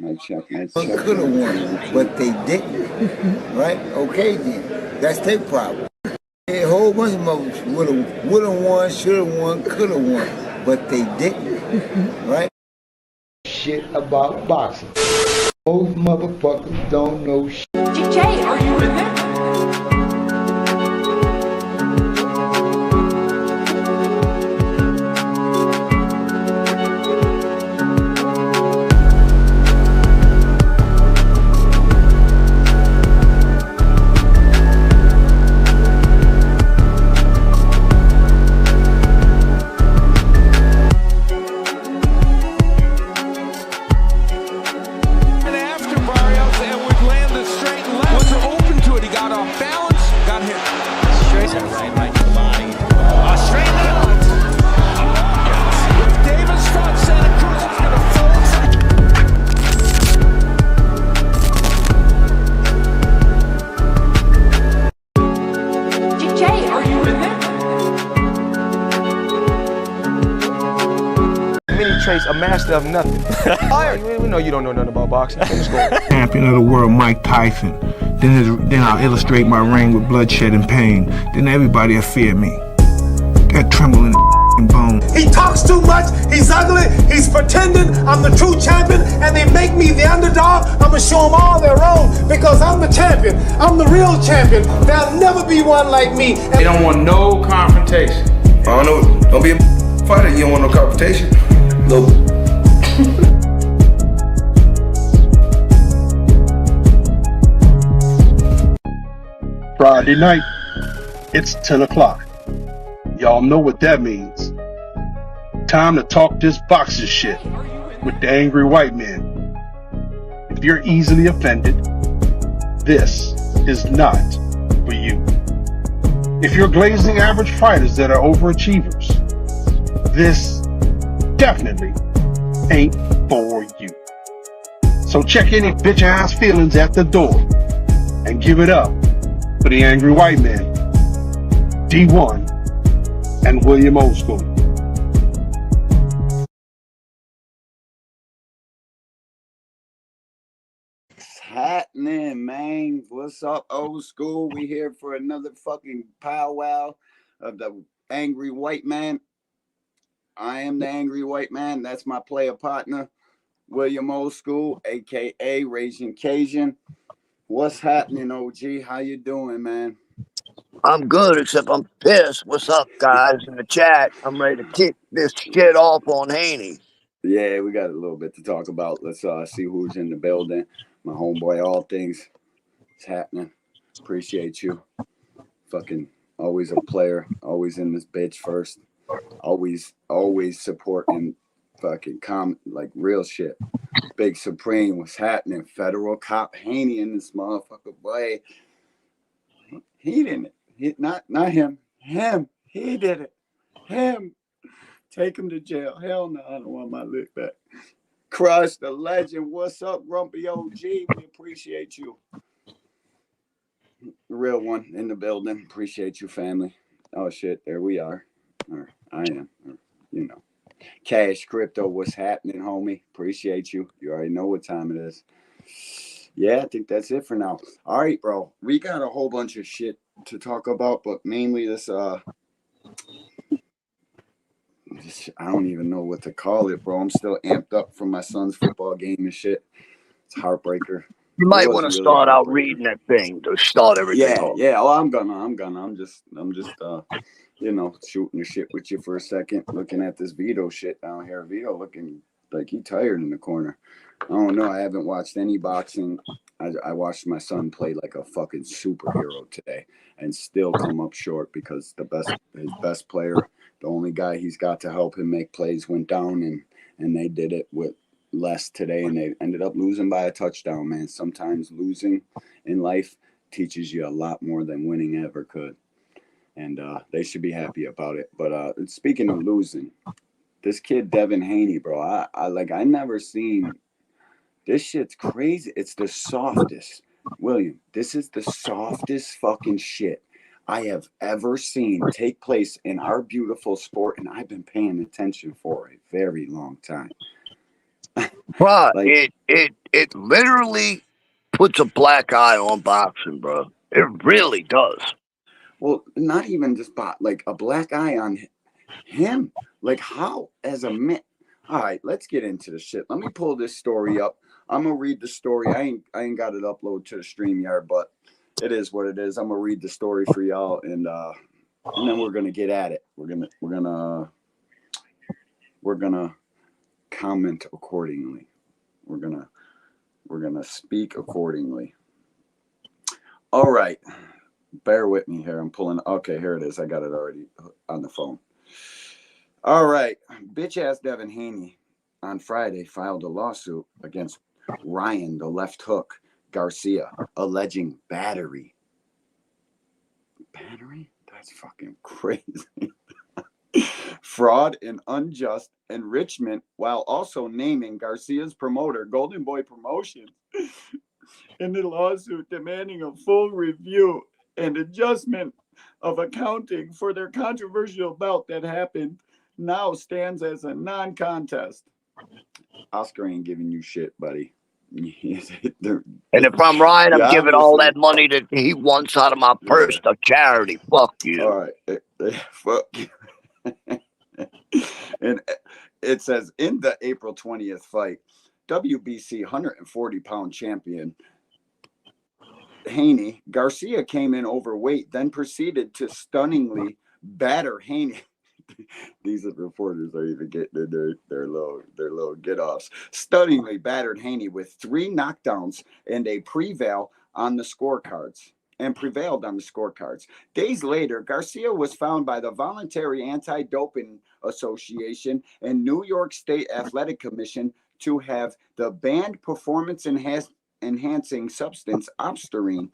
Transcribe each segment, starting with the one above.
Mic check. Could have won, but they didn't. Right? Okay, then. That's their problem. A whole bunch of mothers would have won, should have won, could have won, but they didn't. Right? Shit about boxing. Most motherfuckers don't know shit. DJ, are you in there? Trace, a master of nothing. We know you don't know nothing about boxing. Champion of the world, Mike Tyson. Then I'll illustrate my reign with bloodshed and pain. Then everybody will fear me. That tremble in the bone. He talks too much, he's ugly, he's pretending I'm the true champion, and they make me the underdog. I'm gonna show them all they're wrong, because I'm the champion. I'm the real champion. There'll never be one like me. They don't want no confrontation. I don't know, don't be a fighter, you don't want no confrontation. Nope. Friday night, it's 10 o'clock. Y'all know what that means. Time to talk this boxing shit with the angry white men. If you're easily offended, this is not for you. If you're glazing average fighters that are overachievers, this definitely ain't for you. So check any bitch ass feelings at the door and give it up for the angry white man, D1 and William Old School. What's happening, man? What's up, Old School? We here for another fucking powwow of the angry white man. I am the angry white man. That's my player partner, William Old School, a.k.a. Raging Cajun. What's happening, OG? How you doing, man? I'm good, except I'm pissed. What's up, guys, in the chat? I'm ready to kick this shit off on Haney. Yeah, we got a little bit to talk about. Let's see who's in the building. My homeboy, All Things. It's happening. Appreciate you. Fucking always a player. Always in this bitch first. Always supporting fucking like real shit. Big Supreme, what's happening? Federal cop Haney in this motherfucker, boy. He didn't. Not him. Him. He did it. Him. Take him to jail. Hell no, I don't want my lick back. Crush the legend. What's up, Grumpy OG? We appreciate you. The real one in the building. Appreciate you, family. Oh shit, there we are. Or I am. Or, you know. Cash Crypto, what's happening, homie? Appreciate you. You already know what time it is. Yeah, I think that's it for now. All right, bro. We got a whole bunch of shit to talk about, but mainly this I don't even know what to call it, bro. I'm still amped up from my son's football game and shit. It's a heartbreaker. You might want to start out reading that thing to start everything off. Yeah. Oh, I'm gonna. I'm just you know, shooting the shit with you for a second, looking at this Vito shit down here. Vito looking like he tired in the corner. I don't know. I haven't watched any boxing. I watched my son play like a fucking superhero today and still come up short because his best player, the only guy he's got to help him make plays, went down and they did it with less today and they ended up losing by a touchdown, man. Sometimes losing in life teaches you a lot more than winning ever could. And they should be happy about it. But speaking of losing, this kid Devon Haney, bro, I never seen this shit's crazy. It's the softest. William, this is the softest fucking shit I have ever seen take place in our beautiful sport, and I've been paying attention for a very long time. But Like, it literally puts a black eye on boxing, bro. It really does. well, not even just like a black eye on him. Like, how as a man? All right, let's get into the shit. Let me pull this story up. I'm gonna read the story. I ain't got it uploaded to the StreamYard, but it is what it is. I'm gonna read the story for y'all, and then we're gonna get at it. We're gonna comment accordingly. We're gonna speak accordingly. All right, bear with me here. I'm pulling. Okay, here it is. I got it already on the phone. All right, bitch ass Devon Haney on Friday filed a lawsuit against Ryan the left hook Garcia, alleging battery. Battery? That's fucking crazy. Fraud and unjust enrichment, while also naming Garcia's promoter, Golden Boy Promotions, in the lawsuit, demanding a full review and adjustment of accounting for their controversial bout that happened, now stands as a non-contest. Oscar ain't giving you shit, buddy. And if I'm Ryan, I'm giving all that money that he wants out of my purse to charity. Fuck you. All right. Fuck you. And it says, in the April 20th fight, WBC 140-pound champion Haney, Garcia came in overweight, then proceeded to stunningly batter Haney. These reporters are even getting in their low get-offs. Stunningly battered Haney with 3 knockdowns and prevailed on the scorecards. Days later, Garcia was found by the Voluntary Anti-Doping Association and New York State Athletic Commission to have the banned performance-enhancing substance Obstarine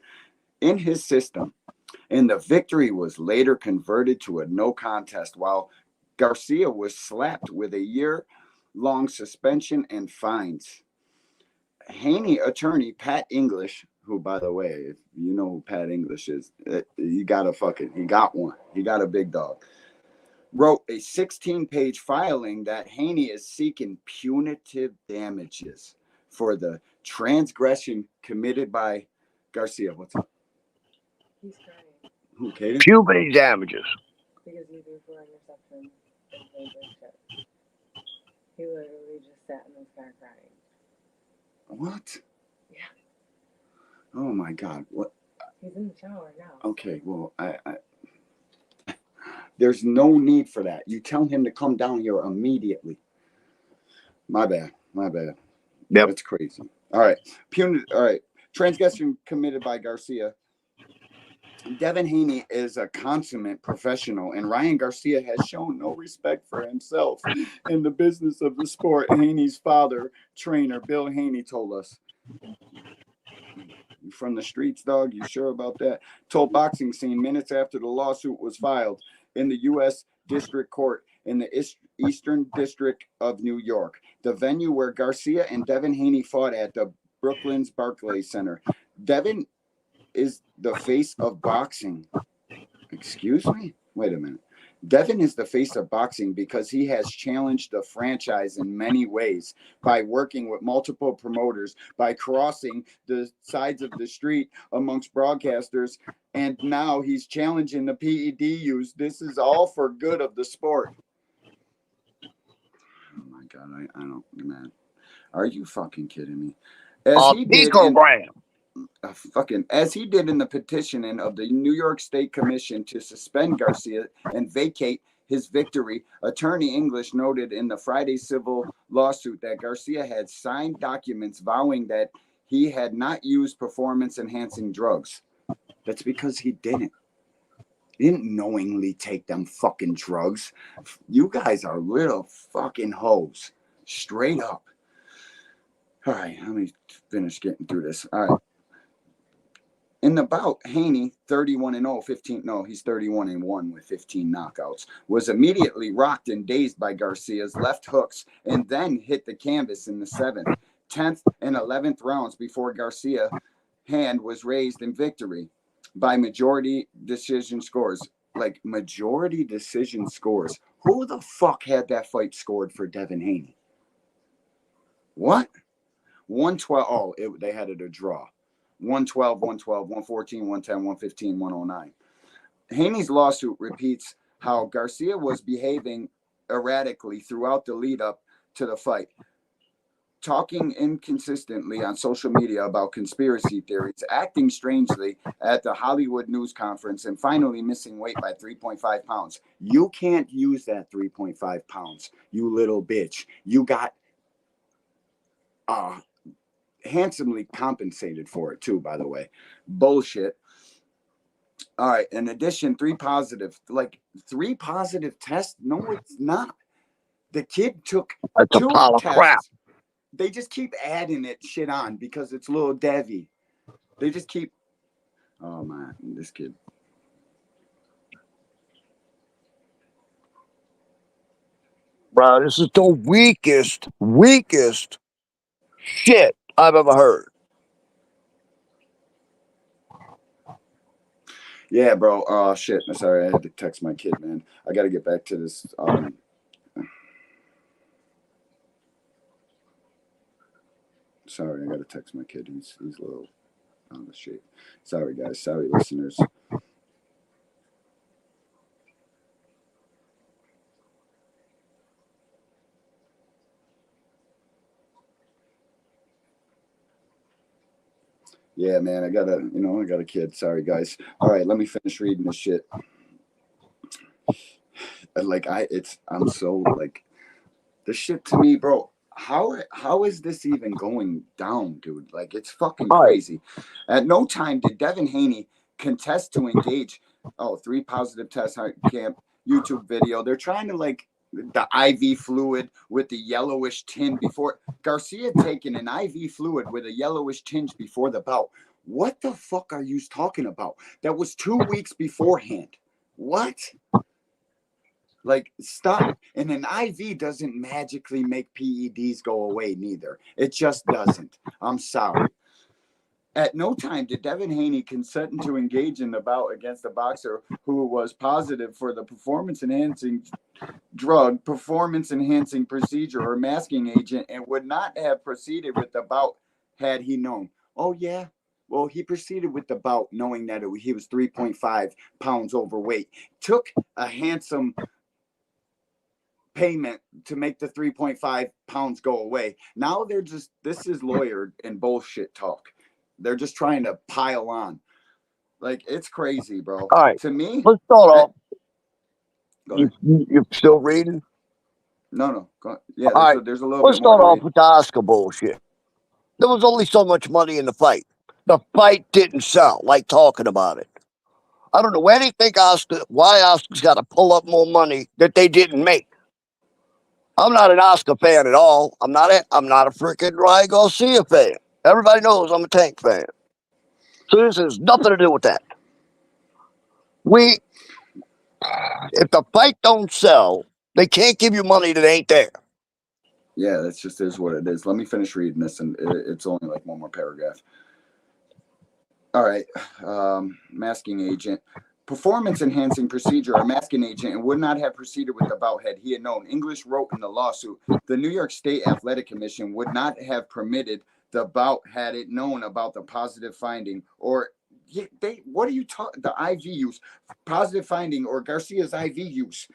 in his system. And the victory was later converted to a no contest, while Garcia was slapped with a year-long suspension and fines. Haney attorney Pat English, who, by the way, if you know who Pat English is, he got one. He got a big dog. Wrote a 16-page filing that Haney is seeking punitive damages for the transgression committed by Garcia. What's up? He's crying. Who, Kaden? Puberty damages. Because you do for interception and things like shit. He literally just sat in his car crying. What? Yeah. Oh my God! What? He's in the shower now. Okay, well, I there's no need for that. You tell him to come down here immediately. My bad. Yep. That's crazy. All right, All right, transgression committed by Garcia. Devon Haney is a consummate professional, and Ryan Garcia has shown no respect for himself in the business of the sport. Haney's father, trainer Bill Haney, told us. You from the streets, dog? You sure about that? Told Boxing Scene minutes after the lawsuit was filed in the U.S. District Court in the Eastern District of New York, the venue where Garcia and Devon Haney fought at the Brooklyn's Barclays Center. Devon is the face of boxing. Excuse me? Wait a minute. Devin is the face of boxing because he has challenged the franchise in many ways by working with multiple promoters, by crossing the sides of the street amongst broadcasters, and now he's challenging the PED use. This is all for good of the sport. Oh my God, I don't, man. Are you fucking kidding me? As he did in the petitioning of the New York State Commission to suspend Garcia and vacate his victory, Attorney English noted in the Friday civil lawsuit that Garcia had signed documents vowing that he had not used performance-enhancing drugs. That's because he didn't. He didn't knowingly take them fucking drugs. You guys are little fucking hoes. Straight up. All right, let me finish getting through this. All right. In the bout, Haney, 31-0, he's 31-1 with 15 knockouts, was immediately rocked and dazed by Garcia's left hooks and then hit the canvas in the 7th, 10th, and 11th rounds before Garcia's hand was raised in victory by majority decision scores. Like, majority decision scores. Who the fuck had that fight scored for Devon Haney? What? 112. Oh, they had it a draw. 112, 112, 114, 110, 115, 109. Haney's lawsuit repeats how Garcia was behaving erratically throughout the lead up to the fight, talking inconsistently on social media about conspiracy theories, acting strangely at the Hollywood news conference, and finally missing weight by 3.5 pounds. You can't use that 3.5 pounds, you little bitch. You got handsomely compensated for it too, by the way. Bullshit. All right. In addition, three positive tests. No, it's not. The kid took That's a 2 pile of tests. crap. They just keep adding it shit on because it's little Devi. They just keep. Oh man, this kid. Bro, this is the weakest shit I've ever heard. Yeah, bro. Oh shit. Sorry, I had to text my kid, man. I got to get back to this. Sorry, I got to text my kid. He's a little out of shape. Sorry, guys. Sorry, listeners. Yeah, man. I got a kid. Sorry, guys. All right, let me finish reading this shit. I'm so like, this shit to me, bro. How is this even going down, dude? Like, it's fucking crazy. At no time did Devon Haney contest to engage. Oh, 3 positive tests, camp YouTube video. They're trying to like the IV fluid with the yellowish tinge before Garcia taking an IV fluid with a yellowish tinge before the bout. What the fuck are you talking about? That was 2 weeks beforehand. What? Like, stop. And an IV doesn't magically make PEDs go away, neither. It just doesn't. I'm sorry. At no time did Devon Haney consent to engage in the bout against a boxer who was positive for the performance-enhancing drug, performance-enhancing procedure, or masking agent, and would not have proceeded with the bout had he known. Oh, yeah? Well, he proceeded with the bout knowing that he was 3.5 pounds overweight. Took a handsome payment to make the 3.5 pounds go away. Now this is lawyer and bullshit talk. They're just trying to pile on. Like, it's crazy, bro. All right. To me, let's start off. You still reading? No. Yeah, there's a little let's bit more. Let's start off with the Oscar bullshit. There was only so much money in the fight. The fight didn't sell, like talking about it. I don't know why Oscar's got to pull up more money that they didn't make. I'm not an Oscar fan at all. I'm not a freaking Ryan Garcia fan. Everybody knows I'm a Tank fan. So this has nothing to do with that. If the fight don't sell, they can't give you money that ain't there. Yeah, that's just is what it is. Let me finish reading this, and it's only like one more paragraph. All right, masking agent. Performance-enhancing procedure or masking agent and would not have proceeded with the bout had he had known. English wrote in the lawsuit, the New York State Athletic Commission would not have permitted the bout had it known about the positive finding or what are you talking? The IV use, positive finding or Garcia's IV use.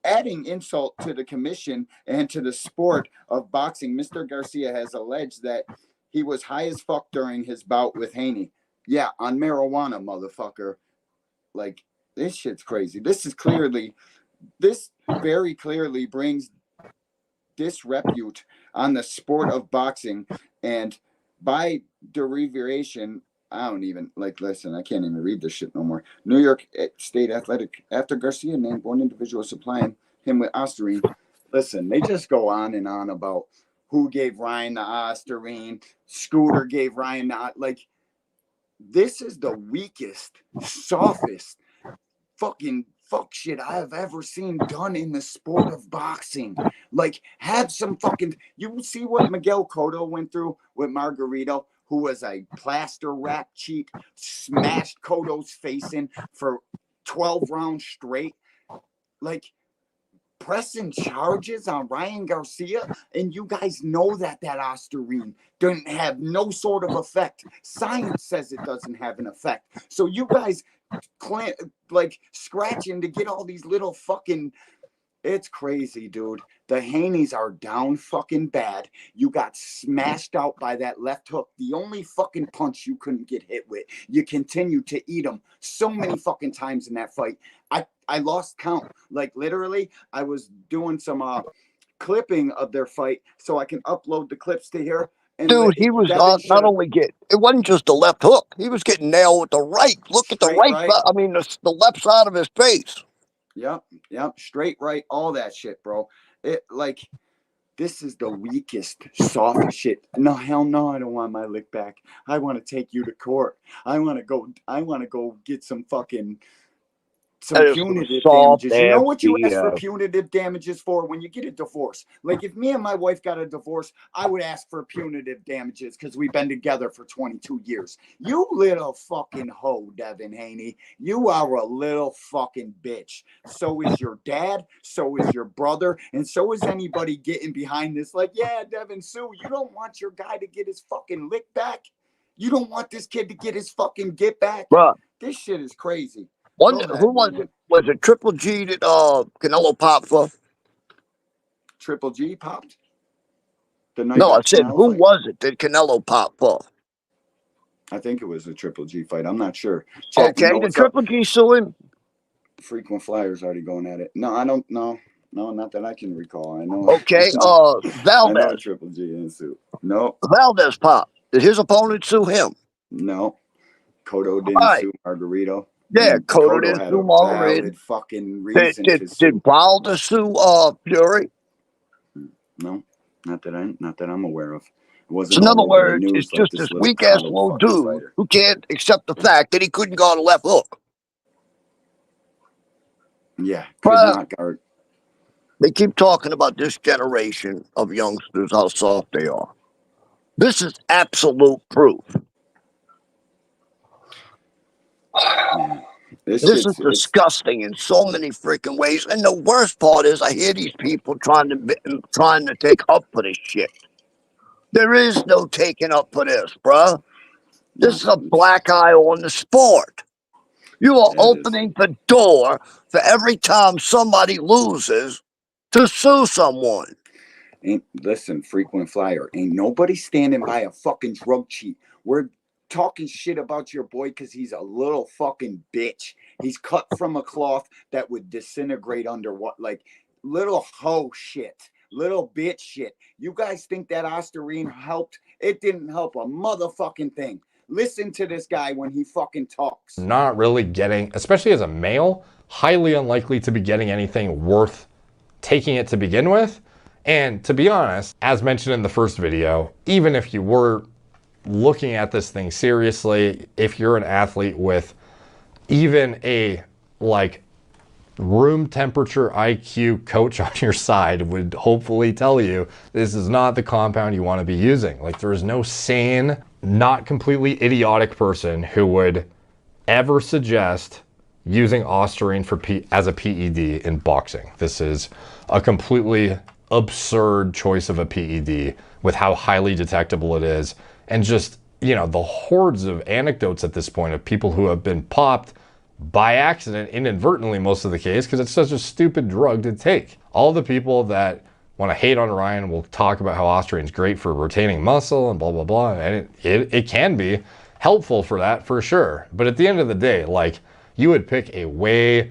Adding insult to the commission and to the sport of boxing, Mr. Garcia has alleged that he was high as fuck during his bout with Haney. Yeah, on marijuana, motherfucker. Like, this shit's crazy. This very clearly brings disrepute on the sport of boxing, and by derivation, I don't even listen, I can't even read this shit no more. New York State Athletic, after Garcia named one individual supplying him with Ostarine. Listen, they just go on and on about who gave Ryan the Ostarine. Scooter gave Ryan this is the weakest, softest fucking fuck shit I've ever seen done in the sport of boxing. Like, have some fucking, you see what Miguel Cotto went through with Margarito, who was a plaster rap cheat, smashed Cotto's face in for 12 rounds straight. Like, pressing charges on Ryan Garcia, and you guys know that Ostarine doesn't have no sort of effect. Science says it doesn't have an effect. So you guys like scratching to get all these little fucking... It's crazy, dude. The Haneys are down fucking bad. You got smashed out by that left hook. The only fucking punch you couldn't get hit with. You continued to eat them so many fucking times in that fight. I lost count. Like, literally, I was doing some clipping of their fight so I can upload the clips to here. And dude, he was not only it wasn't just the left hook. He was getting nailed with the right. Look at the right. I mean, the left side of his face. Yep. Straight right, all that shit, bro. It like, this is the weakest, soft shit. No, hell no, I don't want my lick back. I want to take you to court. I want to go get some fucking punitive damages. You know what you ask for punitive damages for? When you get a divorce. Like, if me and my wife got a divorce, I would ask for punitive damages because we've been together for 22 years. You little fucking hoe, Devon Haney. You are a little fucking bitch. So is your dad, so is your brother, and so is anybody getting behind this. Like, yeah, Devin, sue. You don't want your guy to get his fucking lick back? You don't want this kid to get his fucking get back? Bruh. This shit is crazy. Who was it? Was it Triple G that Canelo popped for? Triple G popped? No, I said, who was it that Canelo popped for? I think it was a Triple G fight. I'm not sure. Okay, did Triple G sue him? Frequent Flyers already going at it. No, I don't know. No, not that I can recall. I know. Okay, Valdez. I know Triple G in suit. No. Valdez popped. Did his opponent sue him? No. Cotto didn't sue Margarito. Yeah, Cotto didn't sue Margarito. Fucking reason did Wilder sue Fury? No, not that I'm aware of. It wasn't. So in other words, it's just this weak ass little dude who can't accept the fact that he couldn't go on the left hook. Yeah, could not guard. They keep talking about this generation of youngsters, how soft they are. This is absolute proof. Yeah. This is disgusting in so many freaking ways. And the worst part is I hear these people trying to take up for this shit. There is no taking up for this, bruh. This is a black eye on the sport. You are opening the door for every time somebody loses to sue someone. Listen, Frequent Flyer, ain't nobody standing by a fucking drug cheat. We're talking shit about your boy because he's a little fucking bitch. He's cut from a cloth that would disintegrate under like little hoe shit, little bitch shit. You guys think that Ostarine helped? It didn't help a motherfucking thing. Listen to this guy when he fucking talks. Not really getting, especially as a male, highly unlikely to be getting anything worth taking it to begin with. And to be honest, as mentioned in the first video, even if you were looking at this thing seriously, if you're an athlete with even a like room temperature IQ coach on your side would hopefully tell you this is not the compound you want to be using. Like, there is no sane, not completely idiotic person who would ever suggest using Ostarine as a PED in boxing. This is a completely absurd choice of a PED with how highly detectable it is. And just, you know, the hordes of anecdotes at this point of people who have been popped by accident, inadvertently most of the case, because it's such a stupid drug to take. All the people that want to hate on Ryan will talk about how Ostarine is great for retaining muscle and blah, blah, blah. And it can be helpful for that, for sure. But at the end of the day, like, you would pick a way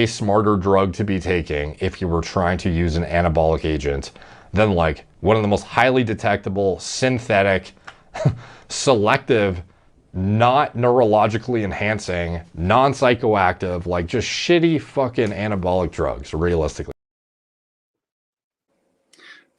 smarter drug to be taking if you were trying to use an anabolic agent than like one of the most highly detectable, synthetic, selective, not neurologically enhancing, non-psychoactive, like just shitty fucking anabolic drugs, realistically.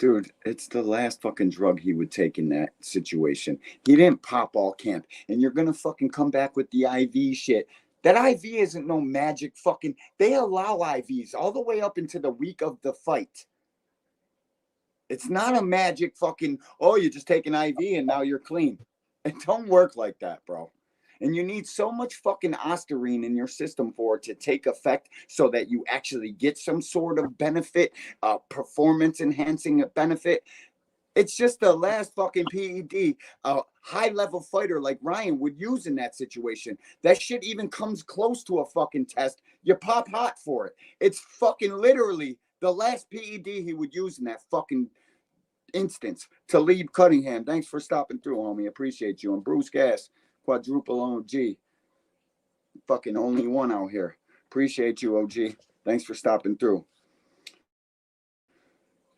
Dude, it's the last fucking drug he would take in that situation. He didn't pop all camp. And you're gonna fucking come back with the IV shit. That IV isn't no magic fucking... They allow IVs all the way up into the week of the fight. It's not a magic fucking, oh, you just take an IV and now you're clean. It don't work like that, bro. And you need so much fucking ostarine in your system for it to take effect so that you actually get some sort of benefit, performance enhancing benefit. It's just the last fucking PED a high level fighter like Ryan would use in that situation. That shit even comes close to a fucking test. You pop hot for it. It's fucking literally the last PED he would use in that fucking instance. Talib Cunningham, thanks for stopping through, homie. Appreciate you. And Bruce Gas, quadruple OG. Fucking only one out here. Appreciate you, OG. Thanks for stopping through.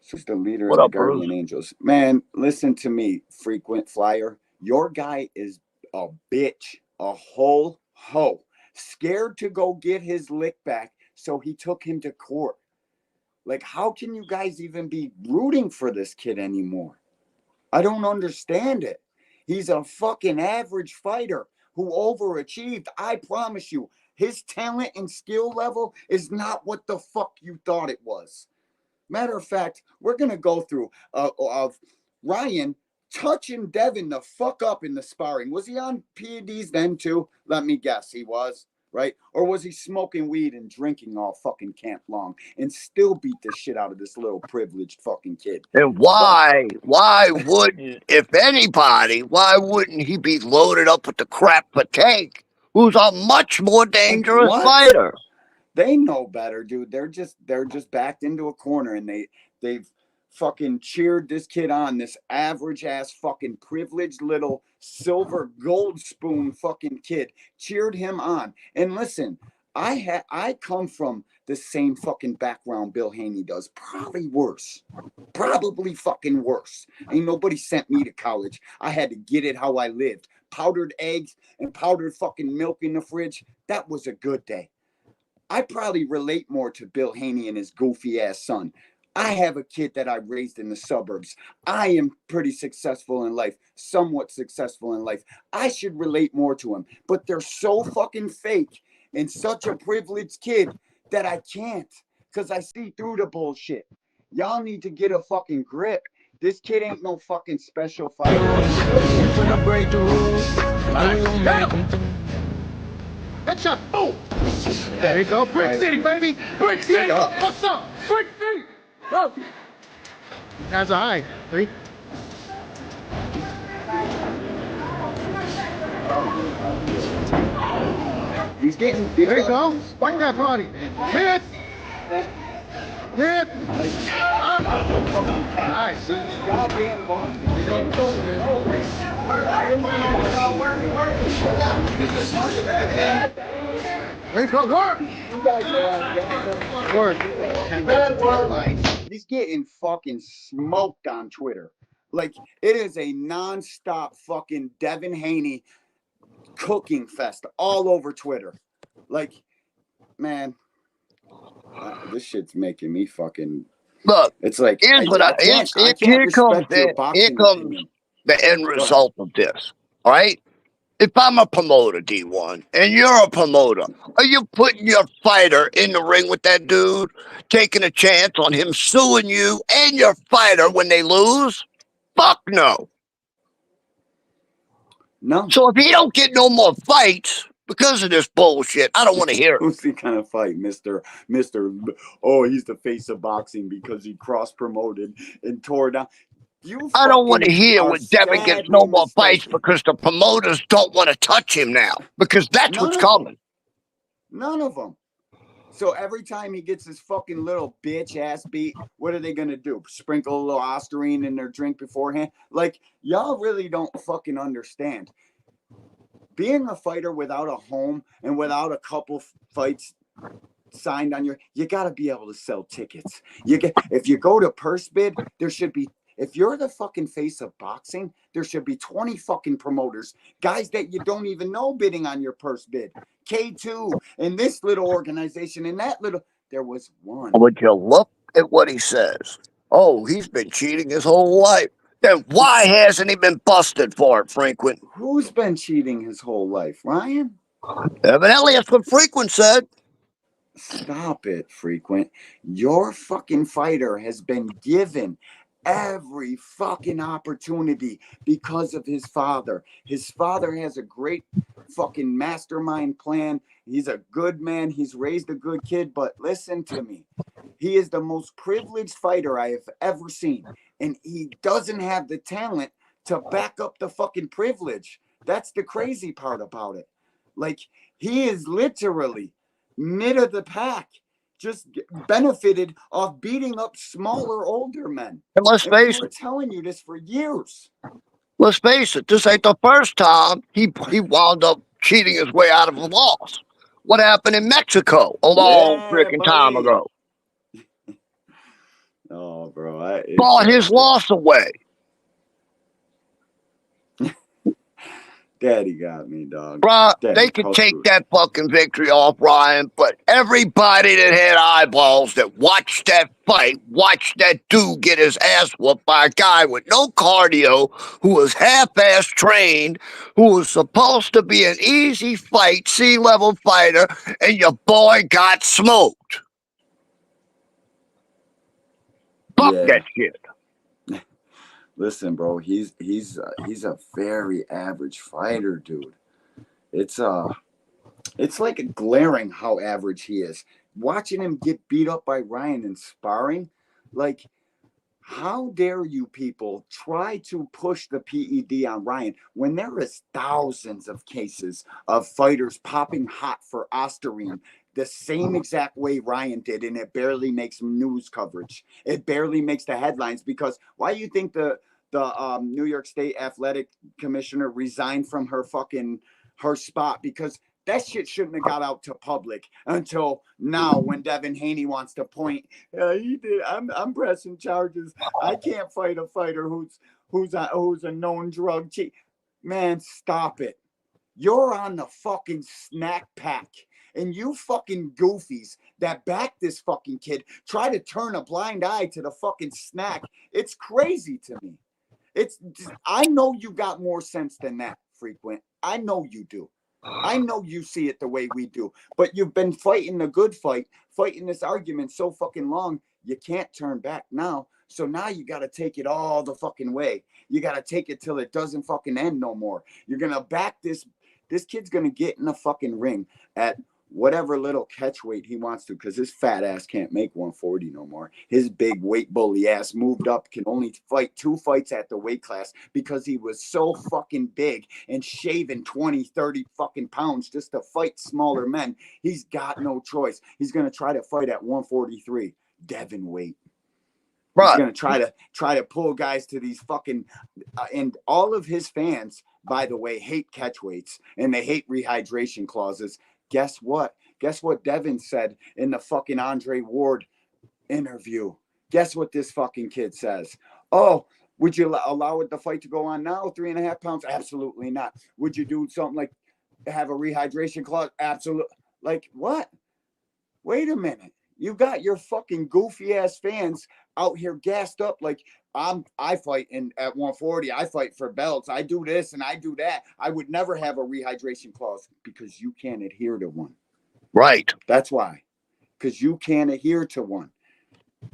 She's the leader of the Guardian Angels. Man, listen to me, frequent flyer. Your guy is a bitch, a whole hoe. Scared to go get his lick back, so he took him to court. Like, how can you guys even be rooting for this kid anymore? I don't understand it. He's a fucking average fighter who overachieved. I promise you, his talent and skill level is not what the fuck you thought it was. Matter of fact, we're going to go through of Ryan touching Devin the fuck up in the sparring. Was he on PEDs then too? Let me guess, he was, right? Or was he smoking weed and drinking all fucking camp long and still beat the shit out of this little privileged fucking kid? And why wouldn't, if anybody, why wouldn't he be loaded up with the crap for Tank, who's a much more dangerous fighter? They know better, dude. They're just backed into a corner, and they've fucking cheered this kid on, this average ass fucking privileged little silver gold spoon fucking kid. Cheered him on. And listen, I come from the same fucking background Bill Haney does. Probably worse. Probably fucking worse. Ain't nobody sent me to college. I had to get it how I lived. Powdered eggs and powdered fucking milk in the fridge. That was a good day. I probably relate more to Bill Haney and his goofy ass son. I have a kid that I raised in the suburbs. I am pretty successful in life, somewhat successful in life. I should relate more to him, but they're so fucking fake and such a privileged kid that I can't, because I see through the bullshit. Y'all need to get a fucking grip. This kid ain't no fucking special fighter. That's a boom. There you go, Brick City, baby. Brick City. What's up, Brick City? Go. That's a high. 3. He's getting. There you go. Spike that body. Hit. Hit. Nice. He's getting fucking smoked on Twitter. Like, it is a non-stop fucking Devon Haney cooking fest all over Twitter. Like, man, this shit's making me fucking. Look, it's like here's what I can't here comes the end result of this. All right, if I'm a promoter, D1, and you're a promoter, are you putting your fighter in the ring with that dude, taking a chance on him suing you and your fighter when they lose? Fuck no. No. So if he don't get no more fights because of this bullshit, I don't want to hear it. Who's the kind of fight, Mr. Oh, he's the face of boxing because he cross-promoted and tore down. I don't want to hear when Devin gets no more fights because the promoters don't want to touch him now, because that's what's coming. None of them. So every time he gets his fucking little bitch ass beat, what are they going to do? Sprinkle a little Ostarine in their drink beforehand? Like, y'all really don't fucking understand. Being a fighter without a home and without a couple fights signed on you got to be able to sell tickets. If you go to purse bid, there should be, if you're the fucking face of boxing, there should be 20 fucking promoters, guys that you don't even know bidding on your purse bid. K2 and this little organization and that little, there was one. Would you look at what he says? Oh, he's been cheating his whole life. Then why hasn't he been busted for it, Frequent? Who's been cheating his whole life, Ryan? Evidently, that's what Frequent said. Stop it, Frequent. Your fucking fighter has been given every fucking opportunity because of his father. His father has a great fucking mastermind plan. He's a good man. He's raised a good kid. But listen to me. He is the most privileged fighter I have ever seen. And he doesn't have the talent to back up the fucking privilege. That's the crazy part about it. Like, he is literally mid of the pack, just benefited off beating up smaller, older men. And let's And we face were it. telling you this for years. Let's face it. This ain't the first time he wound up cheating his way out of a loss. What happened in Mexico a long freaking time ago? Oh, bro. Bought his loss away. Daddy got me, dog. Right, Daddy, they could take that fucking victory off Ryan, but everybody that had eyeballs that watched that fight, watched that dude get his ass whooped by a guy with no cardio, who was half-ass trained, who was supposed to be an easy fight, C-level fighter, and your boy got smoked. Fuck that shit. Listen, bro, he's a very average fighter, dude. It's like glaring how average he is. Watching him get beat up by Ryan in sparring, like, how dare you people try to push the PED on Ryan when there is thousands of cases of fighters popping hot for Ostarine the same exact way Ryan did, and it barely makes news coverage. It barely makes the headlines, because why do you think the New York State Athletic Commissioner resigned from her spot? Because that shit shouldn't have got out to public until now, when Devon Haney wants to point. He did. I'm pressing charges. I can't fight a fighter who's a known drug cheat. Man, stop it. You're on the fucking snack pack. And you fucking goofies that back this fucking kid try to turn a blind eye to the fucking snack. It's crazy to me. I know you got more sense than that, Frequent. I know you do. I know you see it the way we do. But you've been fighting the good fight, fighting this argument so fucking long, you can't turn back now. So now you got to take it all the fucking way. You got to take it till it doesn't fucking end no more. You're going to back this. This kid's going to get in the fucking ring at whatever little catch weight he wants to, because his fat ass can't make 140 no more. His big weight bully ass moved up, can only fight 2 fights at the weight class because he was so fucking big and shaving 20, 30 fucking pounds just to fight smaller men. He's got no choice. He's going to try to fight at 143, Devin weight. He's going to try to pull guys to these fucking and all of his fans, by the way, hate catch weights and they hate rehydration clauses. Guess what? Guess what Devin said in the fucking Andre Ward interview? Guess what this fucking kid says? Oh, would you allow the fight to go on now? 3.5 pounds? Absolutely not. Would you do something like have a rehydration clause? Absolutely. Like, what? Wait a minute. You got your fucking goofy ass fans out here gassed up like I fight at 140. I fight for belts. I do this and I do that. I would never have a rehydration clause because you can't adhere to one. Right. That's why. Because you can't adhere to one.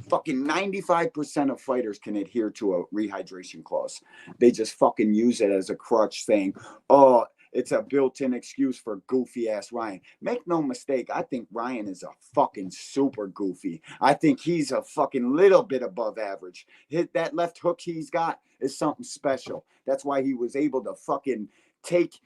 Fucking 95% of fighters can adhere to a rehydration clause. They just fucking use it as a crutch, saying, oh, it's a built-in excuse for goofy ass Ryan. Make no mistake, I think Ryan is a fucking super goofy. I think he's a fucking little bit above average. That left hook he's got is something special. That's why he was able to fucking take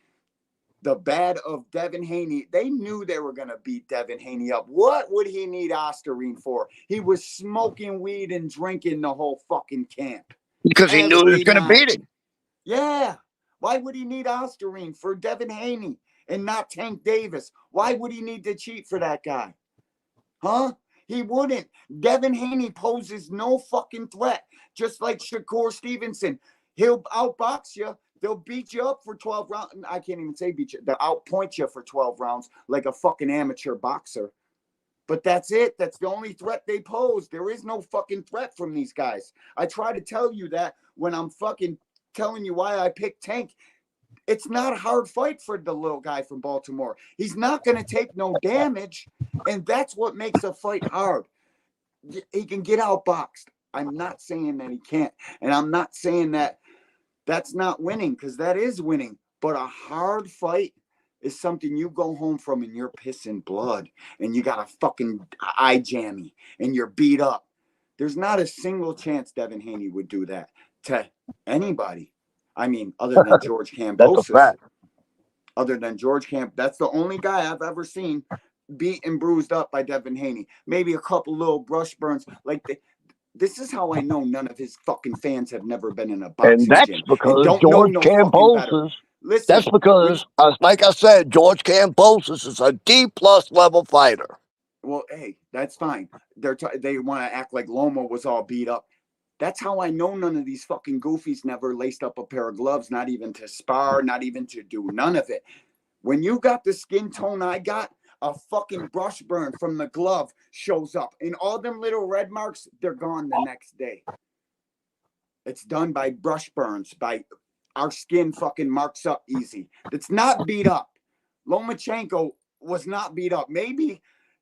the bad of Devon Haney. They knew they were going to beat Devon Haney up. What would he need Ostarine for? He was smoking weed and drinking the whole fucking camp. Because he knew he was going to beat him. Yeah. Why would he need Ostarine for Devon Haney and not Tank Davis? Why would he need to cheat for that guy? Huh? He wouldn't. Devon Haney poses no fucking threat. Just like Shakur Stevenson. He'll outbox you. They'll beat you up for 12 rounds. I can't even say beat you. They'll outpoint you for 12 rounds like a fucking amateur boxer. But that's it. That's the only threat they pose. There is no fucking threat from these guys. I try to tell you that when I'm fucking telling you why I picked Tank. It's not a hard fight for the little guy from Baltimore. He's not going to take no damage, and that's what makes a fight hard. He can get outboxed. I'm not saying that he can't. And I'm not saying that that's not winning, because that is winning. But a hard fight is something you go home from and you're pissing blood and you got a fucking eye jammy and you're beat up. There's not a single chance Devon Haney would do that to anybody. I mean, other than George Kambosos. Other than George Camp, that's the only guy I've ever seen beat and bruised up by Devon Haney. Maybe a couple little brush burns. Like this is how I know none of his fucking fans have never been in a boxing And that's gym because and don't George know no fucking better. Listen, that's because, like I said, George Kambosos is a D+ level fighter. Well, hey, that's fine. They want to act like Loma was all beat up. That's how I know none of these fucking goofies never laced up a pair of gloves, not even to spar, not even to do none of it. When you got the skin tone I got, a fucking brush burn from the glove shows up. And all them little red marks, they're gone the next day. It's done by brush burns, by our skin fucking marks up easy. It's not beat up. Lomachenko was not beat up. Maybe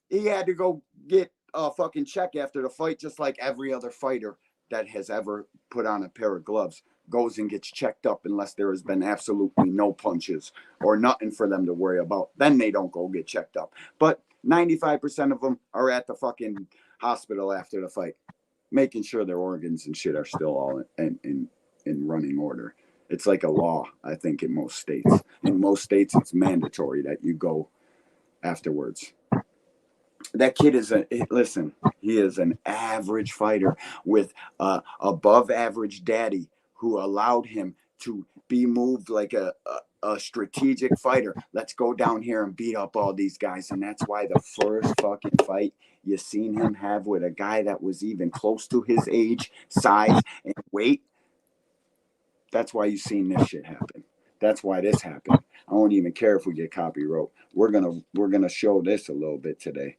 he had to go get a fucking check after the fight, just like every other fighter that has ever put on a pair of gloves goes and gets checked up unless there has been absolutely no punches or nothing for them to worry about. Then they don't go get checked up. But 95% of them are at the fucking hospital after the fight, making sure their organs and shit are still all in running order. It's like a law, I think, in most states. In most states, it's mandatory that you go afterwards. That kid is he is an average fighter with above average daddy who allowed him to be moved like a strategic fighter. Let's go down here and beat up all these guys. And that's why the first fucking fight you seen him have with a guy that was even close to his age, size, and weight, that's why you seen this shit happen. That's why this happened. I don't even care if we get copyright. We're gonna show this a little bit today.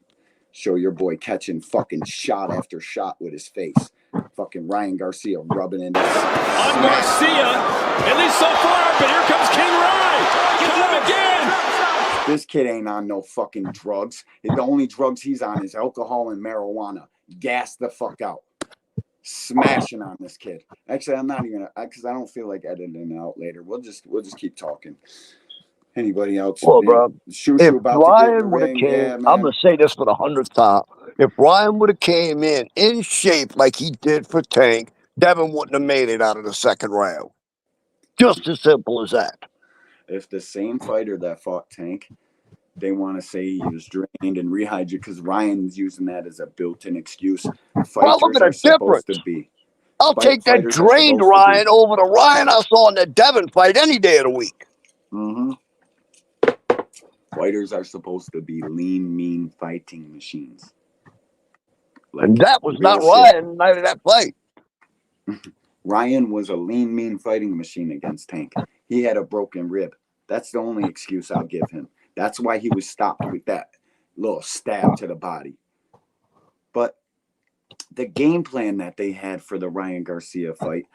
Show your boy catching fucking shot after shot with his face. Fucking Ryan Garcia rubbing in. On Garcia, at least so far, but here comes King Ryan. Get him again. This kid ain't on no fucking drugs. The only drugs he's on is alcohol and marijuana. Gas the fuck out. Smashing on this kid. Actually, I'm not even because I don't feel like editing it out later. We'll just keep talking. Anybody else? Well, bro, if about Ryan would have came, yeah, I'm gonna say this for the 100th time. If Ryan would have came in shape like he did for Tank, Devin wouldn't have made it out of the second round. Just as simple as that. If the same fighter that fought Tank, they want to say he was drained and rehydrated because Ryan's using that as a built-in excuse. Well, look at the difference. I'll take that drained Ryan over the Ryan I saw in the Devin fight any day of the week. Mm-hmm. Fighters are supposed to be lean, mean fighting machines. Like, and that was not Ryan night of that fight. Ryan was a lean, mean fighting machine against Tank. He had a broken rib. That's the only excuse I'll give him. That's why he was stopped with that little stab to the body. But the game plan that they had for the Ryan Garcia fight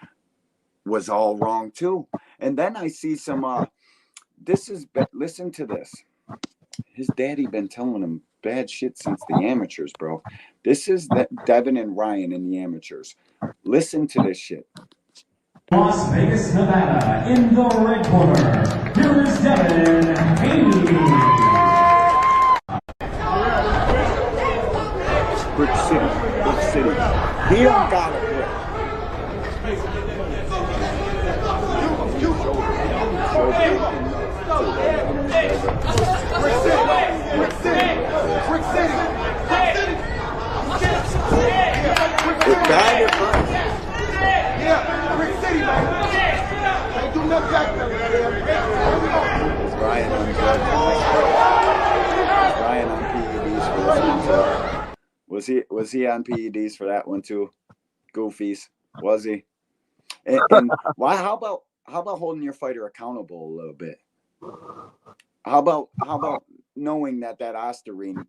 was all wrong too. And then I see some listen to this. His daddy been telling him bad shit since the amateurs, bro. This is Devin and Ryan in the amateurs. Listen to this shit. Las Vegas, Nevada, in the red corner, here is Devon Haney. Brick City. He don't got it, bro. Ryan on PEDs for this one too. Was he on PEDs for that one too? Goofies. Was he? And why? How about holding your fighter accountable a little bit? How about knowing that Ostarine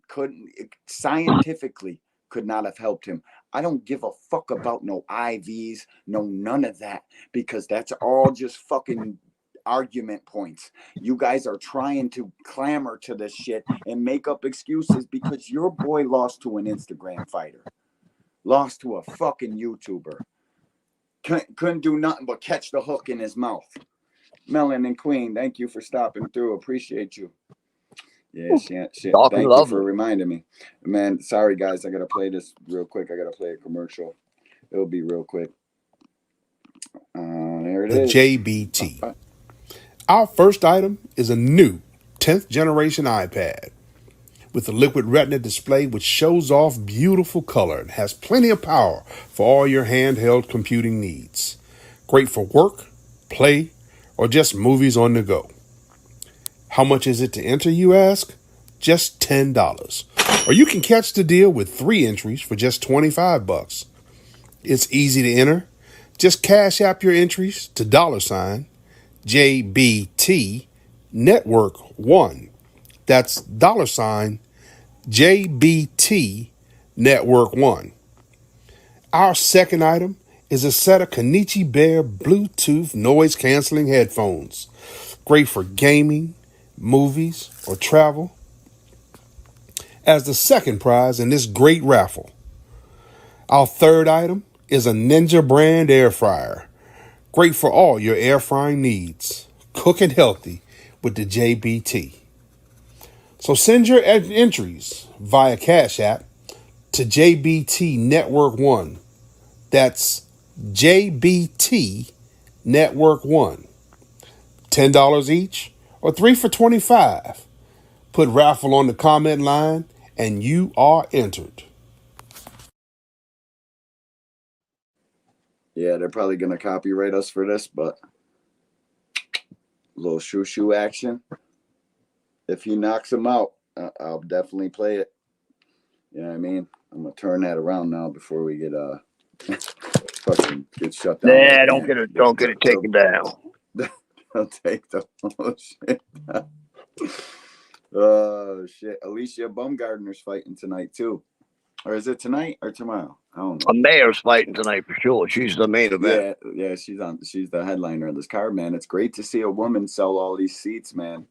scientifically could not have helped him? I don't give a fuck about no IVs, none of that, because that's all just fucking argument points. You guys are trying to clamor to this shit and make up excuses because your boy lost to an Instagram fighter. Lost to a fucking YouTuber. Couldn't do nothing but catch the hook in his mouth. Melon and Queen, thank you for stopping through. Appreciate you. Yeah, shit. Thank you for reminding me. Man, sorry guys, I gotta play this real quick. I gotta play a commercial. It'll be real quick. There it is. JBT. Our first item is a new 10th generation iPad with a liquid retina display which shows off beautiful color and has plenty of power for all your handheld computing needs. Great for work, play, or just movies on the go. How much is it to enter, you ask? Just $10. Or you can catch the deal with 3 entries for just $25. It's easy to enter. Just cash app your entries to $JBT Network 1. That's $JBT Network 1. Our second item is a set of Kenichi Bear Bluetooth noise canceling headphones. Great for gaming, movies, or travel. As the second prize in this great raffle. Our third item is a Ninja brand air fryer. Great for all your air frying needs. Cooking healthy with the JBT. So send your entries via Cash App to JBT Network 1. That's JBT Network 1. $10 each or 3 for $25. Put raffle on the comment line and you are entered. Yeah, they're probably gonna copyright us for this, but a little shoo action. If he knocks him out, I'll definitely play it. You know what I mean? I'm gonna turn that around now before we get fucking get shut down. Nah, don't get it taken down. I'll take the whole shit down. Oh shit! Alicia Baumgartner's fighting tonight too, or is it tonight or tomorrow? I don't know. Mayor's fighting tonight for sure. She's the main event. Yeah, she's the headliner of this card, man. It's great to see a woman sell all these seats, man.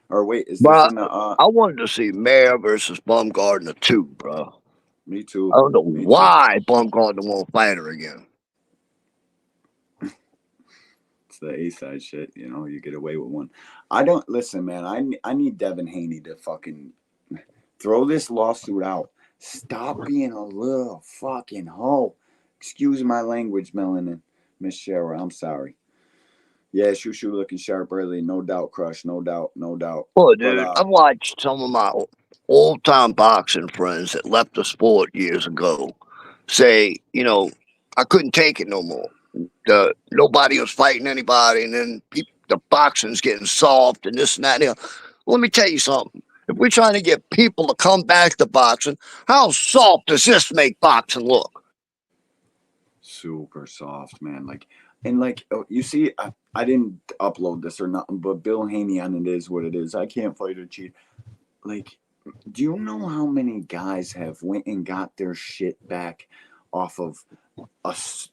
Or wait, is this in the? I wanted to see Mayor versus Baumgartner too, bro. Me too. I don't know why Baumgartner won't fight her again. It's the A-side shit, you know. You get away with one. I don't listen, man. I need Devon Haney to fucking throw this lawsuit out. Stop being a little fucking hoe. Excuse my language, Melon and Miss Shara. I'm sorry. Yeah, Shoo looking sharp early. No doubt, Crush. No doubt. Well, dude, I've watched some of my old-time boxing friends that left the sport years ago say, you know, I couldn't take it no more. Nobody was fighting anybody, and then the boxing's getting soft and this and that. And let me tell you something. If we're trying to get people to come back to boxing, how soft does this make boxing look? Super soft, man. You see, I didn't upload this or nothing, but Bill Haney on It Is What It Is. I can't fight or cheat. Like, do you know how many guys have went and got their shit back off of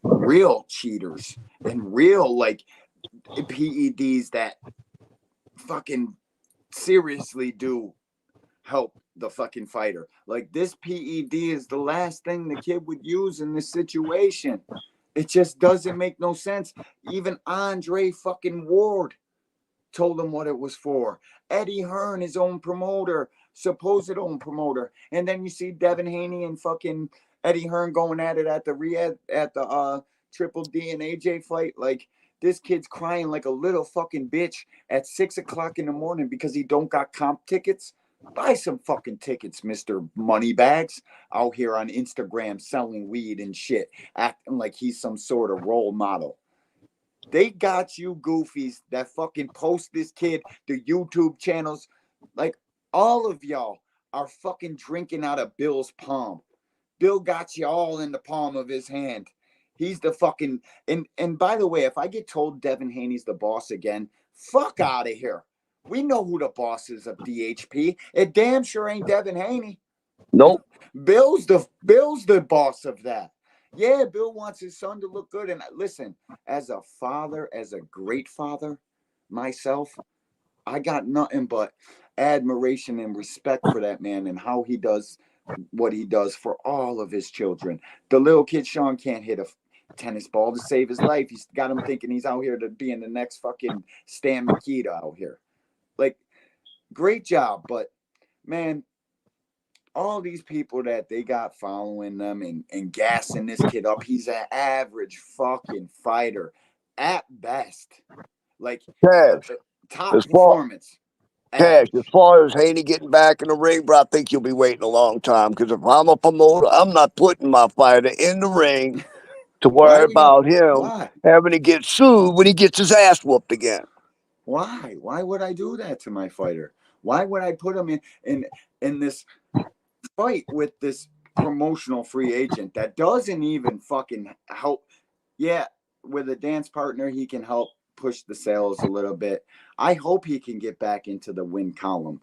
real cheaters and real PEDs that fucking seriously do help the fucking fighter? Like, this PED is the last thing the kid would use in this situation. It just doesn't make no sense. Even Andre fucking Ward told him what it was for. Eddie Hearn, his own promoter, supposed own promoter. And then you see Devon Haney and fucking Eddie Hearn going at it at the Triple D and AJ fight. Like, this kid's crying like a little fucking bitch at 6 o'clock in the morning because he don't got comp tickets. Buy some fucking tickets, Mr. Moneybags, out here on Instagram selling weed and shit, acting like he's some sort of role model. They got you goofies that fucking post this kid to YouTube channels. Like, all of y'all are fucking drinking out of Bill's palm. Bill got you all in the palm of his hand. He's the fucking... And by the way, if I get told Devon Haney's the boss again, fuck out of here. We know who the boss is of DHP. It damn sure ain't Devon Haney. Nope. Bill's the boss of that. Yeah, Bill wants his son to look good. And listen, as a father, as a great father myself, I got nothing but admiration and respect for that man and how he does what he does for all of his children. The little kid Sean can't hit a tennis ball to save his life. He's got him thinking he's out here to be in the next fucking Stan Mikita out here. Like, great job, but man, all these people that they got following them and gassing this kid up, he's an average fucking fighter at best. Like, Cash, top as far, performance. Cash, as far as Haney getting back in the ring, bro, I think you'll be waiting a long time. Because if I'm a promoter, I'm not putting my fighter in the ring to worry about him having to get sued when he gets his ass whooped again. Why? Why would I do that to my fighter? Why would I put him in this fight with this promotional free agent that doesn't even fucking help? Yeah, with a dance partner, he can help push the sales a little bit. I hope he can get back into the win column.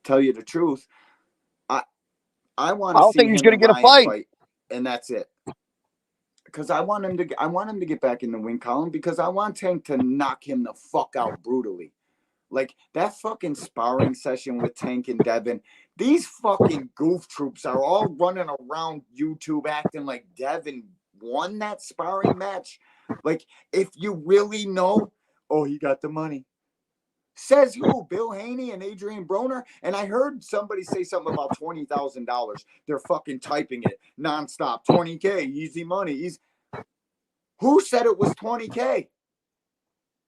Tell you the truth, I want to see him going to get a fight, and that's it. Because I want him to get back in the win column, because I want Tank to knock him the fuck out brutally. Like, that fucking sparring session with Tank and Devin, these fucking goof troops are all running around YouTube acting like Devin won that sparring match. Like, if you really know, oh, he got the money. Says who? Bill Haney and Adrian Broner? And I heard somebody say something about $20,000. They're fucking typing it nonstop. 20K, easy money. Who said it was 20K?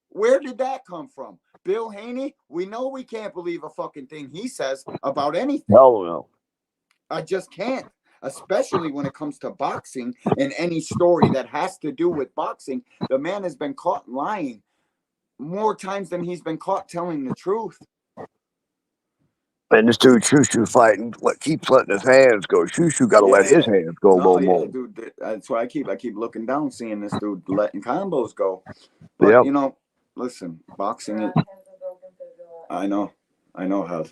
Where did that come from? Bill Haney? We know we can't believe a fucking thing he says about anything. No. I just can't. Especially when it comes to boxing and any story that has to do with boxing. The man has been caught lying more times than he's been caught telling the truth. And this dude Shushu fighting, keeps letting his hands go. Shushu got to let his hands go a little more. Dude, that's why I keep looking down, seeing this dude letting combos go. But you know, listen, boxing it. I know how.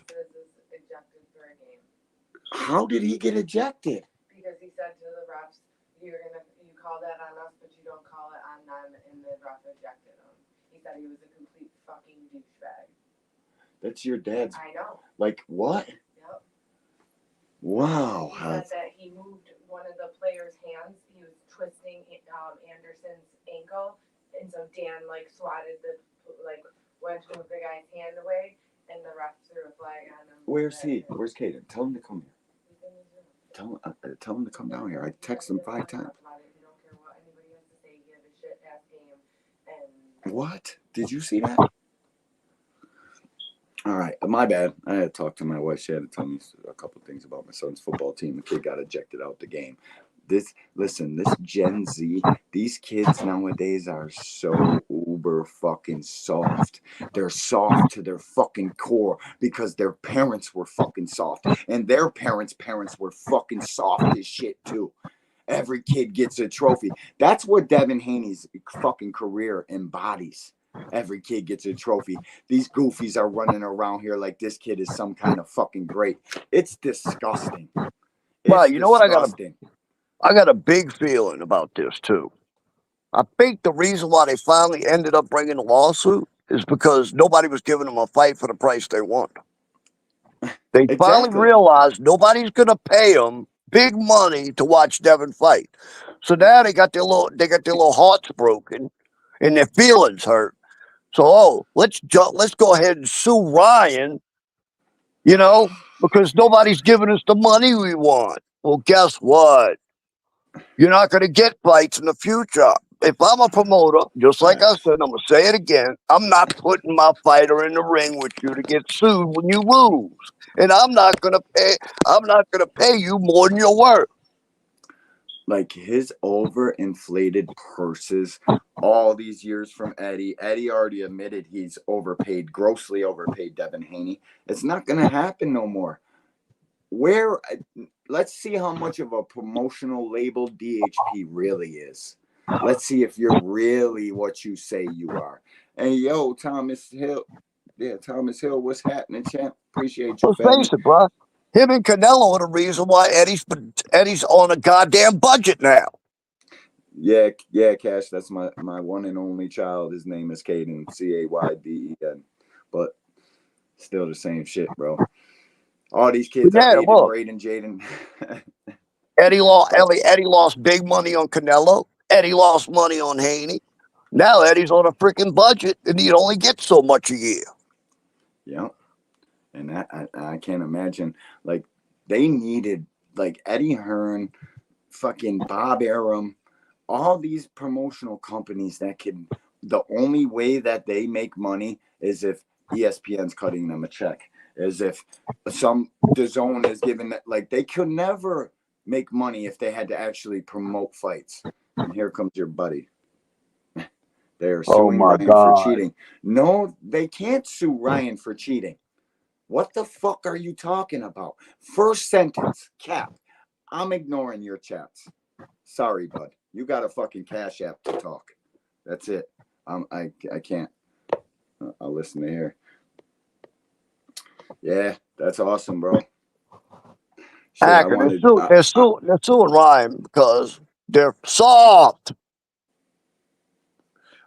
How did he get ejected? Because he said to the refs, you call that on us, but you don't call it on them, and the ref ejected him. He said he was a complete fucking douchebag. That's your dad's. I know. Like, what? Yep. Wow. He said that he moved one of the player's hands. He was twisting Anderson's ankle, and so Dan swatted went to move the guy's hand away, and the ref threw a flag on him. Where's he? Where's Caden? Tell him to come here. Tell him to come down here. I texted him 5 times. What? Did you see that? All right, my bad. I had to talk to my wife. She had to tell me a couple things about my son's football team. The kid got ejected out the game. This Gen Z, these kids nowadays are so uber fucking soft. They're soft to their fucking core because their parents were fucking soft, and their parents' were fucking soft as shit too. Every kid gets a trophy. That's what Devon Haney's fucking career embodies. Every kid gets a trophy. These goofies are running around here like this kid is some kind of fucking great. It's disgusting. Well, you know what? I got a big feeling about this too. I think the reason why they finally ended up bringing a lawsuit is because nobody was giving them a fight for the price they want. They finally realized nobody's going to pay them big money to watch Devin fight. So now they got their little hearts broken and their feelings hurt. So let's go ahead and sue Ryan, because nobody's giving us the money we want. Well, guess what? You're not going to get fights in the future. If I'm a promoter, just like I said, I'm going to say it again, I'm not putting my fighter in the ring with you to get sued when you lose. And I'm not going to pay you more than you're worth. Like his overinflated purses all these years from Eddie. Eddie already admitted he's grossly overpaid Devon Haney. It's not going to happen no more. Let's see how much of a promotional label DHP really is. Let's see if you're really what you say you are. Hey, yo, Thomas Hill. Yeah, Thomas Hill, what's happening, champ? Appreciate you. Let's face it, bro. Him and Canelo are the reason why Eddie's on a goddamn budget now. Yeah, Cash. That's my one and only child. His name is Caden, Cayden. But still the same shit, bro. All these kids are Yeah, Aiden, look, Braden, Jaden. Eddie lost big money on Canelo. Eddie lost money on Haney. Now Eddie's on a freaking budget, and he'd only get so much a year. Yeah, and that I can't imagine. Like they needed like Eddie Hearn, fucking Bob Arum, all these promotional companies that can. The only way that they make money is if ESPN's cutting them a check, as if some DAZN is giving that. Like they could never make money if they had to actually promote fights. And here comes your buddy. They're suing Ryan for cheating. No, they can't sue Ryan for cheating. What the fuck are you talking about? First sentence, cap. I'm ignoring your chats. Sorry, bud. You got a fucking Cash App to talk. That's it. I can't. I'll listen to here. Yeah, that's awesome, bro. Shit, they're suing Ryan because they're soft.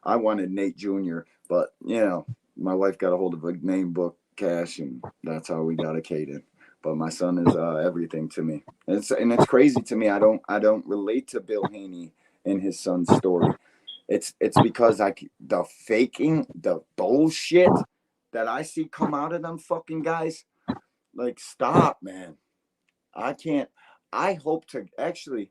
I wanted Nate Jr., but you know, my wife got a hold of a name book cash, and that's how we got a Caden. But my son is everything to me. And it's crazy to me. I don't relate to Bill Haney and his son's story. It's because the faking, the bullshit that I see come out of them fucking guys. Like, stop, man. I can't. I hope to actually.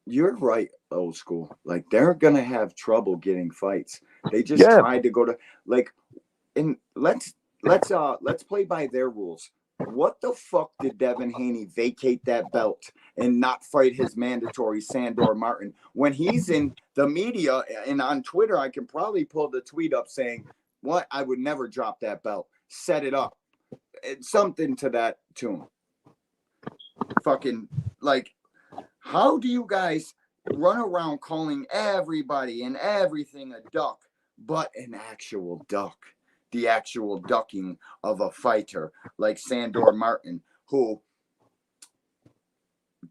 You're right, old school. Like they're gonna have trouble getting fights. They just tried to go to like, and let's play by their rules. What the fuck did Devon Haney vacate that belt and not fight his mandatory Sandor Martin when he's in the media and on Twitter? I can probably pull the tweet up saying, "What? I would never drop that belt. Set it up." It's something to that tune. Fucking like, how do you guys run around calling everybody and everything a duck, but an actual duck? The actual ducking of a fighter like Sandor Martin, who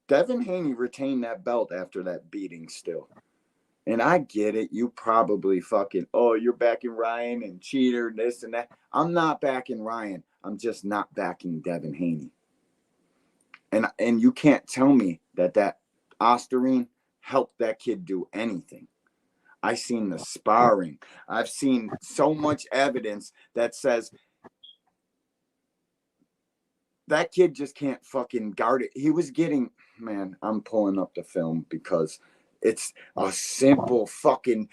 Devin Haney retained that belt after that beating still. And I get it. You probably fucking, oh, you're backing Ryan and cheater, this and that. I'm not backing Ryan. I'm just not backing Devin Haney. And you can't tell me that Osterine helped that kid do anything. I seen the sparring. I've seen so much evidence that says that kid just can't fucking guard it. He was getting, man, I'm pulling up the film because it's a simple fucking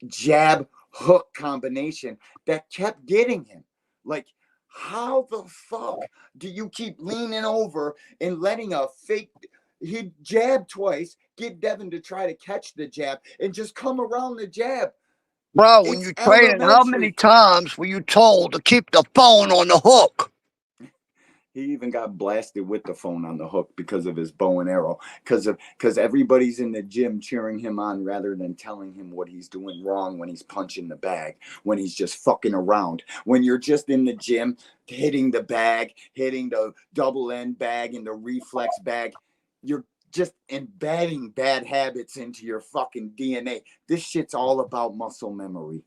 jab hook combination that kept getting him. Like, how the fuck do you keep leaning over and letting a fake, he jabbed twice, get Devin to try to catch the jab and just come around the jab. Bro, when you train, how many times were you told to keep the phone on the hook? He even got blasted with the phone on the hook because of his bow and arrow. Because everybody's in the gym cheering him on rather than telling him what he's doing wrong when he's punching the bag, when he's just fucking around. When you're just in the gym hitting the bag, hitting the double end bag and the reflex bag, you're just embedding bad habits into your fucking DNA. This shit's all about muscle memory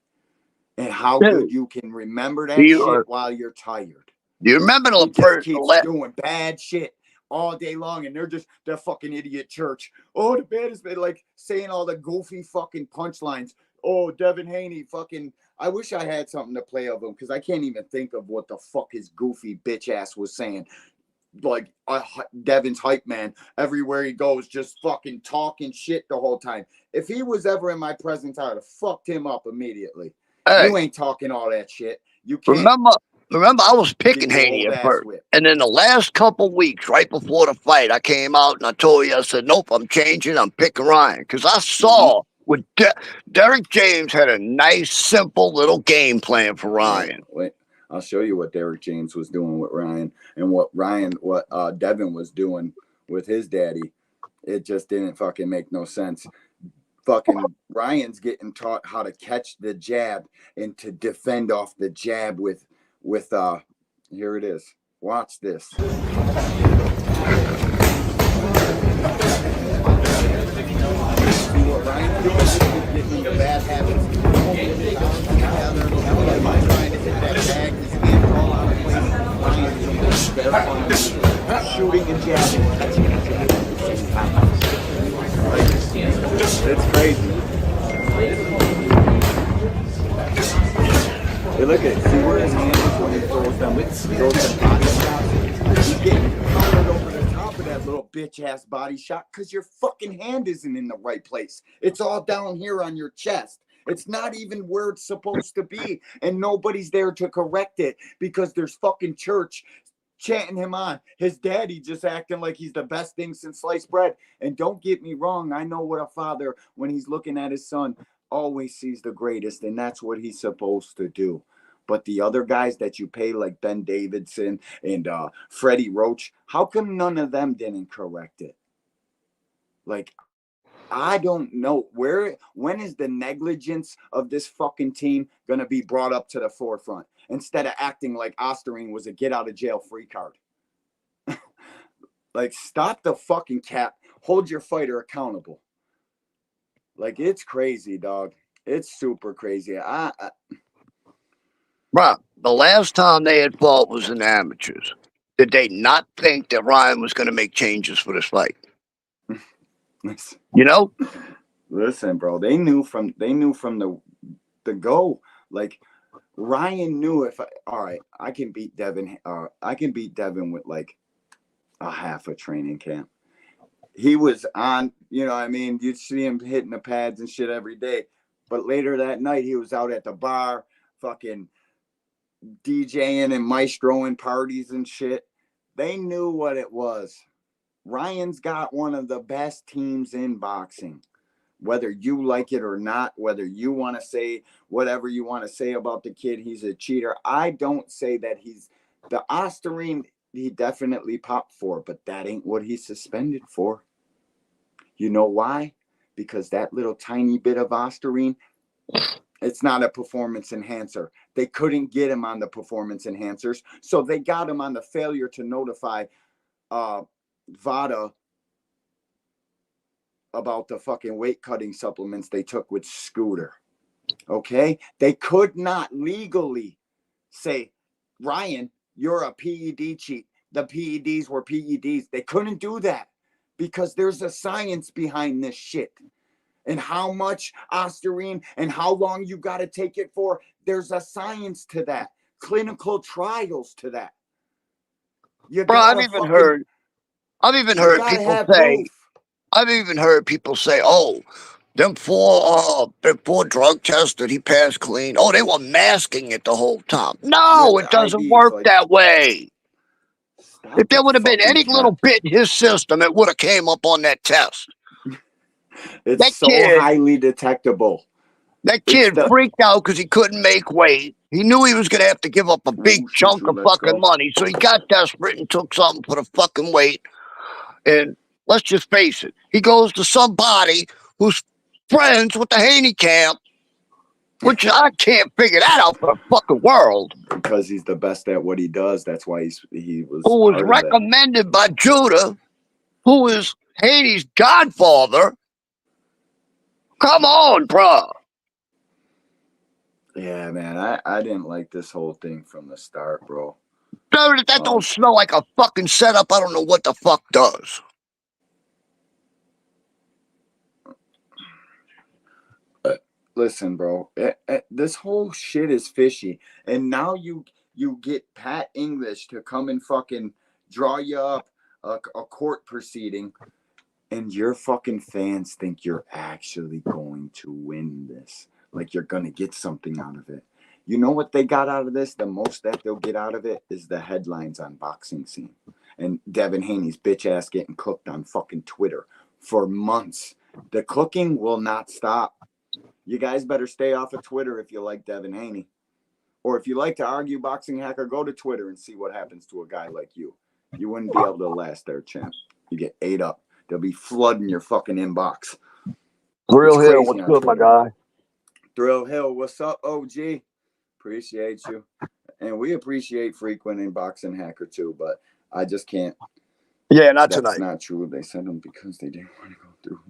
and how good you can remember that shit while you're tired. Do you remember the first keeps doing bad shit all day long, and they're just that fucking idiot church. Oh, the baddest man, like saying all the goofy fucking punchlines. Oh, Devin Haney, fucking. I wish I had something to play of him because I can't even think of what the fuck his goofy bitch ass was saying. Like Devin's hype man, everywhere he goes, just fucking talking shit the whole time. If he was ever in my presence, I would have fucked him up immediately. Hey, you ain't talking all that shit. You can't. Remember, I was picking Haney at first. And then the last couple weeks, right before the fight, I came out and I told you, I said, nope, I'm changing. I'm picking Ryan. Because I saw with Derek James had a nice, simple little game plan for Ryan. Wait, I'll show you what Derek James was doing with Ryan and what Devin was doing with his daddy. It just didn't fucking make no sense. Fucking Ryan's getting taught how to catch the jab and to defend off the jab with here it is. Watch this. What Ryan's doing is getting the bad habits. Trying to hit that bag, his hand fall out shooting and jabbing, catching and jabbing at the same time. It's crazy. Hey, look at it. See where his hand is when he throws them body shots? He's getting countered over the top of that little bitch-ass body shot because your fucking hand isn't in the right place. It's all down here on your chest. It's not even where it's supposed to be, and nobody's there to correct it because there's fucking church chanting him on. His daddy just acting like he's the best thing since sliced bread. And don't get me wrong, I know what a father, when he's looking at his son, always sees the greatest, and that's what he's supposed to do. But the other guys that you pay, like Ben Davidson and Freddie Roach, how come none of them didn't correct it? Like, I don't know when is the negligence of this fucking team going to be brought up to the forefront instead of acting like Osterine was a get out of jail free card. Like, stop the fucking cap. Hold your fighter accountable. Like, it's crazy, dog. It's super crazy. Bro, the last time they had fought was in amateurs. Did they not think that Ryan was going to make changes for this fight? You know? Listen, bro. They knew from the go. Like, Ryan knew I can beat Devin. I can beat Devin with like a half a training camp. He was on, you know what I mean? You'd see him hitting the pads and shit every day. But later that night, he was out at the bar, fucking DJing and maestroing parties and shit. They knew what it was. Ryan's got one of the best teams in boxing. Whether you like it or not, whether you want to say whatever you want to say about the kid, he's a cheater. I don't say that he's the Osterine. He definitely popped for, but that ain't what he's suspended for. You know why? Because that little tiny bit of Osterine, it's not a performance enhancer. They couldn't get him on the performance enhancers, so they got him on the failure to notify VADA about the fucking weight cutting supplements they took with Scooter. Okay? They could not legally say, Ryan, you're a PED cheat. The PEDs were PEDs. They couldn't do that because there's a science behind this shit. And how much Osterine and how long you got to take it for, there's a science to that. Clinical trials to that. Bro, I've even heard people say, oh, them four drug tests that he passed clean. Oh, they were masking it the whole time. No, it doesn't work that way. If there would have been any little bit in his system, it would have came up on that test. It's so highly detectable. That kid freaked out because he couldn't make weight. He knew he was going to have to give up a big chunk of fucking money, so he got desperate and took something for the fucking weight. And let's just face it, he goes to somebody who's friends with the Haney camp, which I can't figure that out for the fucking world. Because he's the best at what he does. That's why he was. Who was recommended by Judah, who is Haney's godfather. Come on, bro. Yeah, man, I didn't like this whole thing from the start, bro. That don't smell like a fucking setup. I don't know what the fuck does. Listen, bro, this whole shit is fishy. And now you get Pat English to come and fucking draw you up a court proceeding. And your fucking fans think you're actually going to win this. Like you're going to get something out of it. You know what they got out of this? The most that they'll get out of it is the headlines on Boxing Scene. And Devon Haney's bitch ass getting cooked on fucking Twitter for months. The cooking will not stop. You guys better stay off of Twitter if you like Devon Haney. Or if you like to argue Boxing Hacker, go to Twitter and see what happens to a guy like you. You wouldn't be able to last there, champ. You get ate up. They'll be flooding your fucking inbox. Thrill Hill, what's good, my guy? Thrill Hill, what's up, OG? Appreciate you. And we appreciate Frequent and Boxing Hacker too, but I just can't. Yeah, not tonight. That's not true. They said them because they didn't want to go through.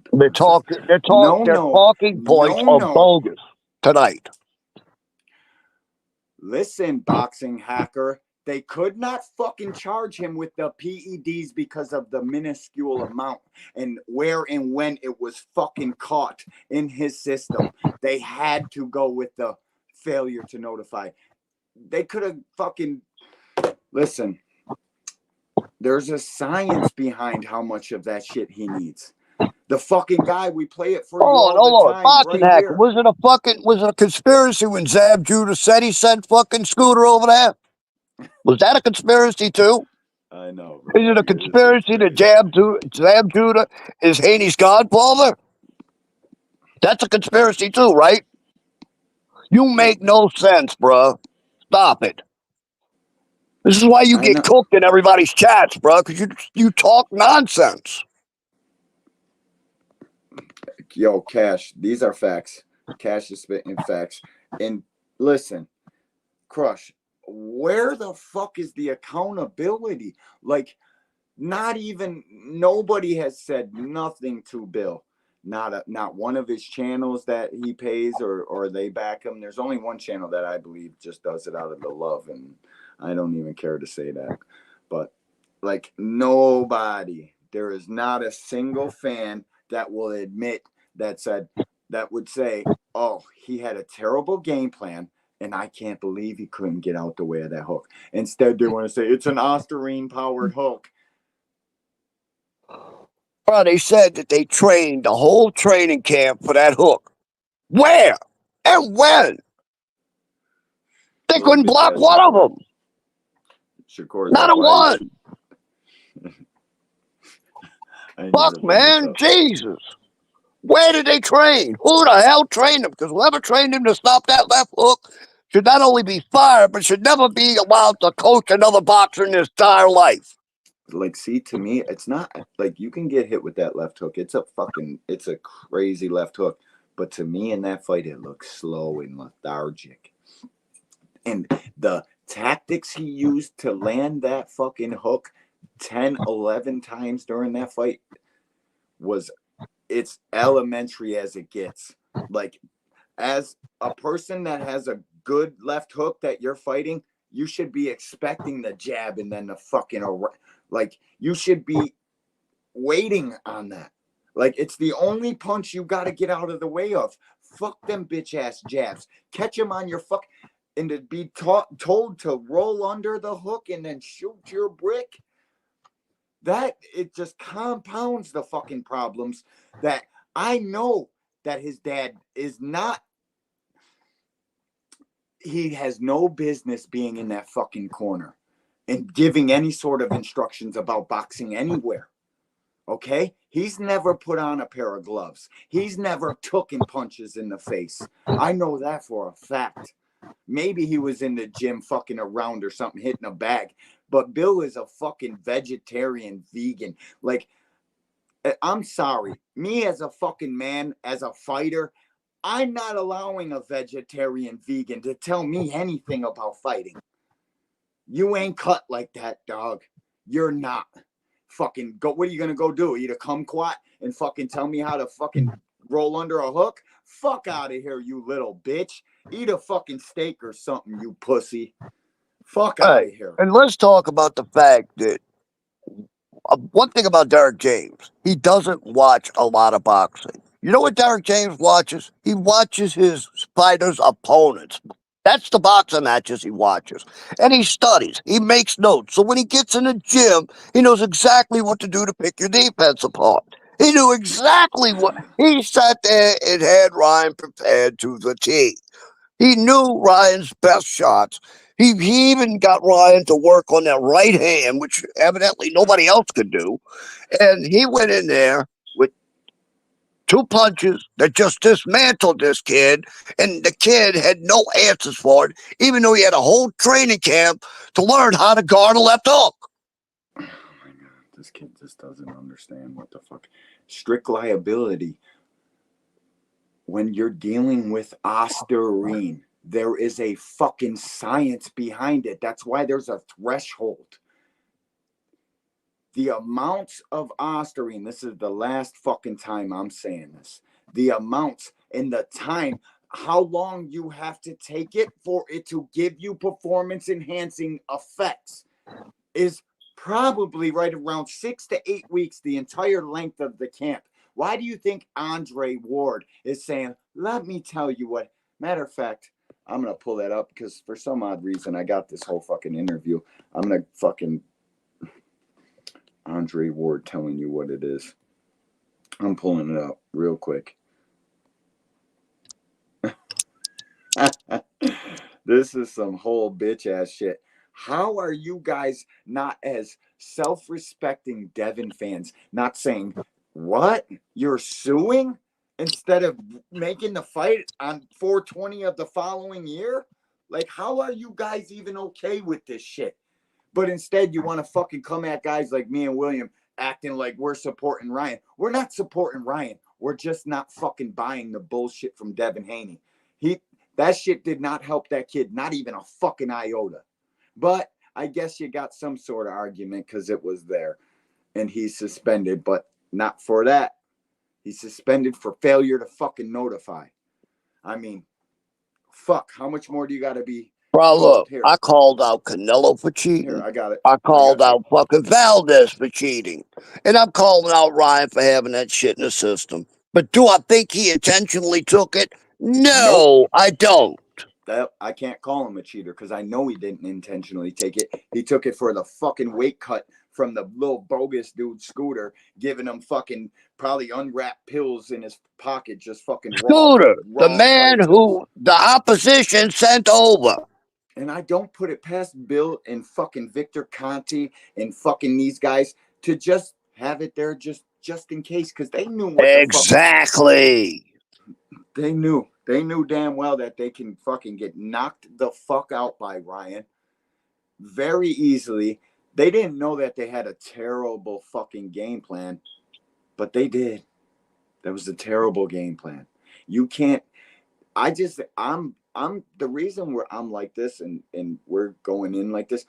Their talking points are bogus tonight. Listen, Boxing Hacker, They could not fucking charge him with the PEDs because of the minuscule amount and where and when it was fucking caught in his system. They had to go with the failure to notify. They could have fucking... Listen, there's a science behind how much of that shit he needs. The fucking guy, we play it for you all the time. Boxing right hacker. here. Was it a conspiracy when Zab Judah said he sent fucking Scooter over there? Was that a conspiracy too? I know, bro. Is it a conspiracy that Zab Judah is Haney's godfather? That's a conspiracy too, right? You make no sense, bro. Stop it. This is why you get cooked in everybody's chats, bro, because you talk nonsense. Yo, Cash, these are facts. Cash is spitting facts. And listen, Crush, where the fuck is the accountability? Like, not even, nobody has said nothing to Bill. Not one of his channels that he pays or they back him. There's only one channel that I believe just does it out of the love, and I don't even care to say that. But like, nobody, there is not a single fan that will admit that would say, oh, he had a terrible game plan and I can't believe he couldn't get out the way of that hook. Instead, they want to say it's an Osterine powered hook. Bro, they said that they trained the whole training camp for that hook. Where and when? They couldn't block one of them. Not a one. Fuck, man, Jesus. Where did they train? Who the hell trained them? Because whoever trained him to stop that left hook should not only be fired, but should never be allowed to coach another boxer in his entire life. Like, see, to me, it's not like you can get hit with that left hook. It's a crazy left hook. But to me in that fight, it looks slow and lethargic. And the tactics he used to land that fucking hook 10, 11 times during that fight it's elementary as it gets. Like, as a person that has a good left hook that you're fighting, you should be expecting the jab and then the fucking, like, you should be waiting on that. Like, it's the only punch you got to get out of the way of. Fuck them bitch ass jabs. Catch them on your fuck, and to be told to roll under the hook and then shoot your brick. That, it just compounds the fucking problems that I know that his dad is not. He has no business being in that fucking corner and giving any sort of instructions about boxing anywhere. Okay? He's never put on a pair of gloves. He's never taken punches in the face. I know that for a fact. Maybe he was in the gym fucking around or something, hitting a bag. But Bill is a fucking vegetarian vegan. Like, I'm sorry. Me as a fucking man, as a fighter, I'm not allowing a vegetarian vegan to tell me anything about fighting. You ain't cut like that, dog. You're not. Fucking go. What are you gonna go do? Eat a kumquat and fucking tell me how to fucking roll under a hook? Fuck out of here, you little bitch. Eat a fucking steak or something, you pussy. Fuck out of here. And let's talk about the fact that one thing about Derek James, he doesn't watch a lot of boxing. You know what Derek James watches? He watches his fighters' opponents. That's the boxing matches he watches. And he studies. He makes notes. So when he gets in the gym, he knows exactly what to do to pick your defense apart. He knew exactly what. He sat there and had Ryan prepared to the T. He knew Ryan's best shots. He even got Ryan to work on that right hand, which evidently nobody else could do. And he went in there with 2 punches that just dismantled this kid, and the kid had no answers for it, even though he had a whole training camp to learn how to guard a left hook. Oh my God, this kid just doesn't understand what the fuck. Strict liability. When you're dealing with Osterine, there is a fucking science behind it. That's why there's a threshold. The amounts of Osterine, this is the last fucking time I'm saying this. The amounts and the time, how long you have to take it for it to give you performance enhancing effects is probably right around 6 to 8 weeks, the entire length of the camp. Why do you think Andre Ward is saying, let me tell you what? Matter of fact, I'm going to pull that up because for some odd reason, I got this whole fucking interview. I'm going to fucking Andre Ward telling you what it is. I'm pulling it up real quick. This is some whole bitch ass shit. How are you guys not as self-respecting Devin fans not saying, what? You're suing instead of making the fight on 420 of the following year? Like, how are you guys even okay with this shit? But instead, you want to fucking come at guys like me and William acting like we're supporting Ryan. We're not supporting Ryan. We're just not fucking buying the bullshit from Devon Haney. That shit did not help that kid, not even a fucking iota. But I guess you got some sort of argument because it was there. And he's suspended, but not for that. He's suspended for failure to fucking notify. I mean, fuck, how much more do you got to be? Bro, look, I called out Canelo for cheating. Here, I got it. I called out fucking Valdez for cheating. And I'm calling out Ryan for having that shit in the system. But do I think he intentionally took it? No, I don't. I can't call him a cheater because I know he didn't intentionally take it. He took it for the fucking weight cut from the little bogus dude Scooter, giving him fucking probably unwrapped pills in his pocket, just fucking Scooter, raw the man who the opposition sent over. And I don't put it past Bill and fucking Victor Conti and fucking these guys to just have it there just in case because they knew what exactly. They knew damn well that they can fucking get knocked the fuck out by Ryan very easily. They didn't know that they had a terrible fucking game plan, but they did. That was a terrible game plan. You can't. I'm the reason I'm like this and we're going in like this.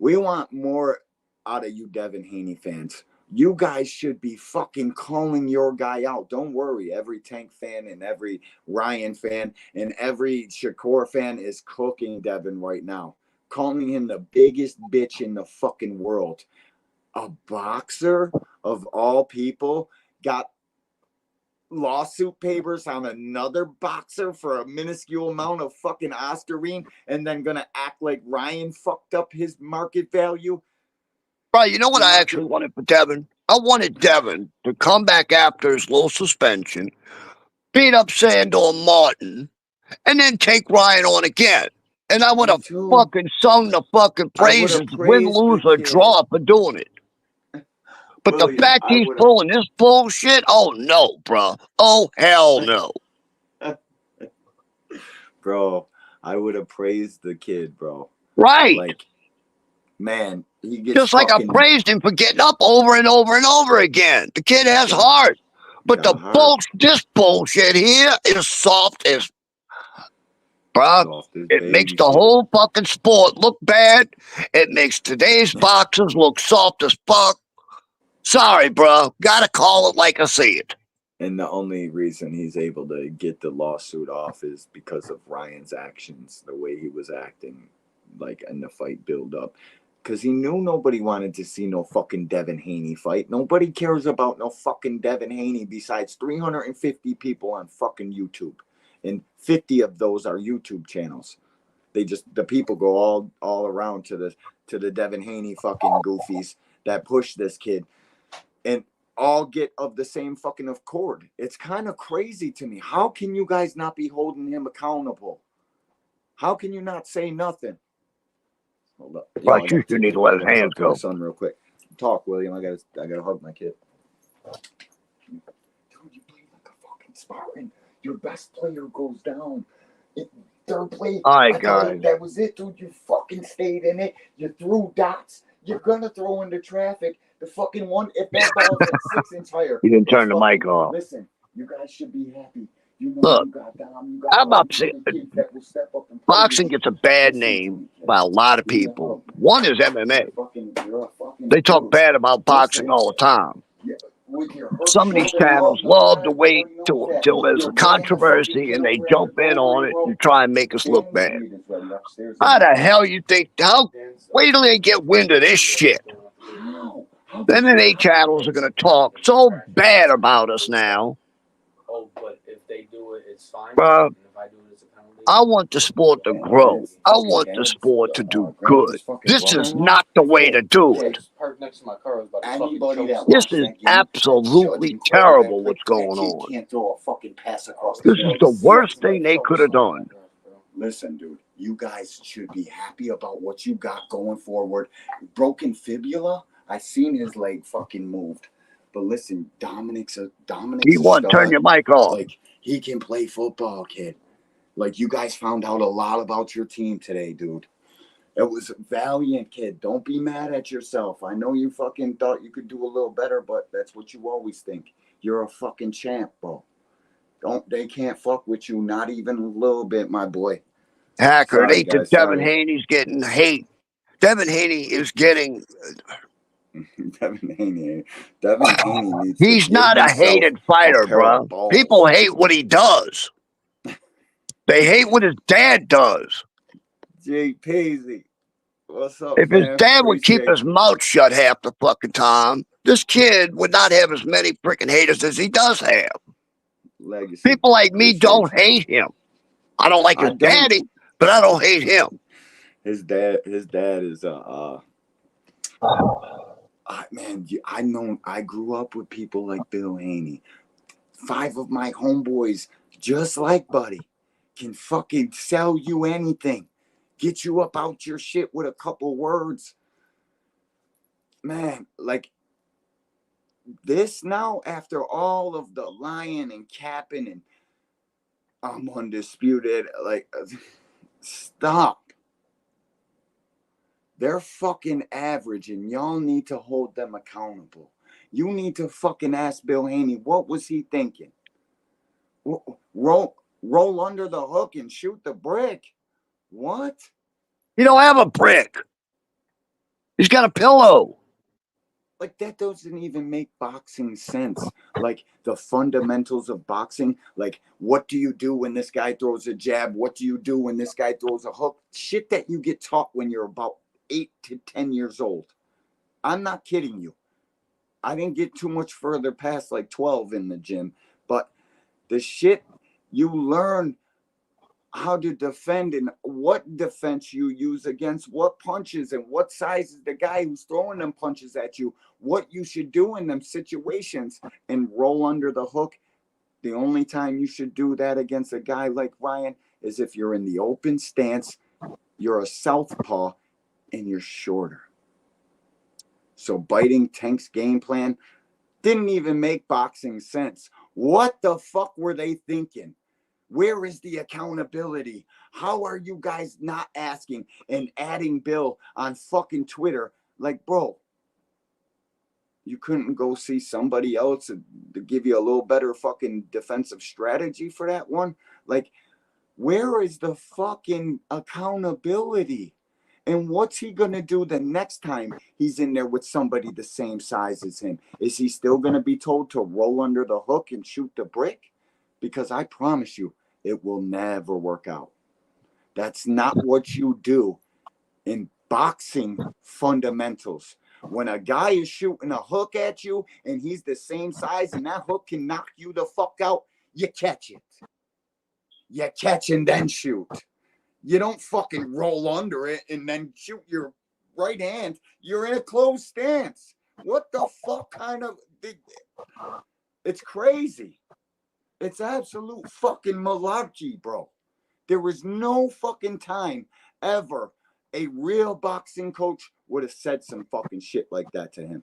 We want more out of you Devon Haney fans. You guys should be fucking calling your guy out. Don't worry. Every Tank fan and every Ryan fan and every Shakur fan is cooking Devin right now. Calling him the biggest bitch in the fucking world. A boxer of all people got lawsuit papers on another boxer for a minuscule amount of fucking Oscarine and then gonna act like Ryan fucked up his market value. Right, you know what I actually wanted for Devin? I wanted Devin to come back after his little suspension, beat up Sandor Martin, and then take Ryan on again. And I would have fucking sung the fucking praises, win, lose, or draw for doing it. But William, the fact he's pulling this bullshit, oh no, bro. Oh, hell no. Bro, I would have praised the kid, bro. Right. Like, man, he gets just like I praised him for getting up over and over and over again. The kid has heart. But this bullshit here is soft as, bro. It makes the whole fucking sport look bad. It makes today's boxers look soft as fuck. Sorry, bro. Gotta call it like I see it. And the only reason he's able to get the lawsuit off is because of Ryan's actions, the way he was acting, like in the fight build up. Because he knew nobody wanted to see no fucking Devon Haney fight. Nobody cares about no fucking Devon Haney besides 350 people on fucking YouTube. And 50 of those are YouTube channels. The people go all around to the Devon Haney fucking goofies that push this kid. And all get of the same fucking accord. It's kind of crazy to me. How can you guys not be holding him accountable? How can you not say nothing? Hold up. But you need to let his hands go. Son, real quick. Talk, William. I gotta hug my kid. Dude, you played like a fucking Spartan. Your best player goes down. Third play. All right, guys. That was it, dude. You fucking stayed in it. You threw dots. You're gonna throw into traffic. The fucking one, if that ball's at 6 inch higher. You didn't turn the mic off. Listen, you guys should be happy. You know, look, you got down, I'm upset. Boxing gets a bad name by a lot of people. One is MMA. They talk bad about boxing all the time. some of these channels love to wait till there's a controversy and they jump in on it and try and make us look bad. How the hell you think? Wait till they get wind of this shit. Then the 8 channels are going to talk so bad about us now. Oh, but if they do it, it's fine. And if I do it, it's a penalty. I want the sport to grow. I want the sport to do good. This is not the way to do it. This is absolutely terrible what's going on. This is the worst thing they could have done. Listen, dude, you guys should be happy about what you got going forward. Broken fibula, I seen his leg fucking moved. But listen, Dominic's You want to turn your mic off. Like, he can play football, kid. Like, you guys found out a lot about your team today, dude. It was valiant, kid. Don't be mad at yourself. I know you fucking thought you could do a little better, but that's what you always think. You're a fucking champ, bro. They can't fuck with you, not even a little bit, my boy. Hacker, it ain't that Devon Haney's getting hate. Devon Haney is getting... Devon Haney needs He's not a hated fighter, bro. People hate what he does. They hate what his dad does. Jay Paisley, what's up, If his dad would keep his mouth shut half the fucking time, this kid would not have as many freaking haters as he does have. Legacy. People like me don't hate him. I don't like his daddy, but I don't hate him. His dad is man, I grew up with people like Bill Haney. 5 of my homeboys, just like Buddy, can fucking sell you anything. Get you up out your shit with a couple words. Man, like this now, after all of the lying and capping and I'm undisputed, like, stop. They're fucking average, and y'all need to hold them accountable. You need to fucking ask Bill Haney, what was he thinking? Roll under the hook and shoot the brick. What? He don't have a brick. He's got a pillow. Like, that doesn't even make boxing sense. Like, the fundamentals of boxing, like, what do you do when this guy throws a jab? What do you do when this guy throws a hook? Shit that you get taught when you're about 8 to 10 years old. I'm not kidding you. I didn't get too much further past like 12 in the gym, but the shit you learn how to defend and what defense you use against what punches and what size is the guy who's throwing them punches at you, what you should do in them situations, and roll under the hook. The only time you should do that against a guy like Ryan is if you're in the open stance, you're a southpaw, and you're shorter. So biting Tank's game plan didn't even make boxing sense. What the fuck were they thinking? Where is the accountability? How are you guys not asking and adding Bill on fucking Twitter? Like, bro, you couldn't go see somebody else to give you a little better fucking defensive strategy for that one? Like, where is the fucking accountability? And what's he going to do the next time he's in there with somebody the same size as him? Is he still going to be told to roll under the hook and shoot the brick? Because I promise you, it will never work out. That's not what you do in boxing fundamentals. When a guy is shooting a hook at you and he's the same size and that hook can knock you the fuck out, you catch it. You catch and then shoot. You don't fucking roll under it and then shoot your right hand. You're in a closed stance. What the fuck kind of... It's crazy. It's absolute fucking malarkey, bro. There was no fucking time ever a real boxing coach would have said some fucking shit like that to him.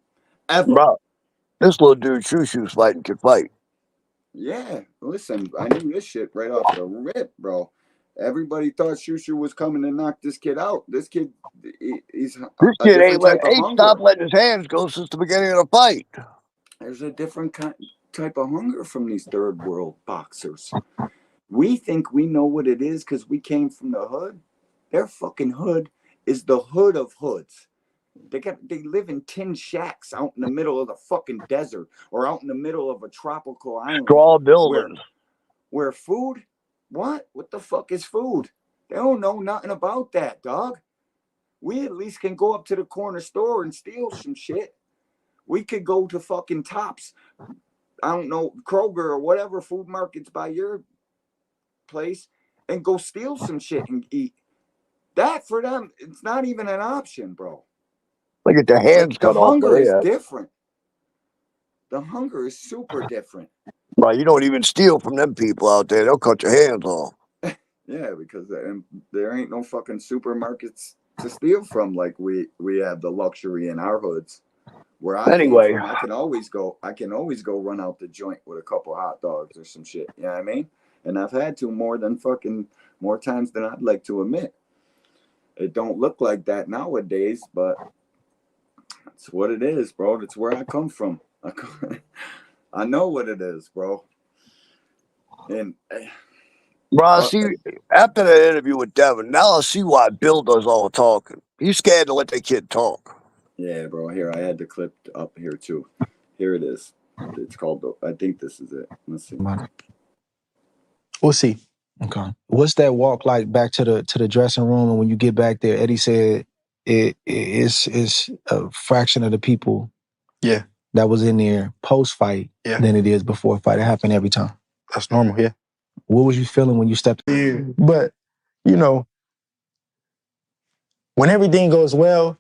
Ever. Bro, this little dude Shushu's fighting can fight. Yeah, listen, I knew this shit right off the rip, bro. Everybody thought Shushu was coming to knock this kid out. This kid, he's this kid ain't stopped letting his hands go since the beginning of the fight. There's a different type of hunger from these third world boxers. We think we know what it is because we came from the hood. Their fucking hood is the hood of hoods. They live in tin shacks out in the middle of the fucking desert or out in the middle of a tropical island. Straw buildings. Where food? What the fuck is food? They don't know nothing about that, dog. We at least can go up to the corner store and steal some shit. We could go to fucking Tops, I don't know, Kroger or whatever food markets by your place and go steal some shit and eat. That for them, it's not even an option, bro. They get their hands Like, cut the off. hunger is different. The hunger is super different. Right, you don't even steal from them people out there. They'll cut your hands off. Yeah, because there ain't no fucking supermarkets to steal from like we have the luxury in our hoods. Where I came from, I can always go run out the joint with a couple hot dogs or some shit. You know what I mean? And I've had to more times than I'd like to admit. It don't look like that nowadays, but that's what it is, bro. That's where I come from. I know what it is, bro. And bro, I see, after that interview with Devin, now I see why Bill does all the talking. He's scared to let the kid talk. Yeah, bro. Here, I had the clip up here too. Here it is. It's called, I think this is it. Let's see. We'll see. Okay. What's that walk like back to the dressing room? And when you get back there, Eddie said it's a fraction of the people that was in there post-fight than it is before fight. It happened every time. That's normal, yeah. What was you feeling when you stepped in? But, you know, when everything goes well,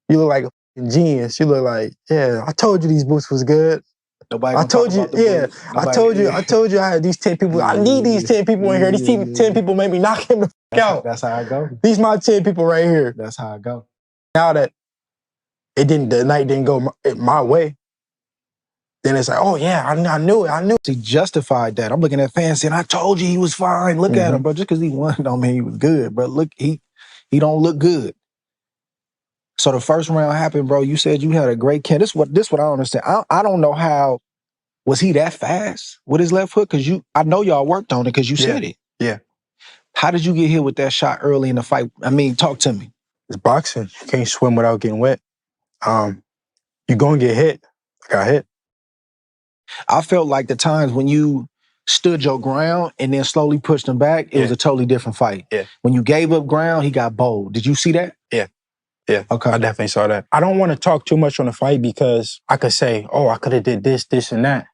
you look like a fucking genius. You look like, yeah, I told you these boots was good. Nobody I told you, yeah. I told you I had these 10 people. I need these 10 people in here. These 10 people made me knock him the fuck out. That's how I go. These my 10 people right here. That's how I go. Now that the night didn't go my way, then it's like, oh yeah, I knew it. He justified that. I'm looking at fans saying, I told you he was fine. Look at him, bro. Just because he won don't mean he was good. But look, he don't look good. So the first round happened, bro. You said you had a great camp. This what I don't understand. I don't know how. Was he that fast with his left hook? Because I know y'all worked on it because you said it. Yeah. How did you get hit with that shot early in the fight? I mean, talk to me. It's boxing. You can't swim without getting wet. You're going to get hit. I got hit. I felt like the times when you stood your ground and then slowly pushed him back, it was a totally different fight. Yeah. When you gave up ground, he got bold. Did you see that? Yeah. Yeah. Okay. I definitely saw that. I don't want to talk too much on the fight because I could say, oh, I could have did this, and that.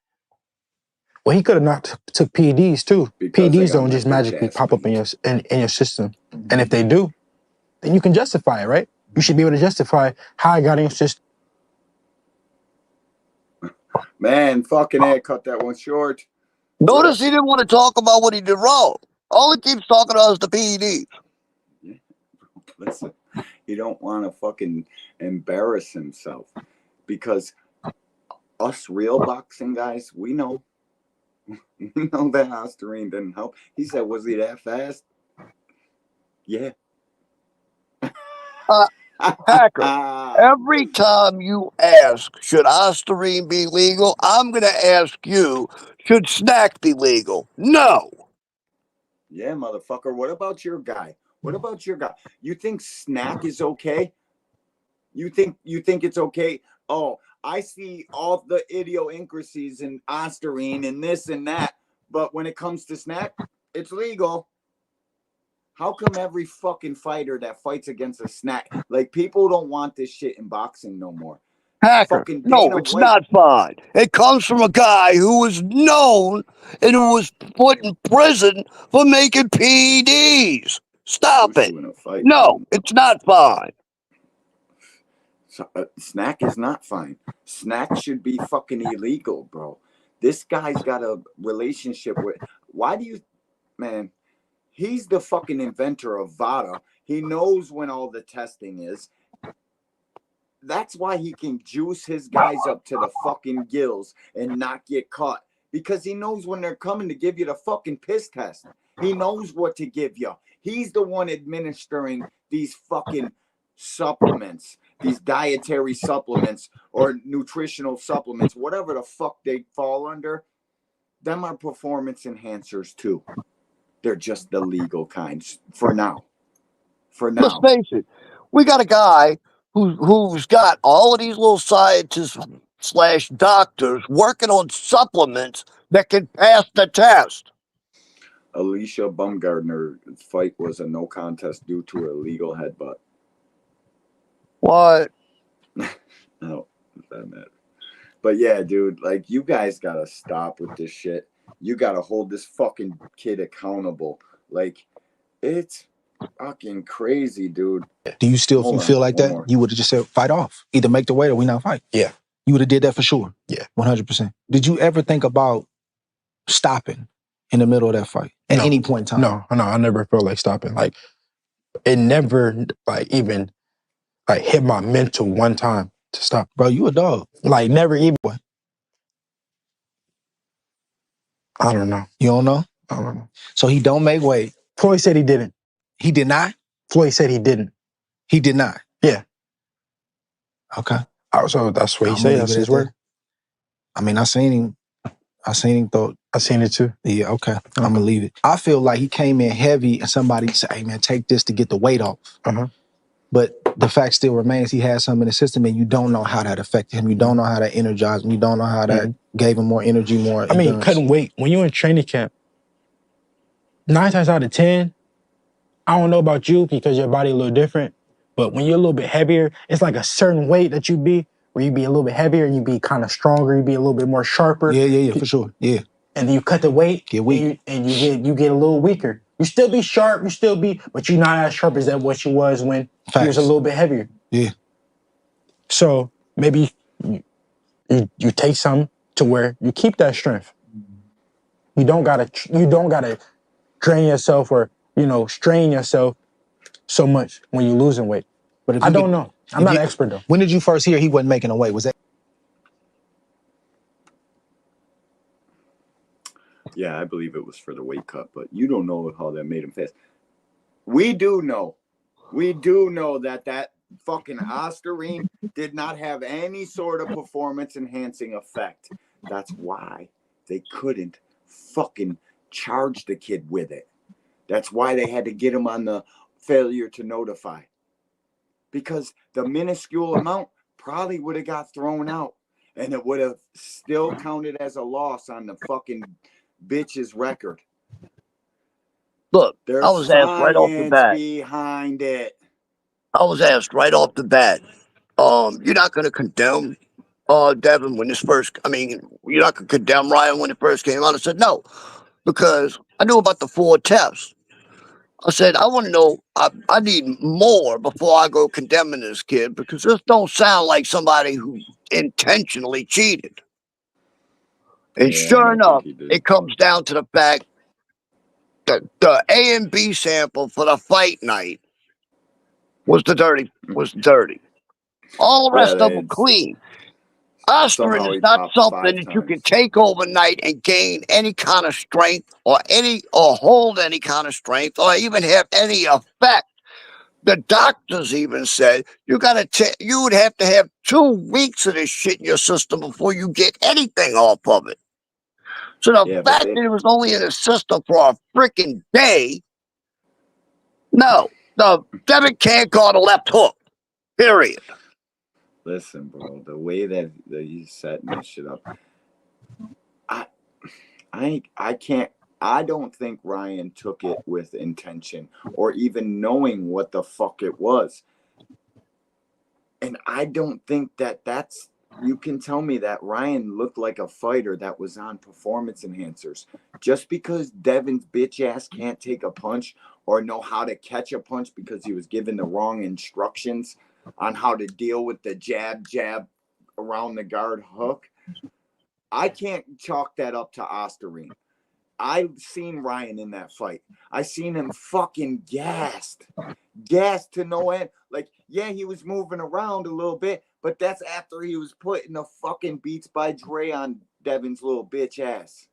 Well, he could have not took PEDs too. Because PEDs don't just magically pop up in your system. And if they do, then you can justify it, right? You should be able to justify how I got in your system. Man, fucking A, cut that one short. Notice he didn't want to talk about what he did wrong. All he keeps talking about is the PEDs. Yeah. Listen, he don't want to fucking embarrass himself because us real boxing guys, we know that Osterine didn't help. He said, was he that fast? Yeah. Hacker, every time you ask, should Osterine be legal, I'm going to ask you, should snack be legal? No. Yeah, motherfucker. What about your guy? You think snack is okay? You think it's okay? Oh, I see all the idiosyncrasies in Osterine and this and that, but when it comes to snack, it's legal. How come every fucking fighter that fights against a snack, like, people don't want this shit in boxing no more? Hacker, no, it's not fine. It comes from a guy who was known and who was put in prison for making PEDs. Stop it. No, it's not fine. Snack is not fine. Snack should be fucking illegal, bro. This guy's got a relationship with... Why do you... Man, he's the fucking inventor of VADA. He knows when all the testing is. That's why he can juice his guys up to the fucking gills and not get caught. Because he knows when they're coming to give you the fucking piss test. He knows what to give you. He's the one administering these fucking supplements, these dietary supplements or nutritional supplements, whatever the fuck they fall under. Them are performance enhancers too. They're just the legal kinds for now. Let's face it. We got a guy who's got all of these little scientists / doctors working on supplements that can pass the test. Alicia Bumgardner's fight was a no contest due to a illegal headbutt. What? No, that matter. But yeah, dude, like, you guys gotta stop with this shit. You gotta hold this fucking kid accountable. Like, it's fucking crazy, dude. Do you still Hold on, feel like one that? more. You would have just said, fight off. Either make the weight or we not fight. Yeah. You would have did that for sure. Yeah. 100%. Did you ever think about stopping in the middle of that fight at No. any point in time? No, I never felt like stopping. Like, it never, like, even, like, hit my mental one time to stop. Bro, you a dog. Like, never even. I don't know. You don't know? I don't know. So he don't make weight. Floyd said he didn't. He did not? Floyd said he didn't. He did not? Yeah. Okay. So that's what he I'ma said. leave That's it his at word. that. I mean, I seen him throw. I seen it too. Yeah, okay. I'm gonna leave it. I feel like he came in heavy and somebody said, hey man, take this to get the weight off. But the fact still remains he had something in the system and you don't know how that affected him. You don't know how that energized him. You don't know how that gave him more energy, more I mean, endurance. cutting weight. When you're in training camp, 9 times out of 10, I don't know about you because your body a little different, but when you're a little bit heavier, it's like a certain weight that you be, where you be a little bit heavier and you be kind of stronger, you be a little bit more sharper. Yeah, for sure. Yeah. And then you cut the weight, get weak. and you get a little weaker. You still be sharp, but you're not as sharp as that what you was when you was a little bit heavier. Yeah. So maybe you take something to where you keep that strength. You don't gotta drain yourself or strain yourself so much when you're losing weight. But if I don't know. I'm not an expert though. When did you first hear he wasn't making a weight? Was that? Yeah, I believe it was for the weight cut, but you don't know how that made him fast. We do know that fucking Osterine did not have any sort of performance enhancing effect. That's why they couldn't fucking charge the kid with it. That's why they had to get him on the failure to notify. Because the minuscule amount probably would have got thrown out and it would have still counted as a loss on the fucking bitch's record. Look, There's I was asked right off the bat. behind it. I was asked right off the bat, you're not going to condemn Devin when this first, you're not going to condemn Ryan when it first came out. I said, no, because I knew about the 4 tests. I said, I want to know, I need more before I go condemning this kid because this don't sound like somebody who intentionally cheated. And sure enough, it comes down to the fact that the A and B sample for the fight night was dirty. All the rest of them clean. Aspirin is not something that you can take overnight and gain any kind of strength or hold any kind of strength or even have any effect. The doctors even said you would have to have 2 weeks of this shit in your system before you get anything off of it. So the fact that it was only in the system for a freaking day, no, Devin can't guard a left hook. Period. Listen, bro, the way that he's setting this shit up, I don't think Ryan took it with intention or even knowing what the fuck it was. And I don't think that's, you can tell me that Ryan looked like a fighter that was on performance enhancers. Just because Devin's bitch ass can't take a punch or know how to catch a punch because he was given the wrong instructions on how to deal with the jab around the guard hook, I can't chalk that up to Osterine. I've seen Ryan in that fight. I seen him fucking gassed to no end. Like, yeah, he was moving around a little bit, but that's after he was putting the fucking Beats by Dre on Devin's little bitch ass.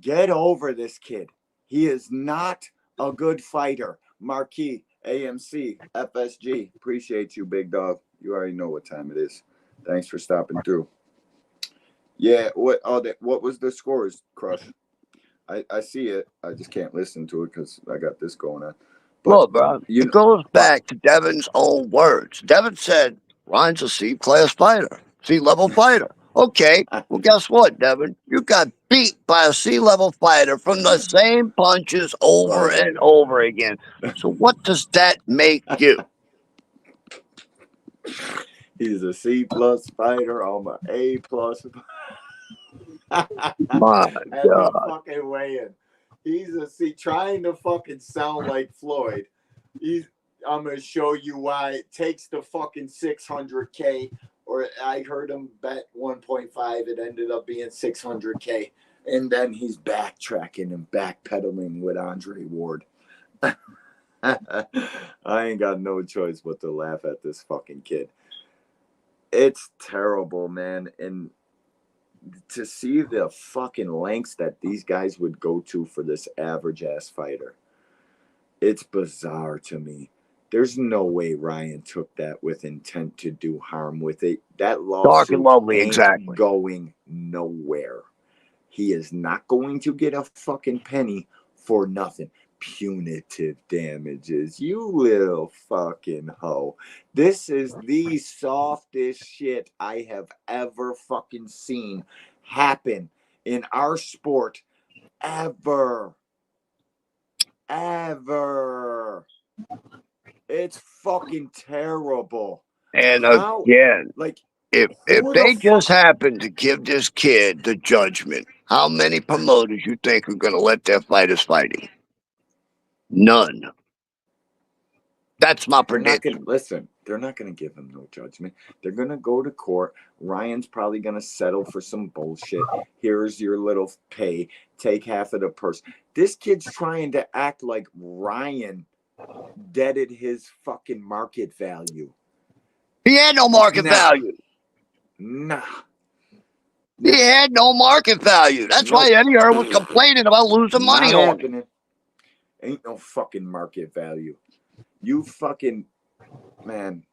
Get over this kid. He is not a good fighter. Marquis, AMC, FSG. Appreciate you, big dog. You already know what time it is. Thanks for stopping through. Yeah, what was the scores, Crush? I see it. I just can't listen to it because I got this going on. Look, bro, you it goes back to Devin's own words. Devin said Ryan's a C-class fighter, C-level fighter. Okay, well, guess what, Devin? You got beat by a C-level fighter from the same punches over and over again. So what does that make you? He's a C+ fighter. I'm an A+. My At the God. fucking weigh-in. He's a C, trying to fucking sound like Floyd. I'm gonna show you why it takes the fucking 600K, or I heard him bet 1.5. It ended up being 600K, and then he's backtracking and backpedaling with Andre Ward. I ain't got no choice but to laugh at this fucking kid. It's terrible, man, and to see the fucking lengths that these guys would go to for this average ass fighter, it's bizarre to me. There's no way Ryan took that with intent to do harm with it. That Dark and lawsuit lovely, ain't exactly. going nowhere. He is not going to get a fucking penny for nothing. Punitive damages, you little fucking hoe. This is the softest shit I have ever fucking seen happen in our sport ever. It's fucking terrible. And How, again, like, if who they the just happen to give this kid the judgment, how many promoters you think are going to let their fighters fighting? None. That's my They're not prediction. gonna listen. They're not gonna give him no judgment. They're gonna go to court. Ryan's probably gonna settle for some bullshit. Here's your little pay. Take half of the purse. This kid's trying to act like Ryan deaded his fucking market value. He had no market value. Nah. He had no market value. That's why Eddie Earl was complaining about losing money on him. Ain't no fucking market value. You fucking, man,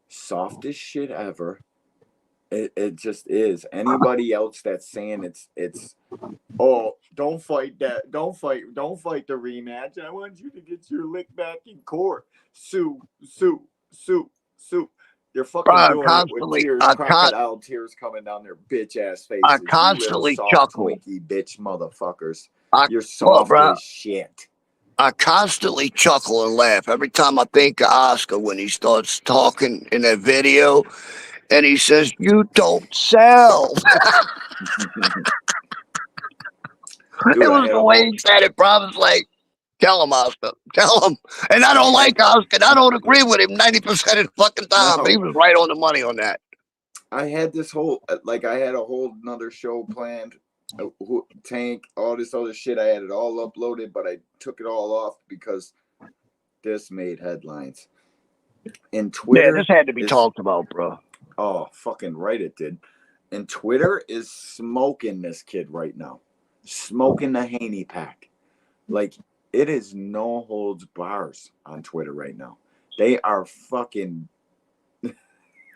softest shit ever. It just is. Anybody else that's saying it's oh, don't fight that, don't fight the rematch. I want you to get your lick back in court. Sue. They're fucking doing it with tears, crocodile tears coming down their bitch ass faces. I constantly you little soft chuckle. Twinkie bitch motherfuckers. You're Look, soft bro, as shit. I constantly chuckle and laugh every time I think of Oscar when he starts talking in that video and he says, "You don't sell." Dude, it was the way he said it, bro. I was like, tell him, Oscar. Tell him. And I don't like Oscar. I don't agree with him 90% of the fucking time, but he was right on the money on that. I had this whole, like, I had a whole nother show planned. Tank, all this other shit. I had it all uploaded, but I took it all off because this made headlines. And Twitter. Yeah, this had to be talked about, bro. Oh, fucking right it did. And Twitter is smoking this kid right now. Smoking the Haney pack. Like, it is no holds bars on Twitter right now. They are fucking...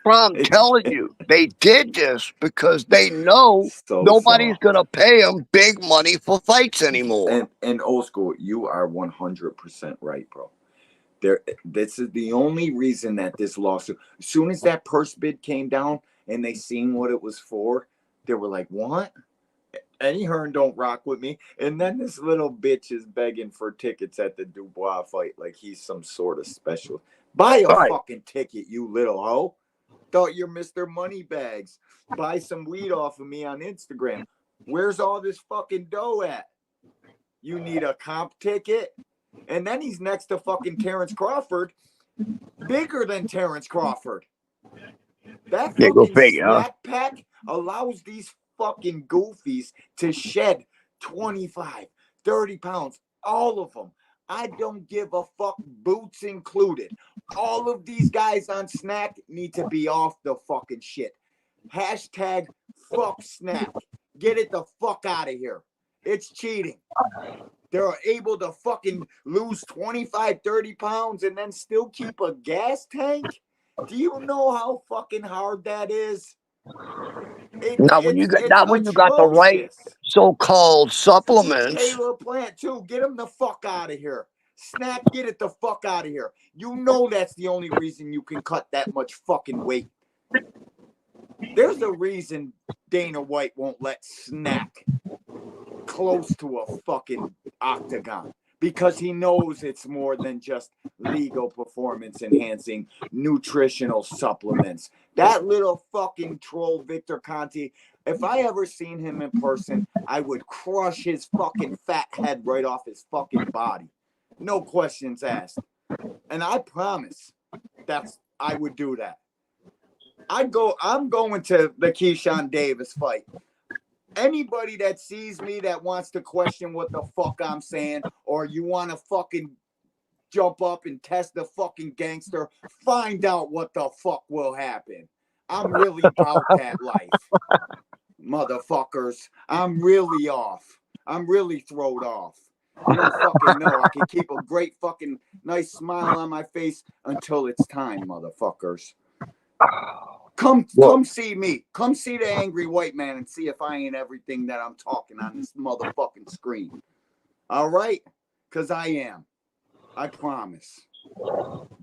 Bro, I'm telling you, they did this because they know nobody's going to pay them big money for fights anymore. And old school, you are 100% right, bro. This is the only reason that this lawsuit, as soon as that purse bid came down and they seen what it was for, they were like, what? Eddie Hearn don't rock with me. And then this little bitch is begging for tickets at the Dubois fight like he's some sort of special. Buy a fucking ticket, you little hoe. Thought you're Mr. Moneybags. Buy some weed off of me on Instagram. Where's all this fucking dough at? You need a comp ticket? And then he's next to fucking Terrence Crawford, bigger than Terrence Crawford. That fucking snack pack allows these fucking goofies to shed 25, 30 pounds, all of them. I don't give a fuck, boots included. All of these guys on Snack need to be off the fucking shit. Hashtag fuck Snack. Get it the fuck out of here. It's cheating. They're able to fucking lose 25, 30 pounds and then still keep a gas tank? Do you know how fucking hard that is? Not when you got the right atrocious. so-called This supplements. Taylor plant too. Get him the fuck out of here. Snap, get it the fuck out of here. You know that's the only reason you can cut that much fucking weight. There's a reason Dana White won't let Snack close to a fucking octagon, because he knows it's more than just legal performance enhancing nutritional supplements. That little fucking troll Victor Conti, if I ever seen him in person, I would crush his fucking fat head right off his fucking body. No questions asked. And I promise I would do that. I'm going to the Keyshawn Davis fight. Anybody that sees me that wants to question what the fuck I'm saying, or you want to fucking jump up and test the fucking gangster, find out what the fuck will happen. I'm really about that life. Motherfuckers. I'm really off. I'm really throwed off. You don't fucking know. I can keep a great fucking nice smile on my face until it's time, motherfuckers. Come see me. Come see the angry white man and see if I ain't everything that I'm talking on this motherfucking screen. All right? Because I am. I promise.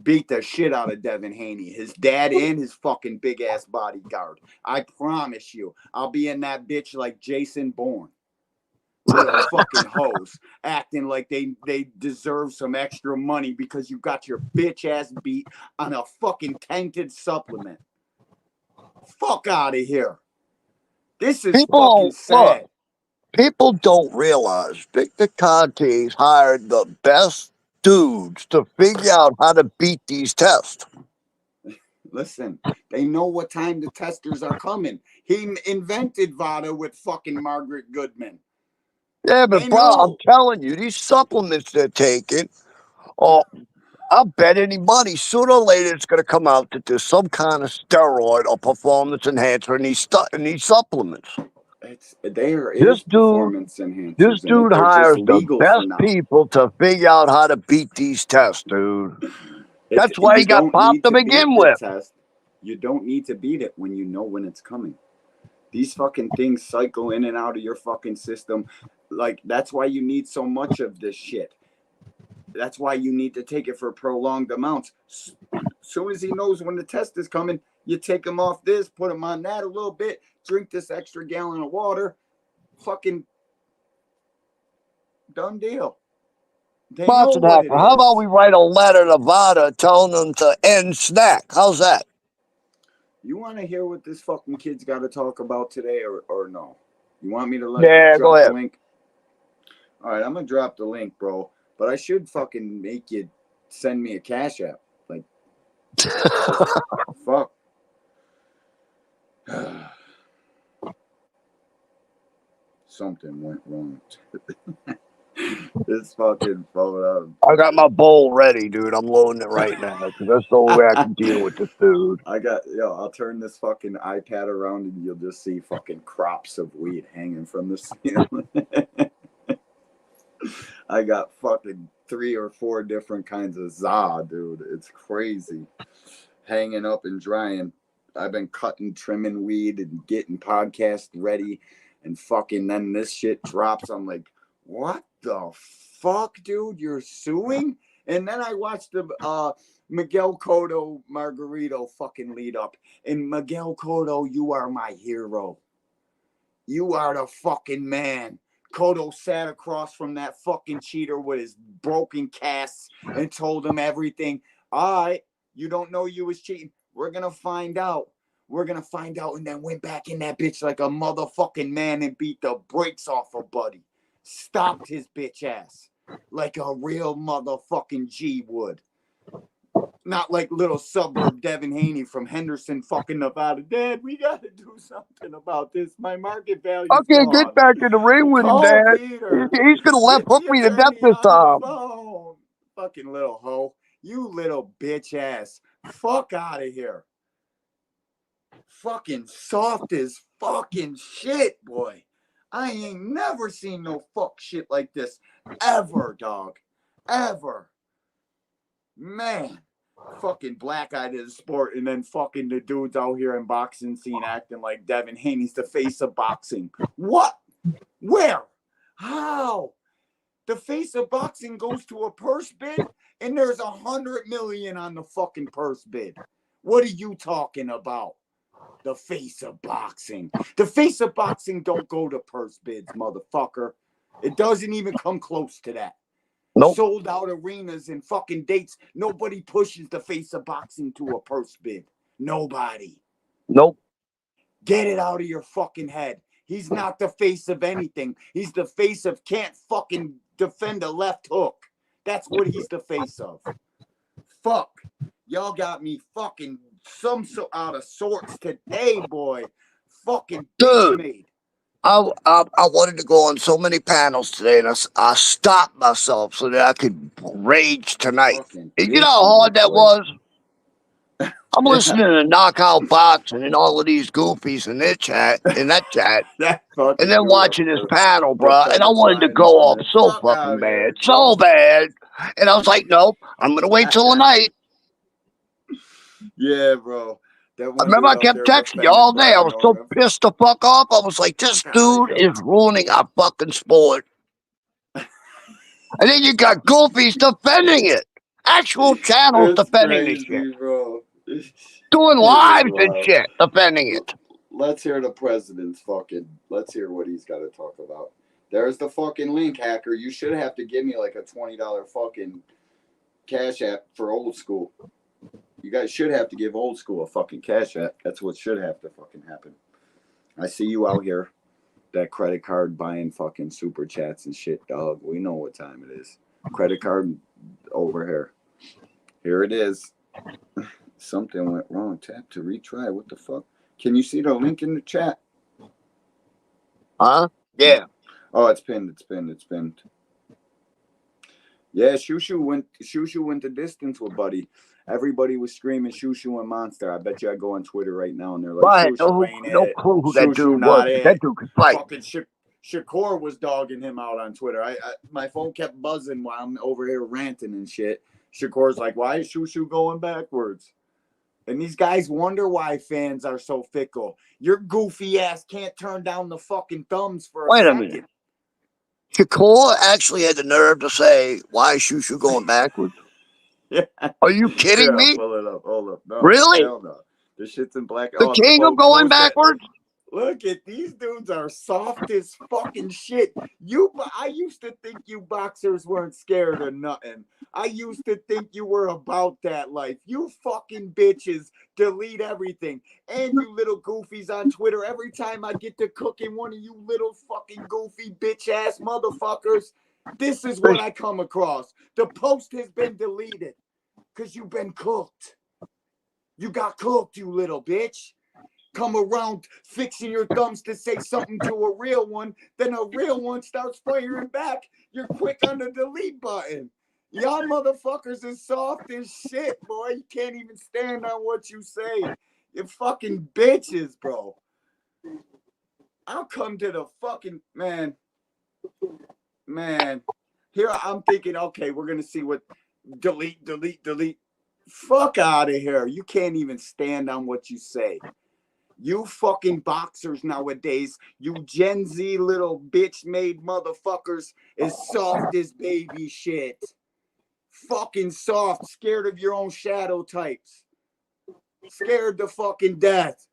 Beat the shit out of Devon Haney, his dad and his fucking big ass bodyguard. I promise you. I'll be in that bitch like Jason Bourne. Little fucking hoes acting like they deserve some extra money because you got your bitch ass beat on a fucking tainted supplement. Fuck out of here. This is fucking sad. Look, people don't realize Victor Conti's hired the best dudes to figure out how to beat these tests. Listen, they know what time the testers are coming. He invented VADA with fucking Margaret Goodman. Yeah, but bro, I'm telling you, these supplements they're taking, I'll bet any money sooner or later it's going to come out that there's some kind of steroid or performance enhancer in these supplements. This dude hires the best people to figure out how to beat these tests, dude. That's why he got popped to begin with. You don't need to beat it when you know when it's coming. These fucking things cycle in and out of your fucking system. Like, that's why you need so much of this shit. That's why you need to take it for prolonged amounts. As soon as he knows when the test is coming, you take him off this, put him on that a little bit, drink this extra gallon of water. Fucking done deal. They know what it is. How about we write a letter to VADA telling them to end snack? How's that? You want to hear what this fucking kid's got to talk about today or no? You want me to go ahead. The link? All right, I'm going to drop the link, bro. But I should fucking make you send me a Cash App. Like, fuck. Something went wrong. This fucking photo. I got my bowl ready, dude. I'm loading it right now because that's the only way I can deal with this dude. I'll turn this fucking iPad around and you'll just see fucking crops of weed hanging from the ceiling. I got fucking 3 or 4 different kinds of za, dude. It's crazy. Hanging up and drying. I've been cutting, trimming weed and getting podcast ready, and fucking then this shit drops. I'm like, what the fuck, dude? You're suing? And then I watched the Miguel Cotto Margarito fucking lead up. And Miguel Cotto, you are my hero. You are the fucking man. Cotto sat across from that fucking cheater with his broken casts and told him everything. All right, you don't know you was cheating. We're going to find out. We're going to find out. And then went back in that bitch like a motherfucking man and beat the brakes off of Buddy. Stopped his bitch ass like a real motherfucking G would. Not like little suburb Devon Haney from Henderson, fucking Nevada. Dad, we got to do something about this. My market value. Okay, get back in the ring with him, Dad. He's going to left hook me to death this time. Fucking little hoe. You little bitch ass. Fuck out of here. Fucking soft as fucking shit, boy. I ain't never seen no fuck shit like this. Ever, dog. Ever. Man. fucking black-eyed to the sport, and then fucking the dudes out here in boxing scene acting like Devin Haney's the face of boxing. What? Where? How? The face of boxing goes to a purse bid, and there's 100 million on the fucking purse bid. What are you talking about? The face of boxing. The face of boxing don't go to purse bids, motherfucker. It doesn't even come close to that. Nope. Sold out arenas and fucking dates. Nobody pushes the face of boxing to a purse bid. Nobody. Nope. Get it out of your fucking head. He's not the face of anything. He's the face of can't fucking defend a left hook. That's what he's the face of. Fuck. Y'all got me fucking some so out of sorts today, boy. Fucking dude. Made. I wanted to go on so many panels today, and I stopped myself so that I could rage tonight. And you know how hard that was? I'm listening to Knockout Boxing and all of these goofies in that chat, and then watching this panel, bro. And I wanted to go off so fucking bad, so bad. And I was like, nope, I'm gonna wait till the night. Yeah, bro. I remember I kept texting you all day. I was so pissed the fuck off. I was like, this dude is ruining our fucking sport. And then you got goofies defending it. Actual channels defending this shit. Bro. Doing lives and shit, defending it. Let's hear the president's fucking, let's hear what he's got to talk about. There's the fucking link, hacker. You should have to give me like a $20 fucking cash app for old school. You guys should have to give old school a fucking cash app. That's what should have to fucking happen. I see you out here, that credit card buying fucking super chats and shit, dog. We know what time it is. Credit card over here. Here it is. Something went wrong. Tap to retry. What the fuck? Can you see the link in the chat? Huh? Yeah. Oh, it's pinned. It's pinned. It's pinned. Yeah, Shushu went the distance with Buddy. Everybody was screaming Shushu and Monster. I bet you I go on Twitter right now and they're like, right. Shushu ain't no it. clue who that Shushu dude not was. it. That dude could fight. Fucking Shakur was dogging him out on Twitter. My phone kept buzzing while I'm over here ranting and shit. Shakur's like, why is Shushu going backwards? And these guys wonder why fans are so fickle. Your goofy ass can't turn down the fucking thumbs for a second. Minute. Shakur actually had the nerve to say, why is Shushu going backwards? Yeah. Are you kidding Here, me? I'll pull it up. Hold up. No, really? Hell no. This shit's in black. The king of going backwards? Look at these dudes are soft as fucking shit. I used to think you boxers weren't scared of nothing. I used to think you were about that life. You fucking bitches delete everything. And you little goofies on Twitter. Every time I get to cooking one of you little fucking goofy bitch ass motherfuckers, this is what I come across. The post has been deleted because you've been cooked. You got cooked, you little bitch. Come around fixing your thumbs to say something to a real one, then a real one starts firing back. You're quick on the delete button. Y'all motherfuckers is soft as shit, boy. You can't even stand on what you say. You fucking bitches, bro. I'll come to the fucking man. Here I'm thinking, okay, we're gonna see what delete. Fuck out of here. You can't even stand on what you say. You fucking boxers nowadays, you Gen Z little bitch made motherfuckers is soft as baby shit. Fucking soft, scared of your own shadow types. Scared to fucking death.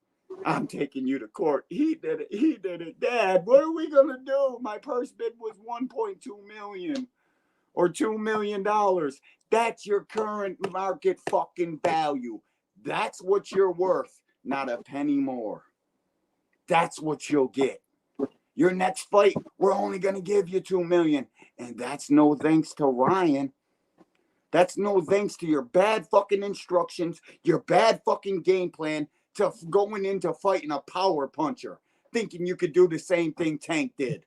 I'm taking you to court. He did it. Dad, what are we gonna do? My purse bid was 1.2 million or $2 million. That's your current market fucking value. That's what you're worth. Not a penny more. That's what you'll get. Your next fight, we're only going to give you $2 million. And that's no thanks to Ryan. That's no thanks to your bad fucking instructions, your bad fucking game plan to going into fighting a power puncher, thinking you could do the same thing Tank did.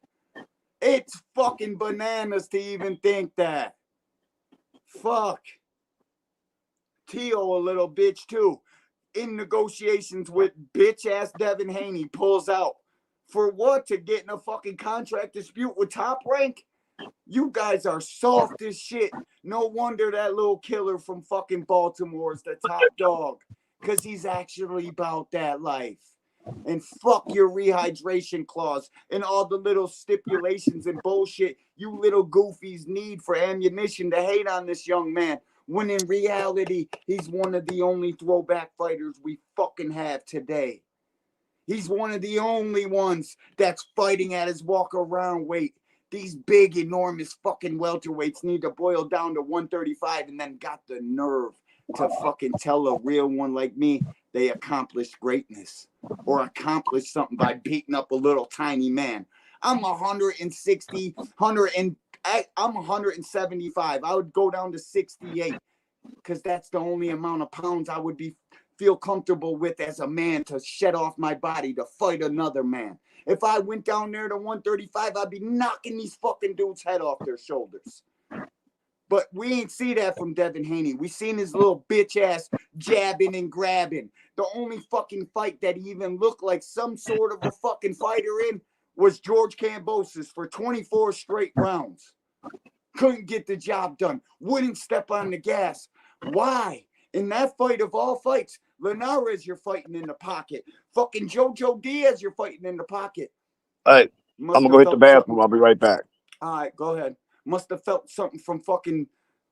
It's fucking bananas to even think that. Fuck. Tio a little bitch too. In negotiations with bitch-ass Devon Haney, pulls out. For what? To get in a fucking contract dispute with Top Rank? You guys are soft as shit. No wonder that little killer from fucking Baltimore is the top dog. Because he's actually about that life. And fuck your rehydration clause and all the little stipulations and bullshit you little goofies need for ammunition to hate on this young man. When in reality, he's one of the only throwback fighters we fucking have today. He's one of the only ones that's fighting at his walk-around weight. These big, enormous fucking welterweights need to boil down to 135 and then got the nerve to fucking tell a real one like me they accomplished greatness or accomplished something by beating up a little tiny man. I'm 160, I'm 175. I would go down to 68 because that's the only amount of pounds I would feel comfortable with as a man to shed off my body to fight another man. If I went down there to 135, I'd be knocking these fucking dudes' head off their shoulders. But we ain't see that from Devon Haney. We seen his little bitch ass jabbing and grabbing. The only fucking fight that he even looked like some sort of a fucking fighter in was George Kambosos for 24 straight rounds. Couldn't get the job done. Wouldn't step on the gas. Why? In that fight of all fights, Linares, you're fighting in the pocket. Fucking Jojo Diaz, you're fighting in the pocket. Hey, I'm going to go hit the bathroom. I'll be right back. All right, go ahead. Must have felt something from fucking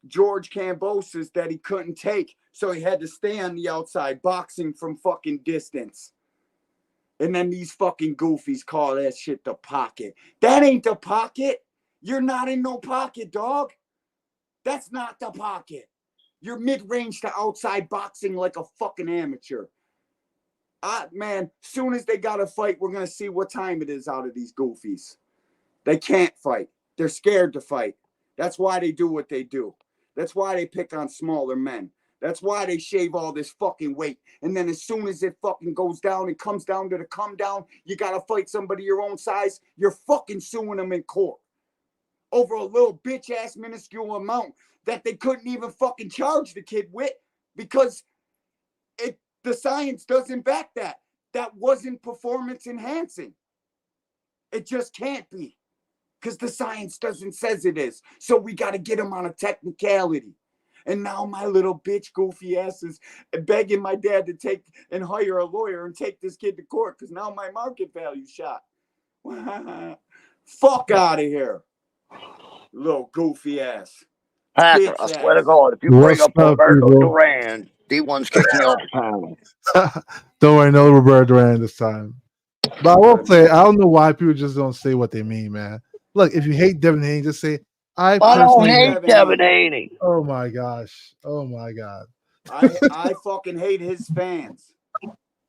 George Kambosos that he couldn't take. So he had to stay on the outside, boxing from fucking distance. And then these fucking goofies call that shit the pocket. That ain't the pocket. You're not in no pocket, dog. That's not the pocket. You're mid-range to outside boxing like a fucking amateur. Man, soon as they got to fight, we're going to see what time it is out of these goofies. They can't fight. They're scared to fight. That's why they do what they do. That's why they pick on smaller men. That's why they shave all this fucking weight. And then as soon as it fucking goes down and comes down to the come down, you got to fight somebody your own size. You're fucking suing them in court over a little bitch-ass minuscule amount that they couldn't even fucking charge the kid with because the science doesn't back that. That wasn't performance enhancing. It just can't be because the science doesn't says it is. So we got to get him on a technicality. And now my little bitch goofy ass is begging my dad to take and hire a lawyer and take this kid to court because now my market value shot. Fuck out of here. Little goofy ass. Hacker, I swear to God, if you bring up Roberto Duran, D1's kicking you off the panel. Don't worry, no Roberto Duran this time. But I will say, I don't know why people just don't say what they mean, man. Look, if you hate Devin Haney, just say, I don't hate Devin Haney. Oh my gosh. Oh my God. I fucking hate his fans.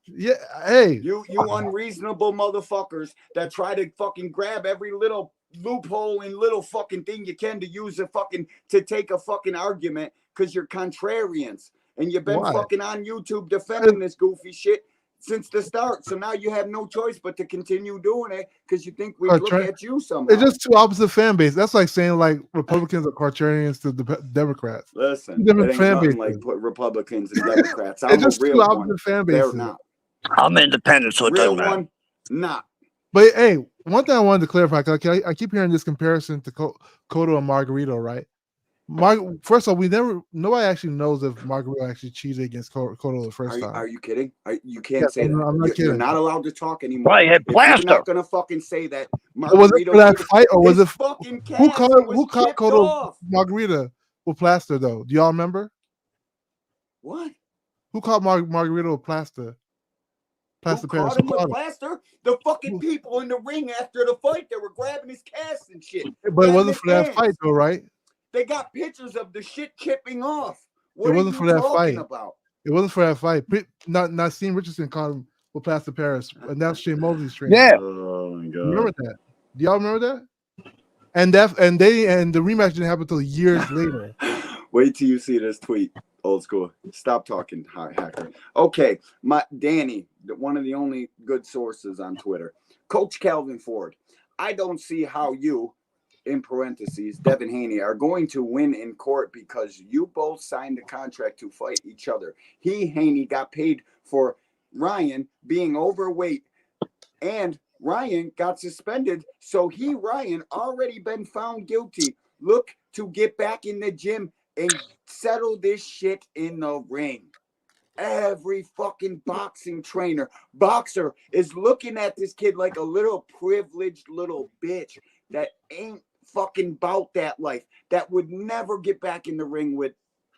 Yeah, hey. You unreasonable motherfuckers that try to fucking grab every little loophole and little fucking thing you can to use to take a fucking argument because you're contrarians. And you've been fucking on YouTube defending this goofy shit since the start. So now you have no choice but to continue doing it because you think we look at you somehow. It's just two opposite fan base. That's like saying like Republicans are contrarians to the Democrats. Listen, different it ain't fan nothing bases. like Republicans and Democrats. It's I'm just a real two opposite one. fan bases. They're not. I'm independent, so it Real doesn't matter. one, not. But hey, one thing I wanted to clarify, because I keep hearing this comparison to Cotto and Margarito, right? First of all, nobody actually knows if Margarito actually cheated against Cotto the first time. Are you kidding? You can't say that. I'm not kidding. You're not allowed to talk anymore. Right, if you're not gonna fucking say that. Was it for that fight, or was it fucking who caught Cotto off? Margarita with plaster though? Do y'all remember? What? Who caught Margarito with plaster? Plaster Who caught him with plaster? The fucking people in the ring after the fight, they were grabbing his cast and shit. But it wasn't for that fight though, right? They got pictures of the shit chipping off. What it wasn't are for you that talking fight. about? It wasn't for that fight. Naseem Richardson caught him with plaster Paris, and that's Shane Mosley's training. Yeah. Oh my God. Remember that? Do y'all remember that? And the rematch didn't happen until years later. Wait till you see this tweet. Old school. Stop talking, hacker. Okay, Danny, one of the only good sources on Twitter. Coach Calvin Ford. I don't see how you, in parentheses, Devin Haney, are going to win in court because you both signed a contract to fight each other. Haney, got paid for Ryan being overweight and Ryan got suspended, so Ryan, already been found guilty. Look to get back in the gym and settle this shit in the ring. Every fucking boxer is looking at this kid like a little privileged little bitch that ain't fucking about that life, that would never get back in the ring with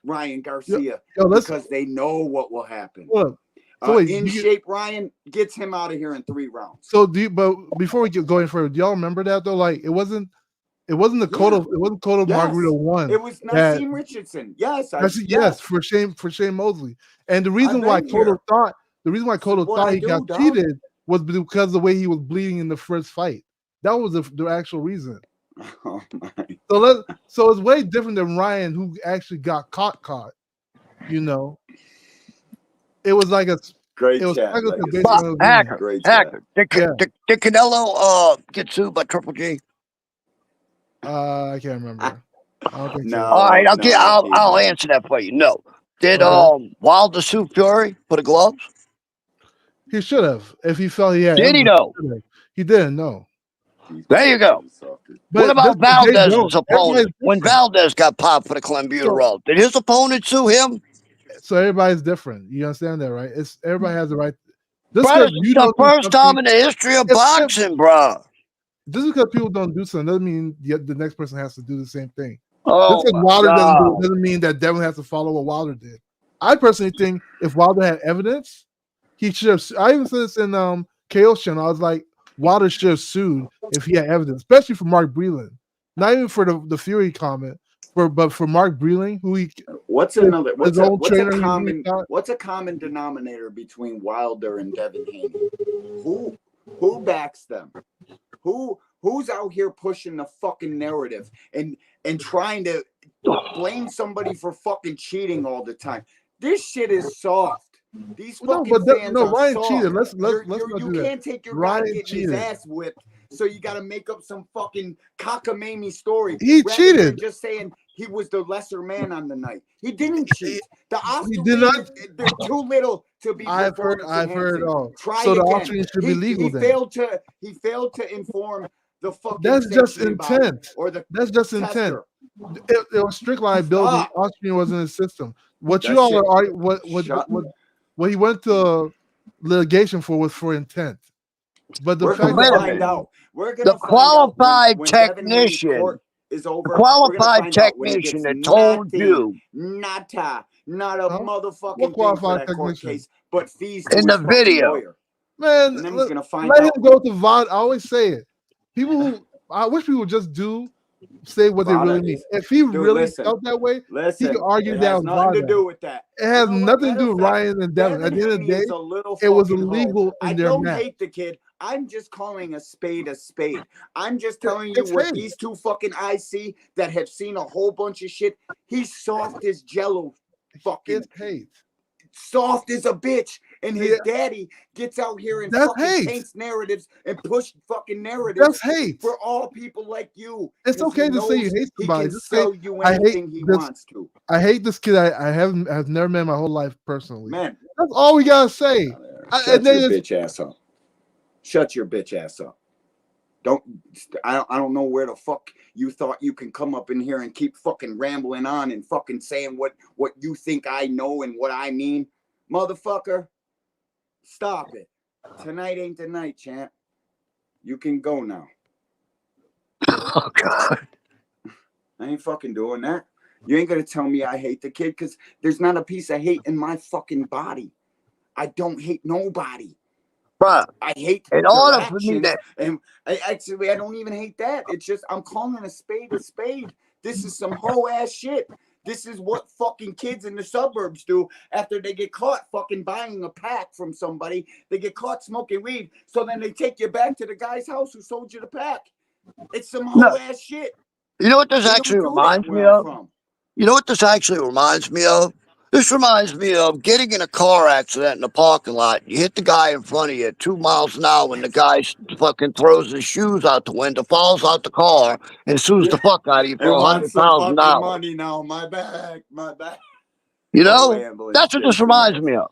Ryan Garcia because they know what will happen. Look, so wait, in shape Ryan gets him out of here in 3 rounds. So but before we get going further, do y'all remember that though? Like it wasn't the Cotto, it wasn't Cotto Margarito one. It was Nassim Richardson. Yes, yes, for Shane Mosley. And the reason why Cotto thought he got cheated was because of the way he was bleeding in the first fight. That was the actual reason. Oh my. So it's way different than Ryan, who actually got caught. You know, it was like a great chat. Hacker. Did Canelo get sued by Triple G? I can't remember. I don't think no. So. All right, I'll answer that for you. No. Did Wilder sue Fury for the gloves? He should have. If he felt he had. Did he know? He didn't know. There you go. But what about Valdez's opponent? When Valdez got popped for the clenbuterol, did his opponent sue him? So everybody's different. You understand that, right? Everybody has the right. This is the first time in the history of boxing, bro. Just because people don't do something doesn't mean the next person has to do the same thing. Oh, just because Wilder doesn't do it doesn't mean that Devin has to follow what Wilder did. I personally think if Wilder had evidence, he should have. I even said this in KO's channel. I was like, Wilder should have sued if he had evidence, especially for Mark Breland. Not even for the Fury comment, but for Mark Breland, who he. What's a common denominator between Wilder and Devon Haney? Who backs them? Who's out here pushing the fucking narrative and trying to blame somebody for fucking cheating all the time? This shit is soft. These fucking fans are Ryan soft. cheated. Let's not you do can't that. take your Ryan guy getting cheated. his ass whipped, so you got to make up some fucking cockamamie story. He rather cheated. than just saying he was the lesser man on the night. He didn't cheat. The Oscar did not. They're too little to be. I've heard all. Try so the again. Austrian should be legal. He failed to inform the fucking. That's just intent. That's just intent. It was strict liability. Austrian wasn't in the system. What you all are what he went to litigation for was for intent. But the fact that find out. The qualified technician is over. The qualified technician that told you not a motherfucking qualified technician case, but fees in the video. Lawyer. Man, and then he's gonna find let out. him go to VOD. I always say it. I wish people just say what they really mean. If he really felt that way, he could argue that. It has nothing to do with that. It has nothing to do with Ryan and Devin. At the end of the day, it was illegal in their match. I don't hate the kid. I'm just calling a spade a spade. I'm just telling you what these two fucking eyes see that have seen a whole bunch of shit. He's soft as jello. Fucking hate. Soft as a bitch. And his daddy gets out here and fucking paints narratives and push fucking narratives. That's hate for all people like you. It's okay to say you hate somebody. He can sell you anything he wants to. I hate this kid. I've never met my whole life personally. Man, that's all we gotta say. Shut your bitch ass up. Shut your bitch ass up. I don't know where the fuck you thought you can come up in here and keep fucking rambling on and fucking saying what you think I know and what I mean. Motherfucker, stop it. Tonight ain't the night, champ. You can go now. Oh, God. I ain't fucking doing that. You ain't gonna tell me I hate the kid because there's not a piece of hate in my fucking body. I don't hate nobody. Bruh, I hate in order for me that, and I don't even hate that. It's just I'm calling a spade a spade. This is some hoe ass shit. This is what fucking kids in the suburbs do after they get caught fucking buying a pack from somebody. They get caught smoking weed, so then they take you back to the guy's house who sold you the pack. It's some hoe ass shit. You know what this actually reminds me of? You know what this actually reminds me of? This reminds me of getting in a car accident in the parking lot. You hit the guy in front of you at 2 miles an hour, and the guy fucking throws his shoes out the window, falls out the car, and sues the fuck out of you for $100,000. Money now, my back. You know, that's what this reminds me of.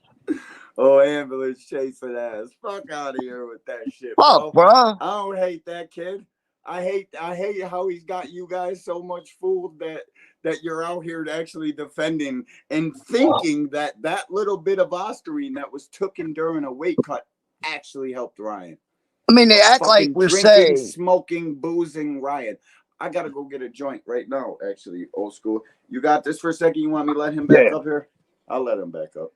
Oh, ambulance chasing ass. Fuck out of here with that shit, Fuck, bro. bruh. I don't hate that kid. I hate how he's got you guys so much fooled that you're out here actually defending and thinking that little bit of Ostarine that was taken during a weight cut actually helped Ryan. I mean, they act like we're drinking, saying, smoking, boozing Ryan. I gotta go get a joint right now. Actually, old school. You got this for a second? You want me to let him back up here? I'll let him back up.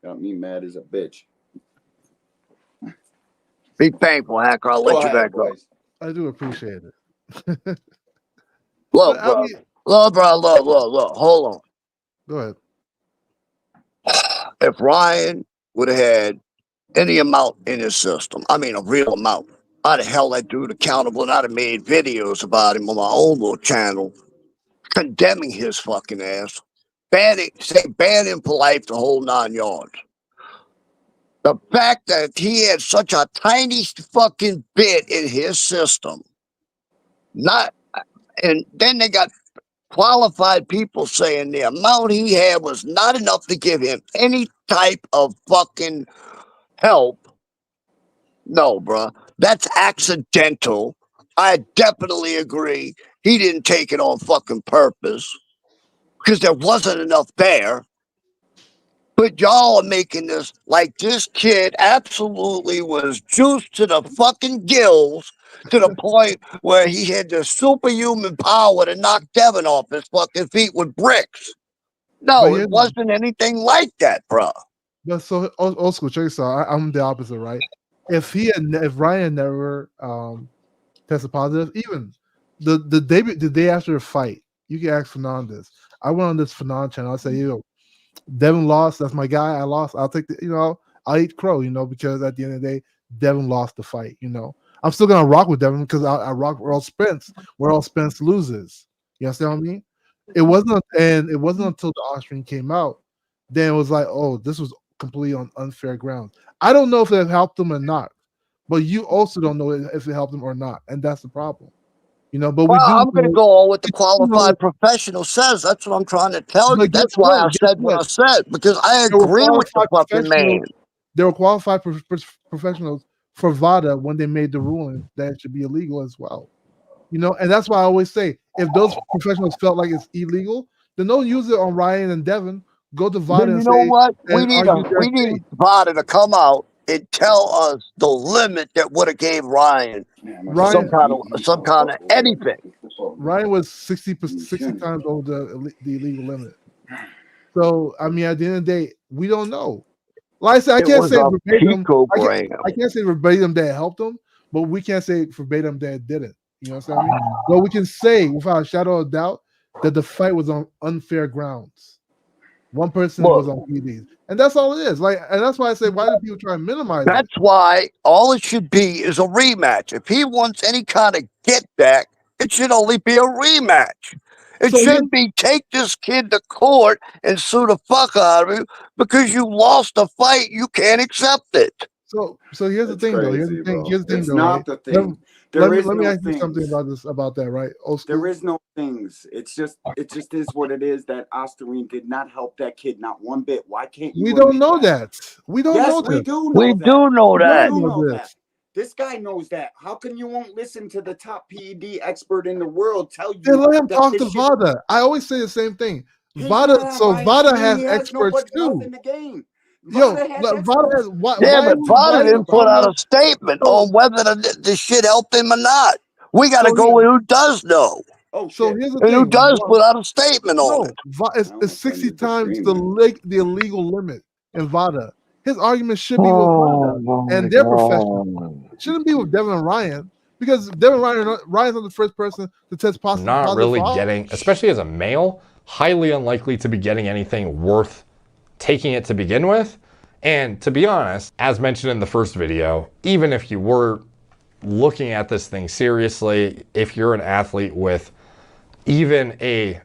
Got me mad as a bitch. Be thankful, Hacker. I'll let you back up. I do appreciate it. Look, bro. Look, bro. Look. Hold on. Go ahead. If Ryan would have had any amount in his system, I mean a real amount, I'd have held that dude accountable and I'd have made videos about him on my own little channel, condemning his fucking ass. Ban him for life, the whole 9 yards. The fact that he had such a tiny fucking bit in his system, and then they got qualified people saying the amount he had was not enough to give him any type of fucking help. No, bruh. That's accidental. I definitely agree. He didn't take it on fucking purpose because there wasn't enough there. But y'all are making this like this kid absolutely was juiced to the fucking gills to the point where he had the superhuman power to knock Devin off his fucking feet with bricks. No, it wasn't anything like that, bro. But so old school, check this out. I'm the opposite, right? If Ryan never tested positive, even the day after the fight, you can ask Fernandez. I went on this Fernandez channel. I say, Devin lost. That's my guy. I lost. I'll take I'll eat crow, because at the end of the day, Devin lost the fight. I'm still gonna rock with Devin because I rock Earl Spence. Where Earl Spence loses. You understand what I mean? It wasn't until the Austrian came out, then it was like, oh, this was completely on unfair grounds. I don't know if it helped them or not, but you also don't know if it helped them or not, and that's the problem. But I'm going to go on what the qualified professional says. That's what I'm trying to tell you. That's why I said what I said, because I agree with the fucking man. There were qualified professionals for VADA when they made the ruling that it should be illegal as well. And that's why I always say, if those professionals felt like it's illegal, then don't use it on Ryan and Devin. Go to VADA and say, you know what? We need VADA to come out and tell us the limit that would have gave Ryan some kind of anything. Ryan was 60 times over the illegal limit. So I mean, at the end of the day, we don't know. Like I said, I can't say verbatim. I can't say verbatim that it helped him, but we can't say verbatim that it didn't. You know what I mean? But we can say without a shadow of doubt that the fight was on unfair grounds. One person was on PDs, and that's all it is. And that's why I say, why do people try and minimize it? That's why all it should be is a rematch. If he wants any kind of get back, it should only be a rematch. It shouldn't be take this kid to court and sue the fuck out of him because you lost a fight. You can't accept it. So here's the thing, though. Here's the thing. It's not the thing. Let me ask you something about that, right? There is no things. It just is what it is. That Ostarine did not help that kid not one bit. Why can't you? We don't know that. We don't know that. We do know that. This guy knows that. How come you won't listen to the top PED expert in the world tell you? Then let him talk to VADA. I always say the same thing. VADA has experts too. In the game. VADA didn't put out a statement on whether the shit helped him or not. We got to go with who does know. So here's the thing. Who does put out a statement on it? It's 60 times the illegal limit in VADA. His argument should be with VADA and their professional. It shouldn't be with Devin and Ryan, because Devin and Ryan's not the first person to test positive. Not really getting, especially as a male, highly unlikely to be getting anything worth taking it to begin with. And to be honest, as mentioned in the first video, even if you were looking at this thing seriously, if you're an athlete with even a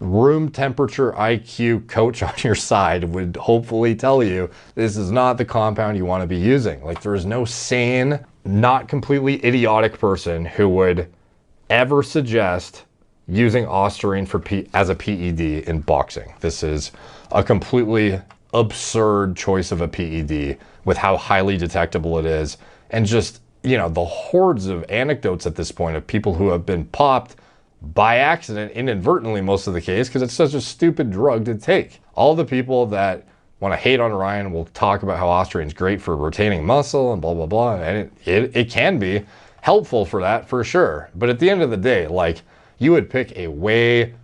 room temperature IQ coach on your side would hopefully tell you this is not the compound you want to be using. There is no sane, not completely idiotic person who would ever suggest using Ostarine as a PED in boxing. This is a completely absurd choice of a PED with how highly detectable it is, and just, you know, the hordes of anecdotes at this point of people who have been popped by accident, inadvertently most of the case, because it's such a stupid drug to take. All the people that want to hate on Ryan will talk about how Austrian's great for retaining muscle and blah, blah, blah. And it can be helpful for that, for sure. But at the end of the day, like, you would pick a way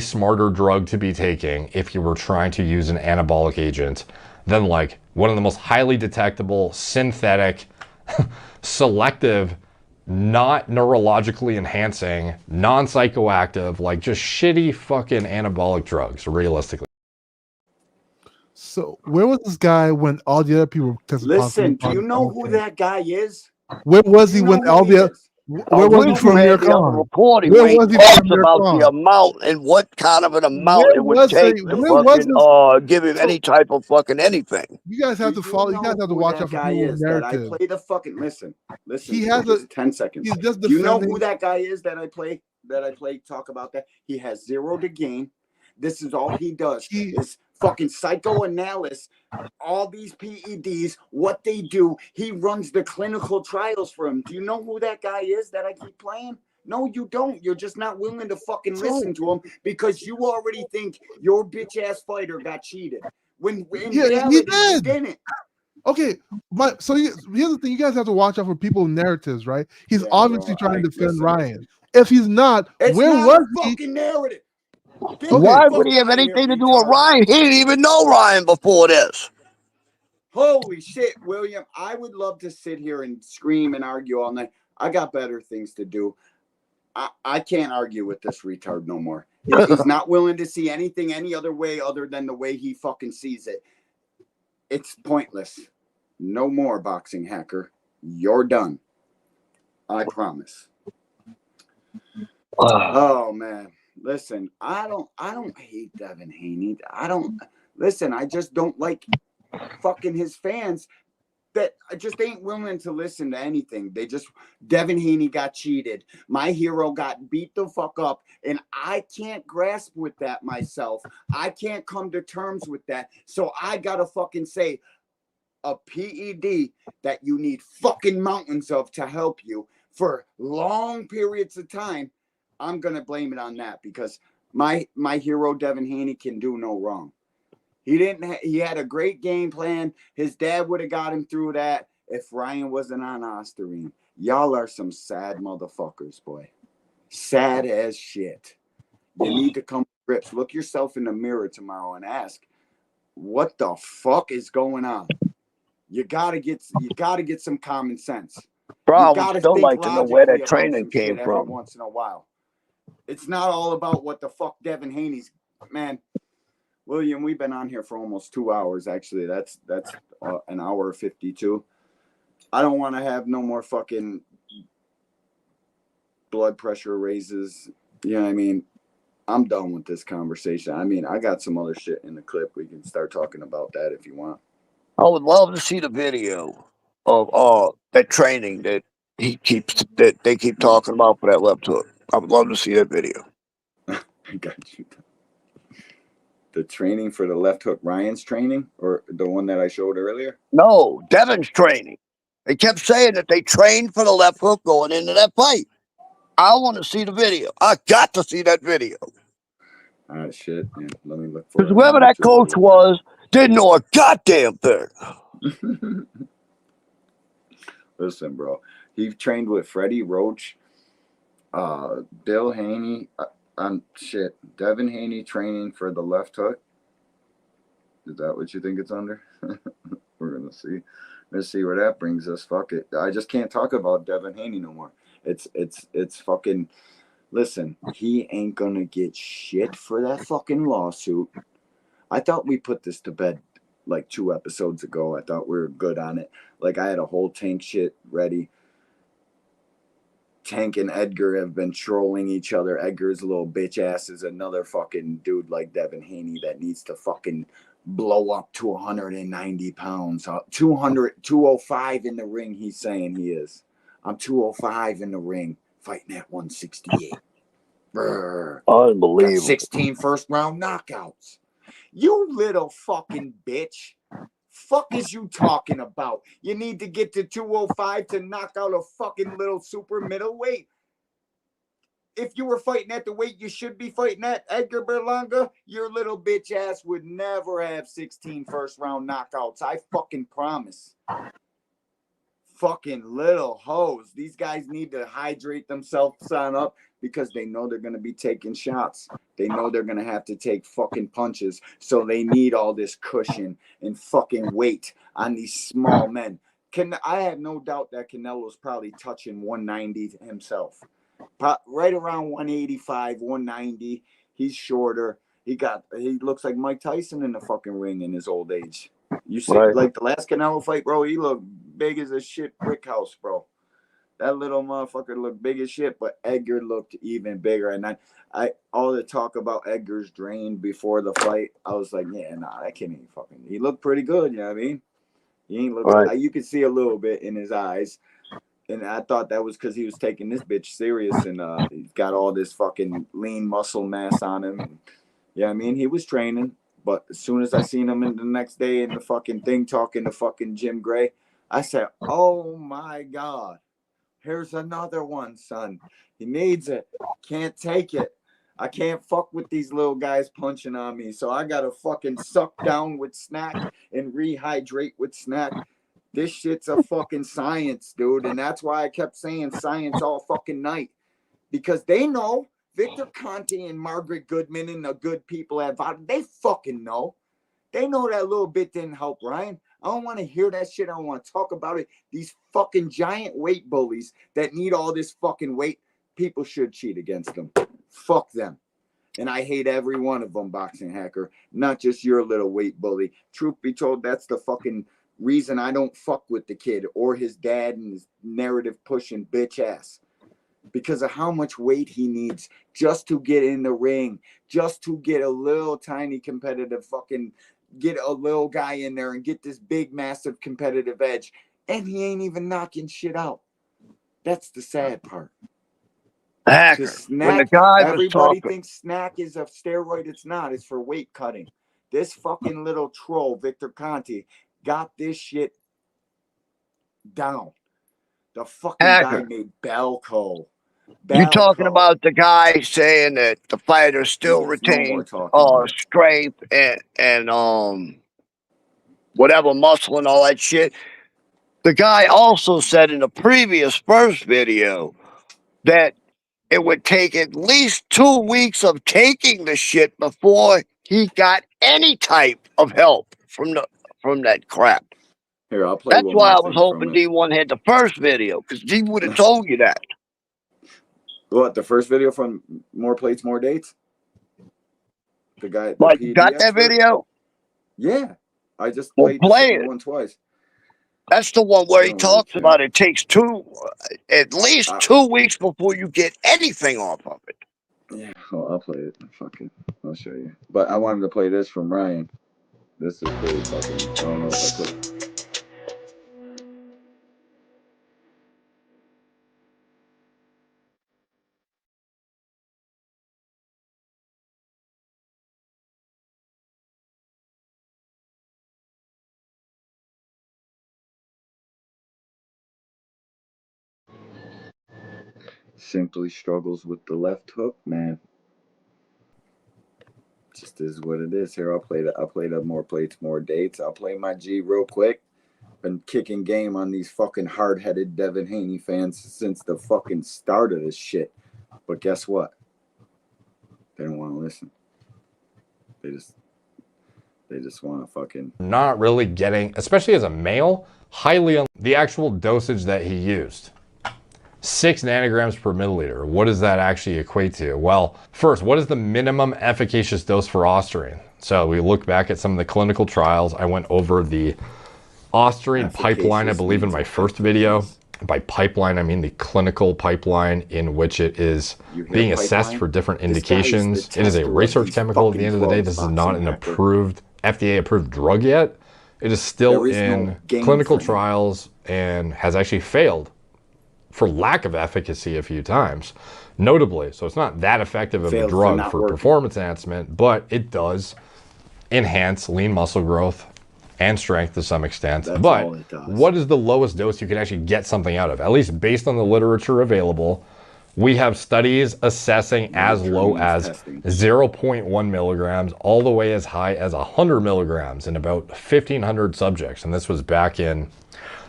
smarter drug to be taking if you were trying to use an anabolic agent than like one of the most highly detectable, synthetic, selective, not neurologically enhancing, non-psychoactive, like just shitty fucking anabolic drugs, realistically. So where was this guy when all the other people tested Listen, positive? do you know who that guy is? Where was he when all the where was he from the other report, Where was he talks from about the amount and what kind of an amount it would take to fucking give him any type of fucking anything. You guys have to follow. You guys have to watch out for people's narrative. I play the fucking listen. He for has just 10 seconds. He's just Do you know defending- who that guy is that I play? Talk about that. He has zero to gain. This is all he does. Is fucking psychoanalysis. All these PEDs, what they do, he runs the clinical trials for him. Do you know who that guy is that I keep playing? No, you don't. You're just not willing to fucking listen to him because you already think your bitch ass fighter got cheated. When in reality, he did. he didn't. Okay, so here's the thing: you guys have to watch out for people's narratives, right? He's obviously trying to defend Ryan. If he's not, It's where not was a he? fucking narrative. Why would he have anything to do with Ryan? He didn't even know Ryan before this. Holy shit, William. I would love to sit here and scream and argue all night. I got better things to do. I can't argue with this retard no more. If he's not willing to see anything any other way other than the way he fucking sees it, it's pointless. No more, boxing hacker. You're done. I promise. Oh man. Listen, I don't hate Devon Haney. I just don't like fucking his fans that just ain't willing to listen to anything. Devon Haney got cheated. My hero got beat the fuck up, and I can't grasp with that myself. I can't come to terms with that. So I gotta fucking say a PED that you need fucking mountains of to help you for long periods of time. I'm going to blame it on that because my hero, Devon Haney, can do no wrong. He had a great game plan. His dad would have got him through that if Ryan wasn't on Osterine. Y'all are some sad motherfuckers, boy. Sad as shit. You need to come to grips. Look yourself in the mirror tomorrow and ask, what the fuck is going on? You gotta get some common sense. Bro, I You would gotta still think like to know logically where that about training some came shit from. every once in a while. It's not all about what the fuck Devon Haney's, man. William, we've been on here for almost 2 hours. Actually, that's an hour 52. I don't want to have no more fucking blood pressure raises. You know what I mean? I'm done with this conversation. I mean, I got some other shit in the clip. We can start talking about that if you want. I would love to see the video of that training that they keep talking about for that left hook. I would love to see that video. I got you. The training for the left hook, Ryan's training, or the one that I showed earlier? No, Devin's training. They kept saying that they trained for the left hook going into that fight. I want to see the video. I got to see that video. Ah, shit, man. Let me look for it. Because whoever that coach was didn't know a goddamn thing. Listen, bro. He trained with Freddie Roach, Bill Haney, Devon Haney training for the left hook. Is that what you think it's under? We're gonna see. Let's see where that brings us. Fuck it. I just can't talk about Devon Haney no more. It's fucking. Listen, he ain't gonna get shit for that fucking lawsuit. I thought we put this to bed like 2 episodes ago. I thought we were good on it. Like I had a whole Tank shit ready. Tank and Edgar have been trolling each other. Edgar's little bitch ass is another fucking dude like Devon Haney that needs to fucking blow up to 190 pounds. 205 in the ring, he's saying he is. I'm 205 in the ring, fighting at 168. Brr. Unbelievable. Got 16 first round knockouts. You little fucking bitch. Fuck is you talking about? You need to get to 205 to knock out a fucking little super middleweight. If you were fighting at the weight you should be fighting at, Edgar Berlanga, your little bitch ass would never have 16 first round knockouts. I fucking promise. Fucking little hoes. These guys need to hydrate themselves on up because they know they're going to be taking shots. They know they're going to have to take fucking punches. So they need all this cushion and fucking weight on these small men. I have no doubt that Canelo's probably touching 190 himself. Right around 185, 190. He's shorter. He looks like Mike Tyson in the fucking ring in his old age. You see, like the last Canelo fight, bro, he looked big as a shit brick house, bro. That little motherfucker looked big as shit, but Edgar looked even bigger. And I all the talk about Edgar's drain before the fight, I was like, yeah, nah, that kid ain't fucking. He looked pretty good, you know what I mean? He ain't look. You could see a little bit in his eyes. And I thought that was because he was taking this bitch serious and he's got all this fucking lean muscle mass on him. And, yeah, I mean, he was training. But as soon as I seen him in the next day in the fucking thing talking to fucking Jim Gray, I said, oh my God, here's another one, son. He needs it. Can't take it. I can't fuck with these little guys punching on me. So I got to fucking suck down with snack and rehydrate with snack. This shit's a fucking science, dude. And that's why I kept saying science all fucking night. Because they know Victor Conte and Margaret Goodman and the good people at VOD, they fucking know. They know that little bit didn't help Ryan. I don't want to hear that shit. I don't want to talk about it. These fucking giant weight bullies that need all this fucking weight, people should cheat against them. Fuck them. And I hate every one of them, Boxing Hacker. Not just your little weight bully. Truth be told, that's the fucking reason I don't fuck with the kid or his dad and his narrative pushing bitch ass. Because of how much weight he needs just to get in the ring, just to get a little tiny competitive fucking, get a little guy in there and get this big, massive competitive edge. And he ain't even knocking shit out. That's the sad part. Hacker, Snack, when the guy was everybody talking, thinks snack is a steroid. It's not. It's for weight cutting. This fucking little troll, Victor Conte, got this shit down. The fucking guy made Belco. you talking about the guy saying that the fighter still retains strength and whatever muscle and all that shit. The guy also said in the previous first video that it would take at least 2 weeks of taking the shit before he got any type of help from that crap. Here, I'll play. That's why I was hoping D1 had the first video, because D would have told you that. What, the first video from More Plates, More Dates? The guy. But you got that video? Yeah, I just played the one twice. That's the one where he talks about it takes at least 2 weeks before you get anything off of it. Yeah, well, I'll play it. Fuck it. I'll show you. But I wanted to play this from Ryan. This is pretty fucking. I don't know if I put. Simply struggles with the left hook, man. Just is what it is. Here, I'll play the More Plates, More Dates. I'll play my G real quick. Been kicking game on these fucking hard-headed Devon Haney fans since the fucking start of this shit. But guess what? They don't want to listen. They just want to fucking... Not really getting, especially as a male, highly the actual dosage that he used. 6 nanograms per milliliter. What does that actually equate to? Well, first, what is the minimum efficacious dose for Ostarine? So we look back at some of the clinical trials. I went over the Ostarine pipeline, I believe, in my first video. By pipeline, I mean the clinical pipeline in which it is being assessed for different indications. It is a research chemical at the end of the day. This is not an approved, FDA-approved drug yet. It is still in clinical trials and has actually failed for lack of efficacy a few times, notably. So it's not that effective of a drug for performance enhancement, but it does enhance lean muscle growth and strength to some extent. That's but all it does. what is the lowest dose you can actually get something out of? At least based on the literature available, we have studies assessing as low as 0.1 milligrams all the way as high as 100 milligrams in about 1,500 subjects. And this was back in,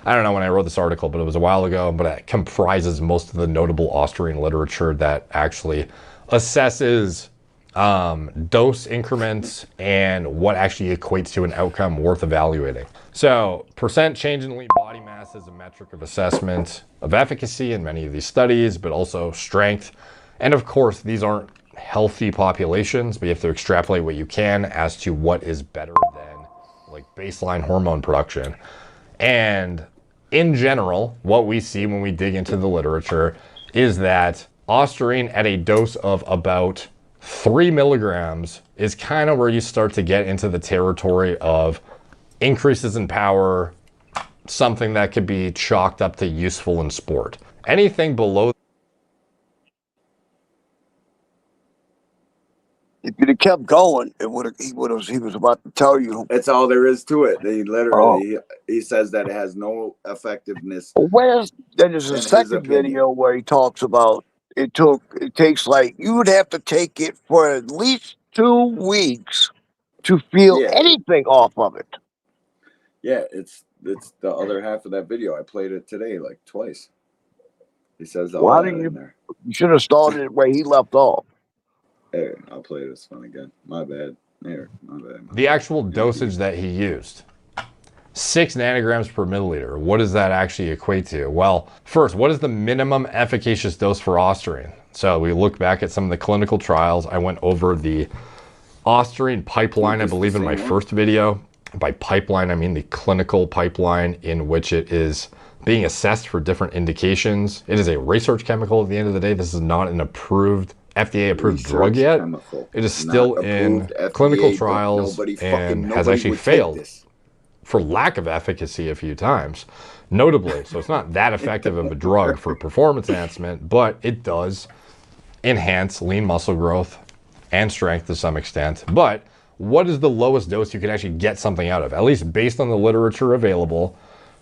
I don't know when I wrote this article, but it was a while ago, but it comprises most of the notable Austrian literature that actually assesses dose increments and what actually equates to an outcome worth evaluating. So percent change in lean body mass is a metric of assessment of efficacy in many of these studies, but also strength. And of course, these aren't healthy populations, but you have to extrapolate what you can as to what is better than like baseline hormone production. And in general, what we see when we dig into the literature is that ostarine at a dose of about 3 milligrams is kind of where you start to get into the territory of increases in power, something that could be chalked up to useful in sport. Anything below. If you'd have kept going, he was about to tell you. That's all there is to it. They literally, he says that it has no effectiveness. Well, there's a second video where he talks about it takes like, you would have to take it for at least 2 weeks to feel anything off of it. Yeah, it's the other half of that video. I played it today like twice. He says all that in there. You should have started it where he left off. Hey, I'll play this one again. My bad. Here, my bad. The actual dosage that he used, 6 nanograms per milliliter. What does that actually equate to? Well, first, what is the minimum efficacious dose for ostarine? So we look back at some of the clinical trials. I went over the ostarine pipeline, I believe, in my first video. By pipeline, I mean the clinical pipeline in which it is being assessed for different indications. It is a research chemical at the end of the day. This is not an approved, FDA-approved drug yet. It is still in clinical trials and has actually failed for lack of efficacy a few times, notably. So it's not that effective of a drug for performance enhancement, but it does enhance lean muscle growth and strength to some extent. But what is the lowest dose you can actually get something out of? At least based on the literature available,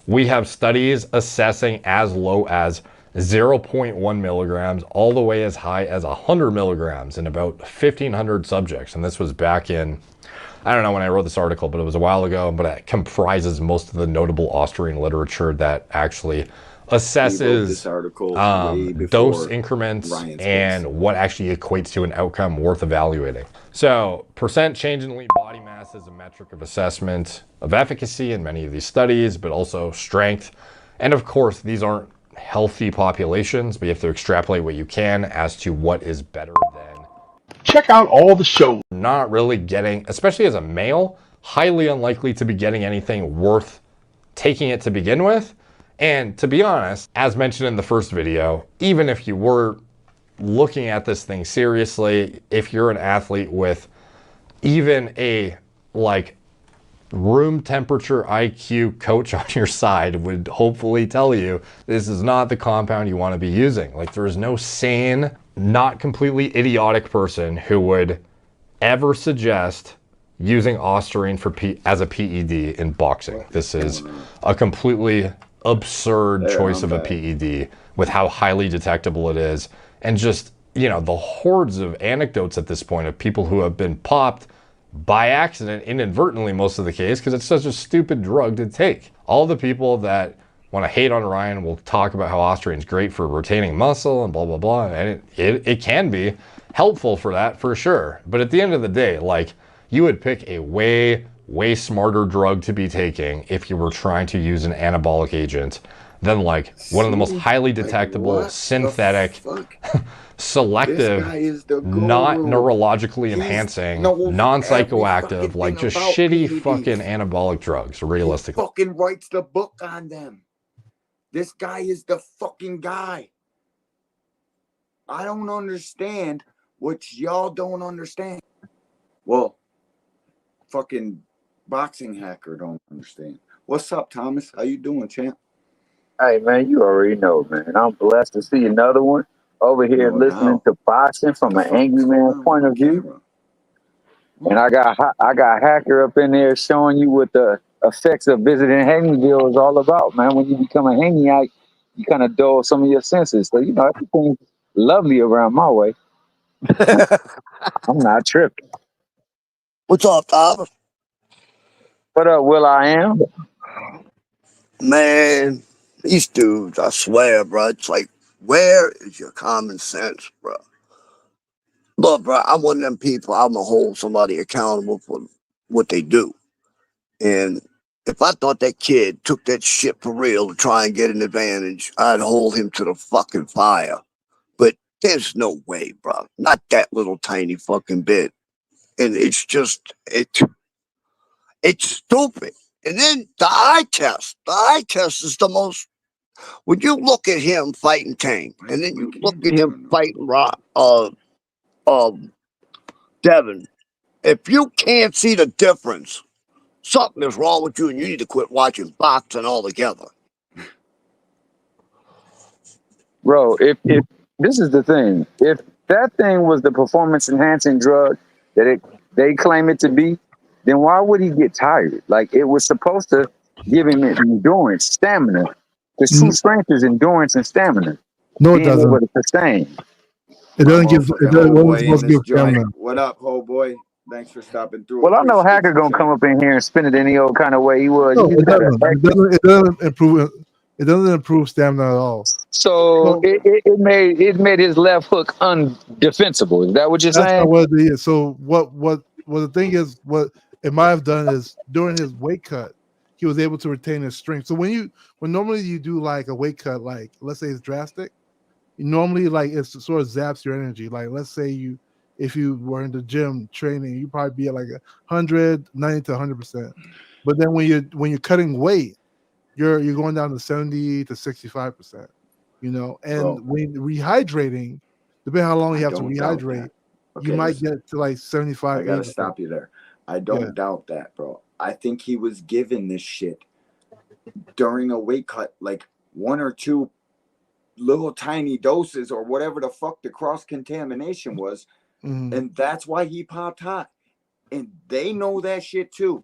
we have studies assessing as low as 0.1 milligrams all the way as high as 100 milligrams in about 1,500 subjects. And this was back in, I don't know when I wrote this article, but it was a while ago, but it comprises most of the notable Austrian literature that actually assesses dose increments and what actually equates to an outcome worth evaluating. So percent change in lean body mass is a metric of assessment of efficacy in many of these studies, but also strength. And of course, these aren't healthy populations, but you have to extrapolate what you can as to what is better than. Check out all the shows. Not really getting, especially as a male, highly unlikely to be getting anything worth taking it to begin with. And to be honest, as mentioned in the first video, even if you were looking at this thing seriously, if you're an athlete with even a like room temperature IQ coach on your side would hopefully tell you this is not the compound you want to be using. Like, there is no sane, not completely idiotic person who would ever suggest using ostarine as a PED in boxing. This is a completely absurd choice of a PED with how highly detectable it is, and just, you know, the hordes of anecdotes at this point of people who have been popped by accident, inadvertently most of the case, because it's such a stupid drug to take. All the people that want to hate on Ryan will talk about how ostarine is great for retaining muscle and blah blah blah, and it can be helpful for that for sure. But at the end of the day, like, you would pick a way smarter drug to be taking if you were trying to use an anabolic agent than like one of the most highly detectable, synthetic, selective, not neurologically enhancing, non-psychoactive, like just shitty fucking anabolic drugs, realistically. He fucking writes the book on them. This guy is the fucking guy. I don't understand what y'all don't understand. Well, fucking boxing hacker don't understand. What's up, Thomas? How you doing, champ? Hey, man, you already know, man. I'm blessed to see another one over here listening to boxing from an angry man point of view. And I got Hacker up in there showing you what the effects of visiting Haneyville is all about, man. When you become a Haneyite, you kind of dull some of your senses. So, you know, everything's lovely around my way. I'm not tripping. What's up, Thomas? What up, Will I Am? Man, these dudes, I swear, bro, it's like, where is your common sense, bro? Look, bro, I'm one of them people, I'm going to hold somebody accountable for what they do. And if I thought that kid took that shit for real to try and get an advantage, I'd hold him to the fucking fire. But there's no way, bro. Not that little tiny fucking bit. And it's just, it's stupid. And then the eye test. The eye test is the most. When you look at him fighting Tank, and then you look at him fighting Devin, if you can't see the difference, something is wrong with you, and you need to quit watching boxing altogether. Bro, if this is the thing, if that thing was the performance enhancing drug that they claim it to be, then why would he get tired? Like, it was supposed to give him endurance, stamina. The true strength is endurance and stamina. No, it Being able doesn't. to sustain. It doesn't give. It doesn't. What is supposed to give stamina? What up, ho boy? Thanks for stopping through. Well, I know Appreciate Hacker you, gonna champ. come up in here and spin it any old kind of way he was. No, He it just got a doesn't. It doesn't improve. It doesn't improve stamina at all. So it made his left hook undefensible. Is that what you're That's saying? not what it is. So what the thing is, what it might have done is during his weight cut, he was able to retain his strength. So when normally you do like a weight cut, like let's say it's drastic, normally like it sort of zaps your energy. Like let's say if you were in the gym training, you probably be at like 190 to 100%. But then when you're cutting weight, you're going down to 70 to 65%. You know, and when rehydrating, depending how long you have to rehydrate, you might get to like 75. I gotta stop you there. I don't doubt that, bro. I think he was given this shit during a weight cut, like 1 or 2 little tiny doses or whatever the fuck the cross contamination was, and that's why he popped hot. And they know that shit too.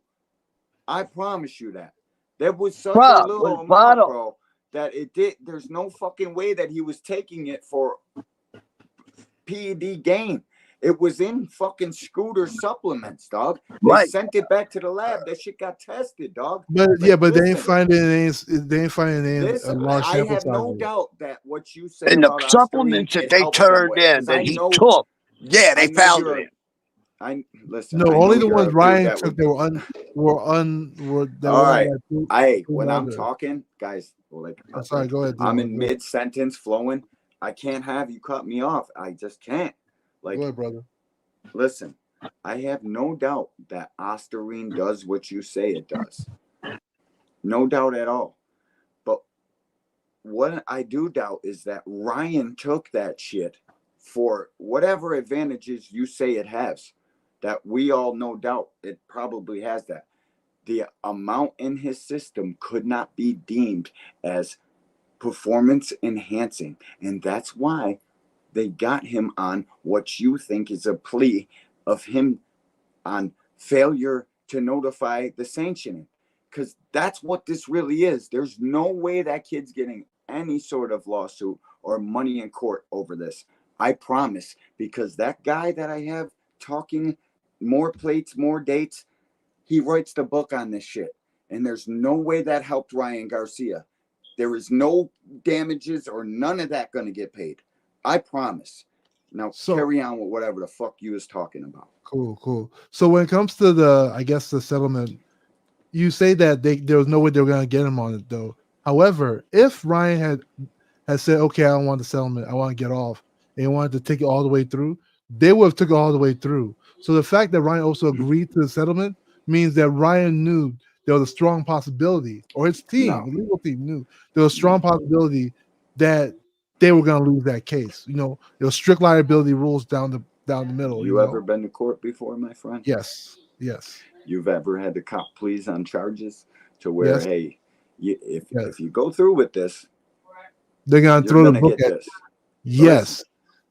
I promise you that. There was such a little amount, bro, that it did. There's no fucking way that he was taking it for PED gain. It was in fucking Scooter supplements, dog. They sent it back to the lab. That shit got tested, dog. But like, but they ain't finding any large I sample have no sizes. doubt that what you say And the about supplements that they turned in that he took, yeah, they found it. Listen. No, I only know the you're ones a dude Ryan that took would- that All were right. on that When I'm talking, guys, I'm sorry, go ahead. I'm Devin. in mid sentence flowing. I can't have you cut me off. I just can't. Like, go ahead, brother. Listen, I have no doubt that Osterine does what you say it does. No doubt at all. But what I do doubt is that Ryan took that shit for whatever advantages you say it has. That we all no doubt it probably has that. The amount in his system could not be deemed as performance enhancing. And that's why they got him on what you think is a plea of him on failure to notify the sanctioning. Because that's what this really is. There's no way that kid's getting any sort of lawsuit or money in court over this. I promise. Because that guy that I have talking more plates, more dates, he writes the book on this shit. And there's no way that helped Ryan Garcia. There is no damages or none of that going to get paid. I promise. Now carry on with whatever the fuck you was talking about. Cool. So when it comes to the settlement, you say that there was no way they were going to get him on it though. However, if Ryan had said, okay, I don't want the settlement, I want to get off, and he wanted to take it all the way through, they would have took it all the way through. So the fact that Ryan also agreed to the settlement means that Ryan knew there was a strong possibility, or his team, the legal team knew there was a strong possibility that they were going to lose that case. You know, there was strict liability rules down the middle. You ever been to court before, my friend? Yes. You've ever had to cop pleas on charges to where, Yes. hey, if you go through with this, they're going to throw the book get at this. Yes.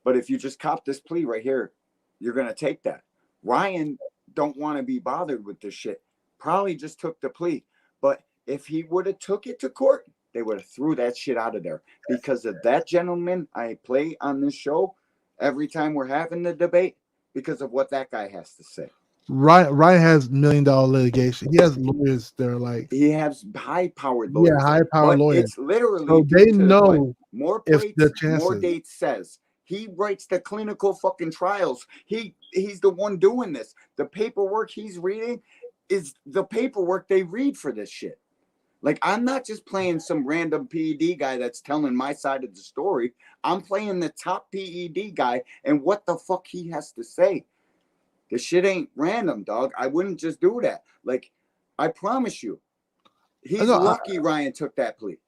But if you just cop this plea right here, you're going to take that. Ryan don't want to be bothered with this shit. Probably just took the plea. But if he would have took it to court, they would have threw that shit out of there. Because of that gentleman I play on this show every time we're having the debate, because of what that guy has to say. Ryan has $1 million litigation. He has lawyers that are like, he has high-powered lawyers. Yeah, high-powered lawyers. It's literally so they know more if plates, the chances. more dates says. He writes the clinical fucking trials. He's the one doing this. The paperwork he's reading is the paperwork they read for this shit. Like, I'm not just playing some random PED guy that's telling my side of the story. I'm playing the top PED guy and what the fuck he has to say. This shit ain't random, dog. I wouldn't just do that. Like, I promise you, he's lucky Ryan took that plea.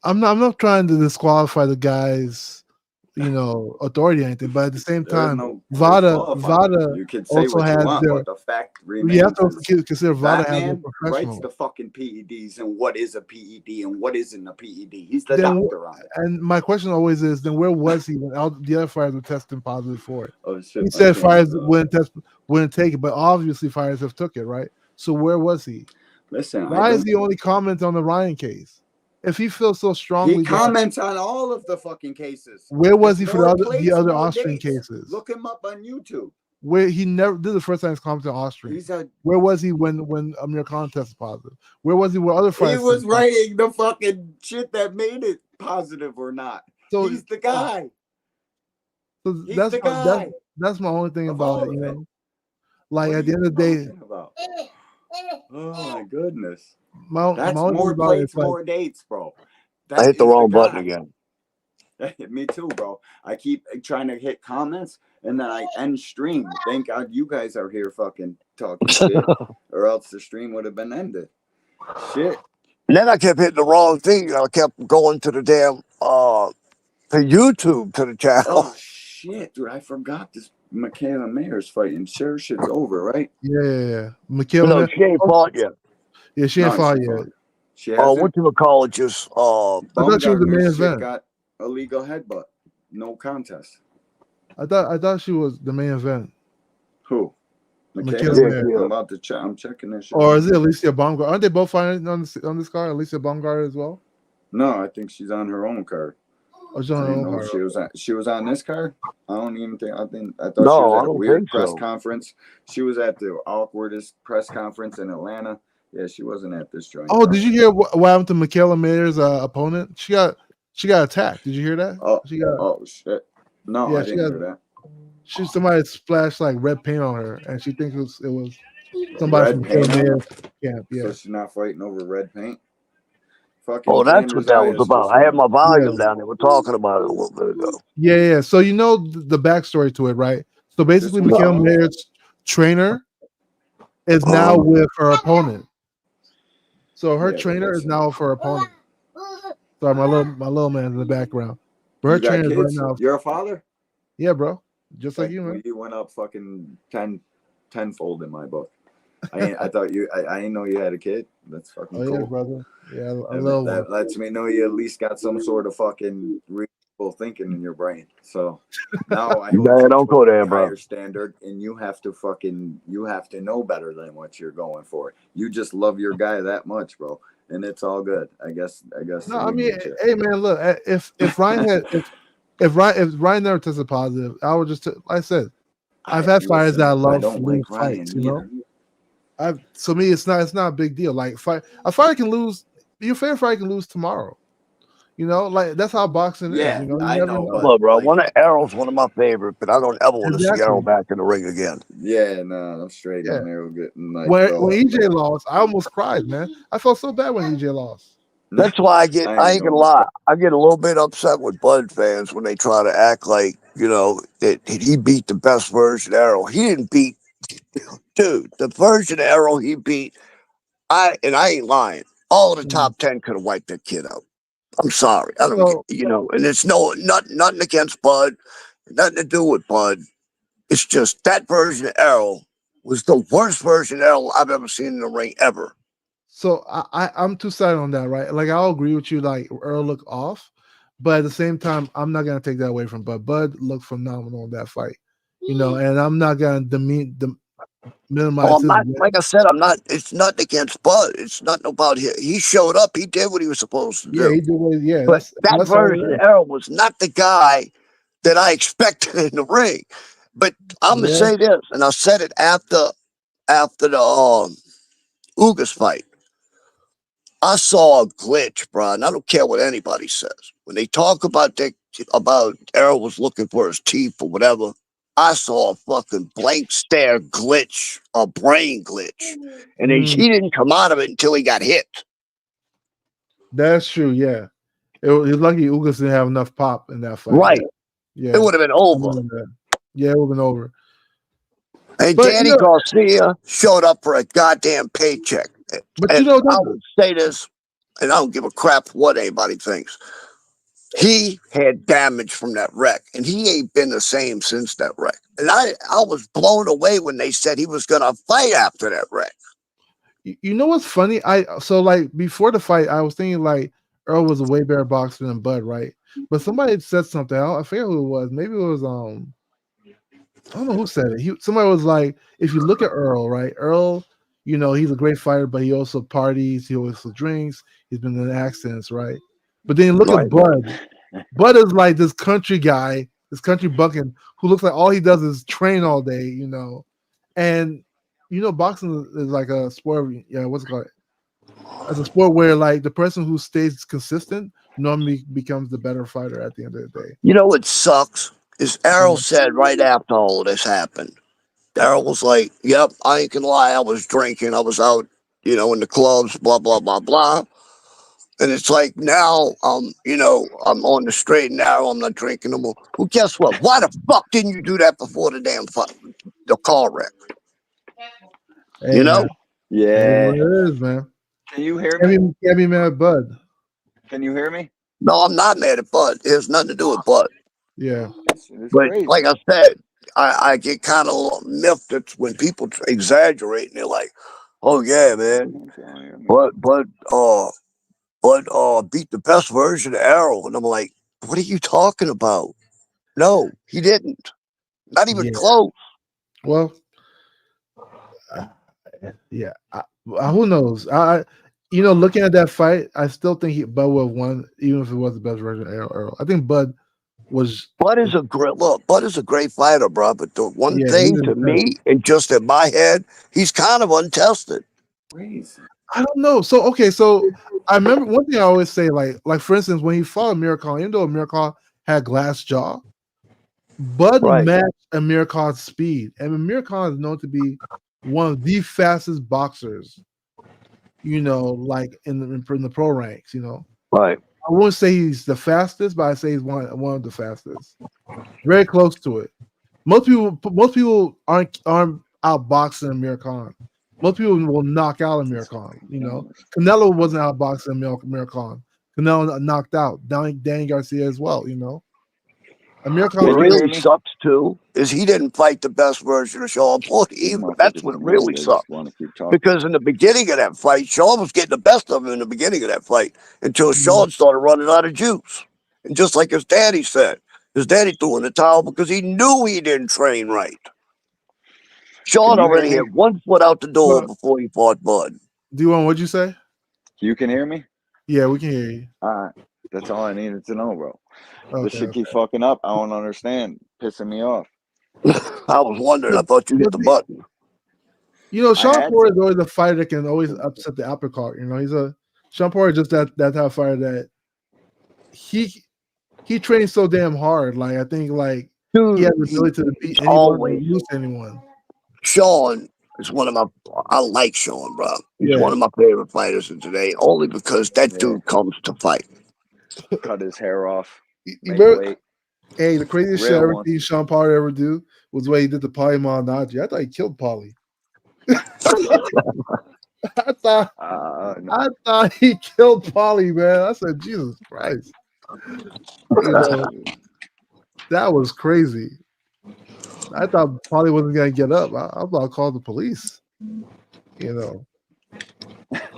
I'm not trying to disqualify the guy's, authority or anything, but at the same time, VADA you could say also what you has want, their. but the fact remains. You have to also consider VADA has their man professional. writes the fucking PEDs and what is a PED and what isn't a PED. He's the doctor on it. And my question always is, then where was he when all the other fires were testing positive for it? Oh, shit, he said fires wouldn't take it, but obviously fires have took it, right? So where was he? Listen, why is he only comment on the Ryan case? If he feels so strongly, he comments on all of the fucking cases. Where was he for the other Austrian cases? Look him up on YouTube. Where he never did the first time he's commented on Austrian. Where was he when Amir Khan tested positive? Where was he with other fighters? He was writing the fucking shit that made it positive or not. So he's the guy. So that's my only thing about it. Like at the end of the day. Oh my goodness. That's more plates, more dates, bro. I hit the wrong button again. Me too, bro. I keep trying to hit comments and then I end stream. Thank God you guys are here fucking talking shit, or else the stream would have been ended. Shit. And then I kept hitting the wrong thing. I kept going to the damn to YouTube to the channel. Oh shit, dude! I forgot this. Michaela Mayer's fighting. Sure, shit's over, right? Yeah. Michaela. No, she ain't fought yet. Yeah, she ain't fought yet. What you call it? Just I thought she was the main event. Got a legal headbutt. No contest. I thought she was the main event. Who? Michaela Mayer. I'm about to check. I'm checking this shit. Or is it Alicia Baumgart? Aren't they both fighting on this card? Alicia Baumgart as well? No, I think she's on her own card. Oh, she's on her own card. She was on this card. I don't even think. I thought she No, was I at a don't weird think press so. conference. She was at the awkwardest press conference in Atlanta. Yeah, she wasn't at this joint. Oh, did you hear what happened to Michaela Mayer's opponent? She got attacked. Did you hear that? Oh shit! No, I didn't hear that. Somebody splashed like red paint on her, and she thinks it was somebody from Michaela Mayer's camp. Yeah, so she's not fighting over red paint. Oh, that's what that was about. I had my volume down. They were talking about it a little bit ago. Yeah. So you know the backstory to it, right? So basically, Michaela Mayer's trainer is now with her opponent. So her trainer is now for her opponent. Sorry, my little man's in the background. But her trainer is right now. You're a father? Yeah, bro. Just like you, man. You went up fucking tenfold in my book. I thought you. I didn't know you had a kid. That's fucking cool, yeah, brother. Yeah, that lets me know you at least got some sort of fucking reasonable thinking in your brain. So now I don't go there, bro. Higher standard, and you have to know better than what you're going for. You just love your guy that much, bro, and it's all good. I guess. No, I mean, hey, man, look, if Ryan had if Ryan never tested positive, I would just like I said, I've had fighters that I love lose fights, you know. To me, it's not a big deal. Like a fighter can lose. Your favorite fighter can lose tomorrow. You know, like that's how boxing is. You know, I know. Look, bro, Arrow's one of my favorite, but I don't ever want to see Arrow back in the ring again. Yeah, no, I'm straight on Arrow getting like. When EJ lost, I almost cried, man. I felt so bad when EJ lost. That's why I ain't gonna lie. I get a little bit upset with Bud fans when they try to act like, that he beat the best version of Arrow. He didn't beat, dude, the version of Arrow he beat. I ain't lying. All of the top 10 could have wiped that kid out. I'm sorry. I don't, and it's nothing against Bud, nothing to do with Bud. It's just that version of Arrow was the worst version of Arrow I've ever seen in the ring ever. So I'm two-sided on that, right? Like I'll agree with you. Like Earl looked off, but at the same time, I'm not gonna take that away from Bud. Bud looked phenomenal in that fight, and I'm not gonna minimize Oh, I'm his not, win. like I said, I'm not, it's nothing against Bud. It's nothing about him. He showed up, he did what he was supposed to Yeah, do. he did what. Yeah, But that that's all it version of is. Errol was not the guy that I expected in the ring. But I'm gonna Yeah. say this, and I said it after the Ugas fight. I saw a glitch, bro, and I don't care what anybody says. When they talk about Errol was looking for his teeth or whatever, I saw a fucking blank stare glitch, a brain glitch, and he didn't come out of it until he got hit. That's true. Yeah, he's lucky Ugas didn't have enough pop in that fight. Right. Yeah, It would have been over. Yeah, it would have been over. And But, Danny Garcia showed up for a goddamn paycheck. But and you know, I would say this, and I don't give a crap what anybody thinks. He had damage from that wreck, and he ain't been the same since that wreck. And I was blown away when they said he was gonna fight after that wreck. You know what's funny? Like before the fight, I was thinking like Earl was a way better boxer than Bud, right? But somebody said something. I forget who it was. Maybe it was I don't know who said it. Somebody was like, if you look at Earl, right? Earl, you know, he's a great fighter, but he also parties, he also drinks, he's been in accidents, right? But then you look at Bud. Bud is like this country guy, this country bucking who looks like all he does is train all day, you know. And you know, boxing is like a sport. Yeah, what's it called? It's a sport where like the person who stays consistent normally becomes the better fighter at the end of the day. You know what sucks is Errol said right after all of this happened. Errol was like, "Yep, I ain't gonna lie, I was drinking, I was out, you know, in the clubs, blah blah blah blah." And it's like now, you know, I'm on the straight and narrow. I'm not drinking no more. Well, guess what? Why the fuck didn't you do that before the damn the car wreck? Hey, You know? man. Yeah. It is, man. Can you hear me? Can't be mad at Bud. Can you hear me? No, I'm not mad at Bud. It has nothing to do with Bud. Yeah. It's But crazy. like I said, I get kind of miffed at when people exaggerate and they're like, "Oh yeah, man, Bud beat the best version of Arrow," and I'm like, "What are you talking about? No, he didn't. Not even close." Well, yeah. Who knows? You know, looking at that fight, I still think Bud would have won, even if it was the best version of Earl. I think Bud was. Bud is a great fighter, bro. But the one Yeah, thing he's to intense. me, and just in my head, he's kind of untested. I don't know. So I remember one thing I always say, like for instance, when he fought Amir Khan, even though Amir Khan had glass jaw, Bud matched Amir Khan's speed, and Amir Khan is known to be one of the fastest boxers. You know, like in the pro ranks. You know, right? I wouldn't say he's the fastest, but I say he's one of the fastest. Very close to it. Most people aren't outboxing Amir Khan. Most people will knock out Amir Khan. You know, Canelo wasn't outboxing Amir Khan. Canelo knocked out Danny Garcia as well. You know, Amir Khan. What really sucks too is he didn't fight the best version of Sean Porter either. That's what really sucks. Because in the beginning of that fight, Sean was getting the best of him in the beginning of that fight until Sean started running out of juice. And just like his daddy said, his daddy threw in the towel because he knew he didn't train right. Sean already had one foot out the door before he fought Bud. D1, what'd you say? You can hear me? Yeah, we can hear you. All right. That's all I needed to know, bro. Okay, This shit keep fucking up. I don't understand. Pissing me off. I was wondering. I thought you hit the button. You know, Sean Porter is always a fighter that can always upset the apple cart. You know, Sean Porter just that type of fighter that he trains so damn hard. Like I think like he has the ability to beat anyone or lose anyone. Sean is one of my. I like Sean, bro. He's one of my favorite fighters in today, only because that dude comes to fight. Cut his hair off. Hey, the craziest shit I ever seen Sean Porter ever do was when he did the Paulie Malignaggi. I thought he killed Paulie. I thought he killed Paulie, man. I said, Jesus Christ. You know, that was crazy. I thought Paulie wasn't gonna get up. I was about to call the police. You know.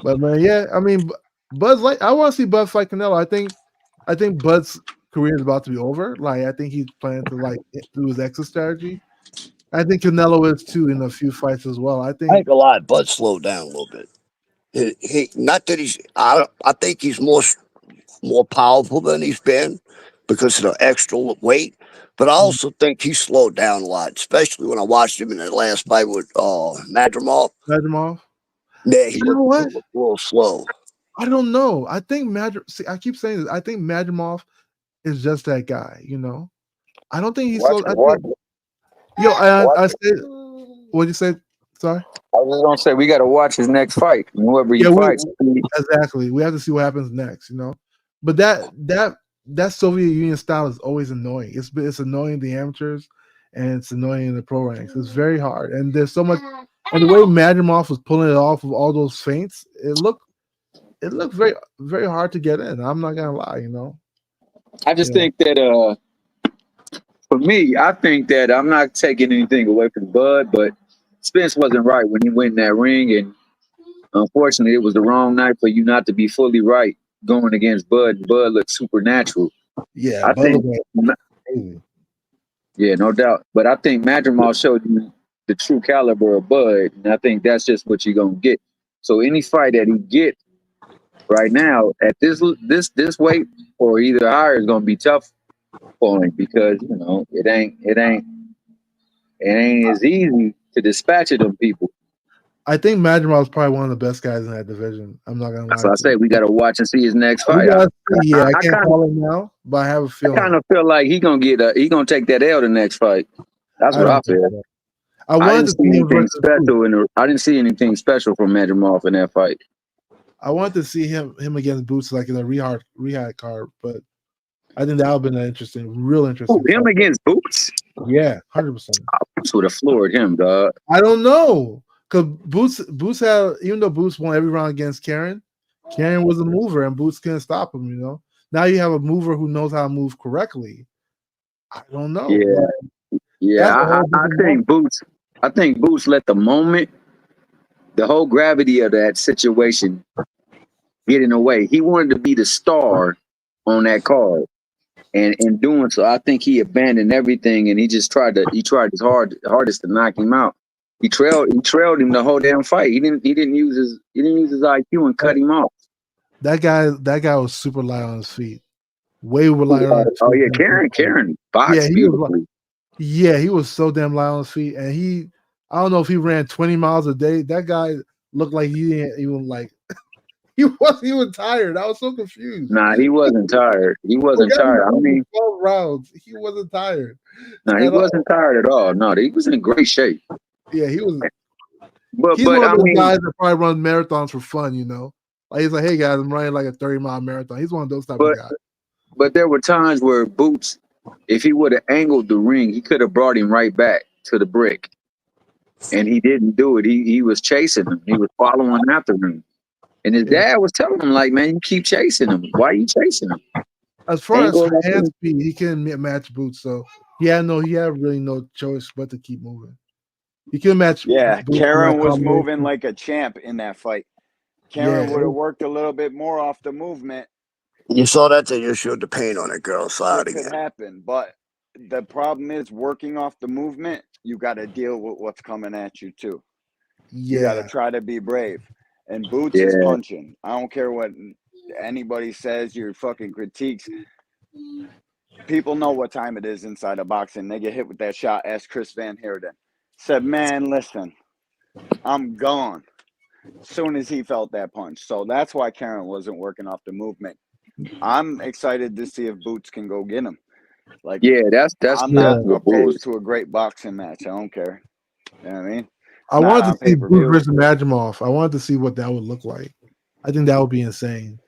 But man, yeah, I mean Bud's like I want to see Bud fight Canelo. I think Bud's career is about to be over. Like I think he's planning to like do his exit strategy. I think Canelo is too in a few fights as well. I I think ain't gonna lie, Bud slowed down a little bit. Not that he's. I think he's more powerful than he's been because of the extra weight. But I also think he slowed down a lot, especially when I watched him in that last fight with Madrimov. Madrimov. Yeah, he You know looked what? a little slow. I don't know. I think See, I keep saying this. I think Madrimov is just that guy. You know. I don't think he's so. I think. Yo, I said. What you say? Sorry. I was gonna say we got to watch his next fight. Whoever he Yeah, fights. exactly. We have to see what happens next. You know. But that Soviet Union style is always annoying. It's annoying the amateurs, and it's annoying the pro ranks. It's very hard, and there's so much. And the way Madrimov was pulling it off of all those feints, it looked very very hard to get in. I'm not gonna lie, you know. I just think that for me, I think that I'm not taking anything away from Bud, but Spence wasn't right when he went in that ring, and unfortunately, it was the wrong night for you not to be fully right going against Bud. Bud looked supernatural. Yeah, I think, crazy. yeah, no doubt. But I think Madrimal showed you the true caliber of Bud, and I think that's just what you're gonna get. So any fight that he get right now at this weight or either higher is gonna be tough for him because you know it ain't as easy to dispatch of them people. I think Madrimal is probably one of the best guys in that division. I'm not gonna lie. So I say we got to watch and see his next fight. I can't call him now, but I have a feeling. I kind of feel like he gonna take that L the next fight. That's what I feel. I didn't see anything special I didn't see anything special from Madrimov in that fight. I wanted to see him against Boots like in a rehab card, but I think that would have been real interesting. Him fight. Against Boots? Yeah, 100%. Boots would have floored him, dog. I don't know. Because Boots had, even though Boots won every round against Karen was a mover and Boots couldn't stop him, you know. Now you have a mover who knows how to move correctly. I don't know. Yeah. I think Boots let the moment, the whole gravity of that situation get in the way. He wanted to be the star on that card. And in doing so, I think he abandoned everything and he tried his hardest to knock him out. He trailed him the whole damn fight. He didn't use his IQ and cut him off. That guy was super light on his feet. Way light on his feet. Oh yeah, Karen boxed beautifully. He was so damn light on his feet. And I don't know if he ran 20 miles a day. That guy looked like he didn't even he wasn't even tired. I was so confused. Nah, he wasn't tired. He wasn't tired. I mean 12 rounds. He wasn't tired. No, he wasn't tired at all. No, he was in great shape. Yeah, he was. But he's one of those guys that probably run marathons for fun, you know. Like he's like, hey guys, I'm running like a 30-mile marathon. He's one of those type of guys. But there were times where Boots, if he would have angled the ring, he could have brought him right back to the brick. And he didn't do it. He was chasing him. He was following after him. And his dad was telling him, like, man, you keep chasing him. Why are you chasing him? As far as hand speed, he couldn't match Boots, so he had really no choice but to keep moving. He couldn't match. Yeah, Boots Karen was moving like a champ in that fight. Karen would have worked a little bit more off the movement. You saw that, then you showed the pain on that girl's side again. It could happen, but the problem is working off the movement, you got to deal with what's coming at you too. Yeah. You got to try to be brave. And Boots is punching. I don't care what anybody says, your fucking critiques. People know what time it is inside of boxing. They get hit with that shot. Ask Chris Van Heerden. Said, man, listen, I'm gone. As soon as he felt that punch. So that's why Karen wasn't working off the movement. I'm excited to see if Boots can go get him. Like, I'm not opposed to a great boxing match. I don't care. You know what I mean? I wanted to see Boots versus Madrimov. I wanted to see what that would look like. I think that would be insane.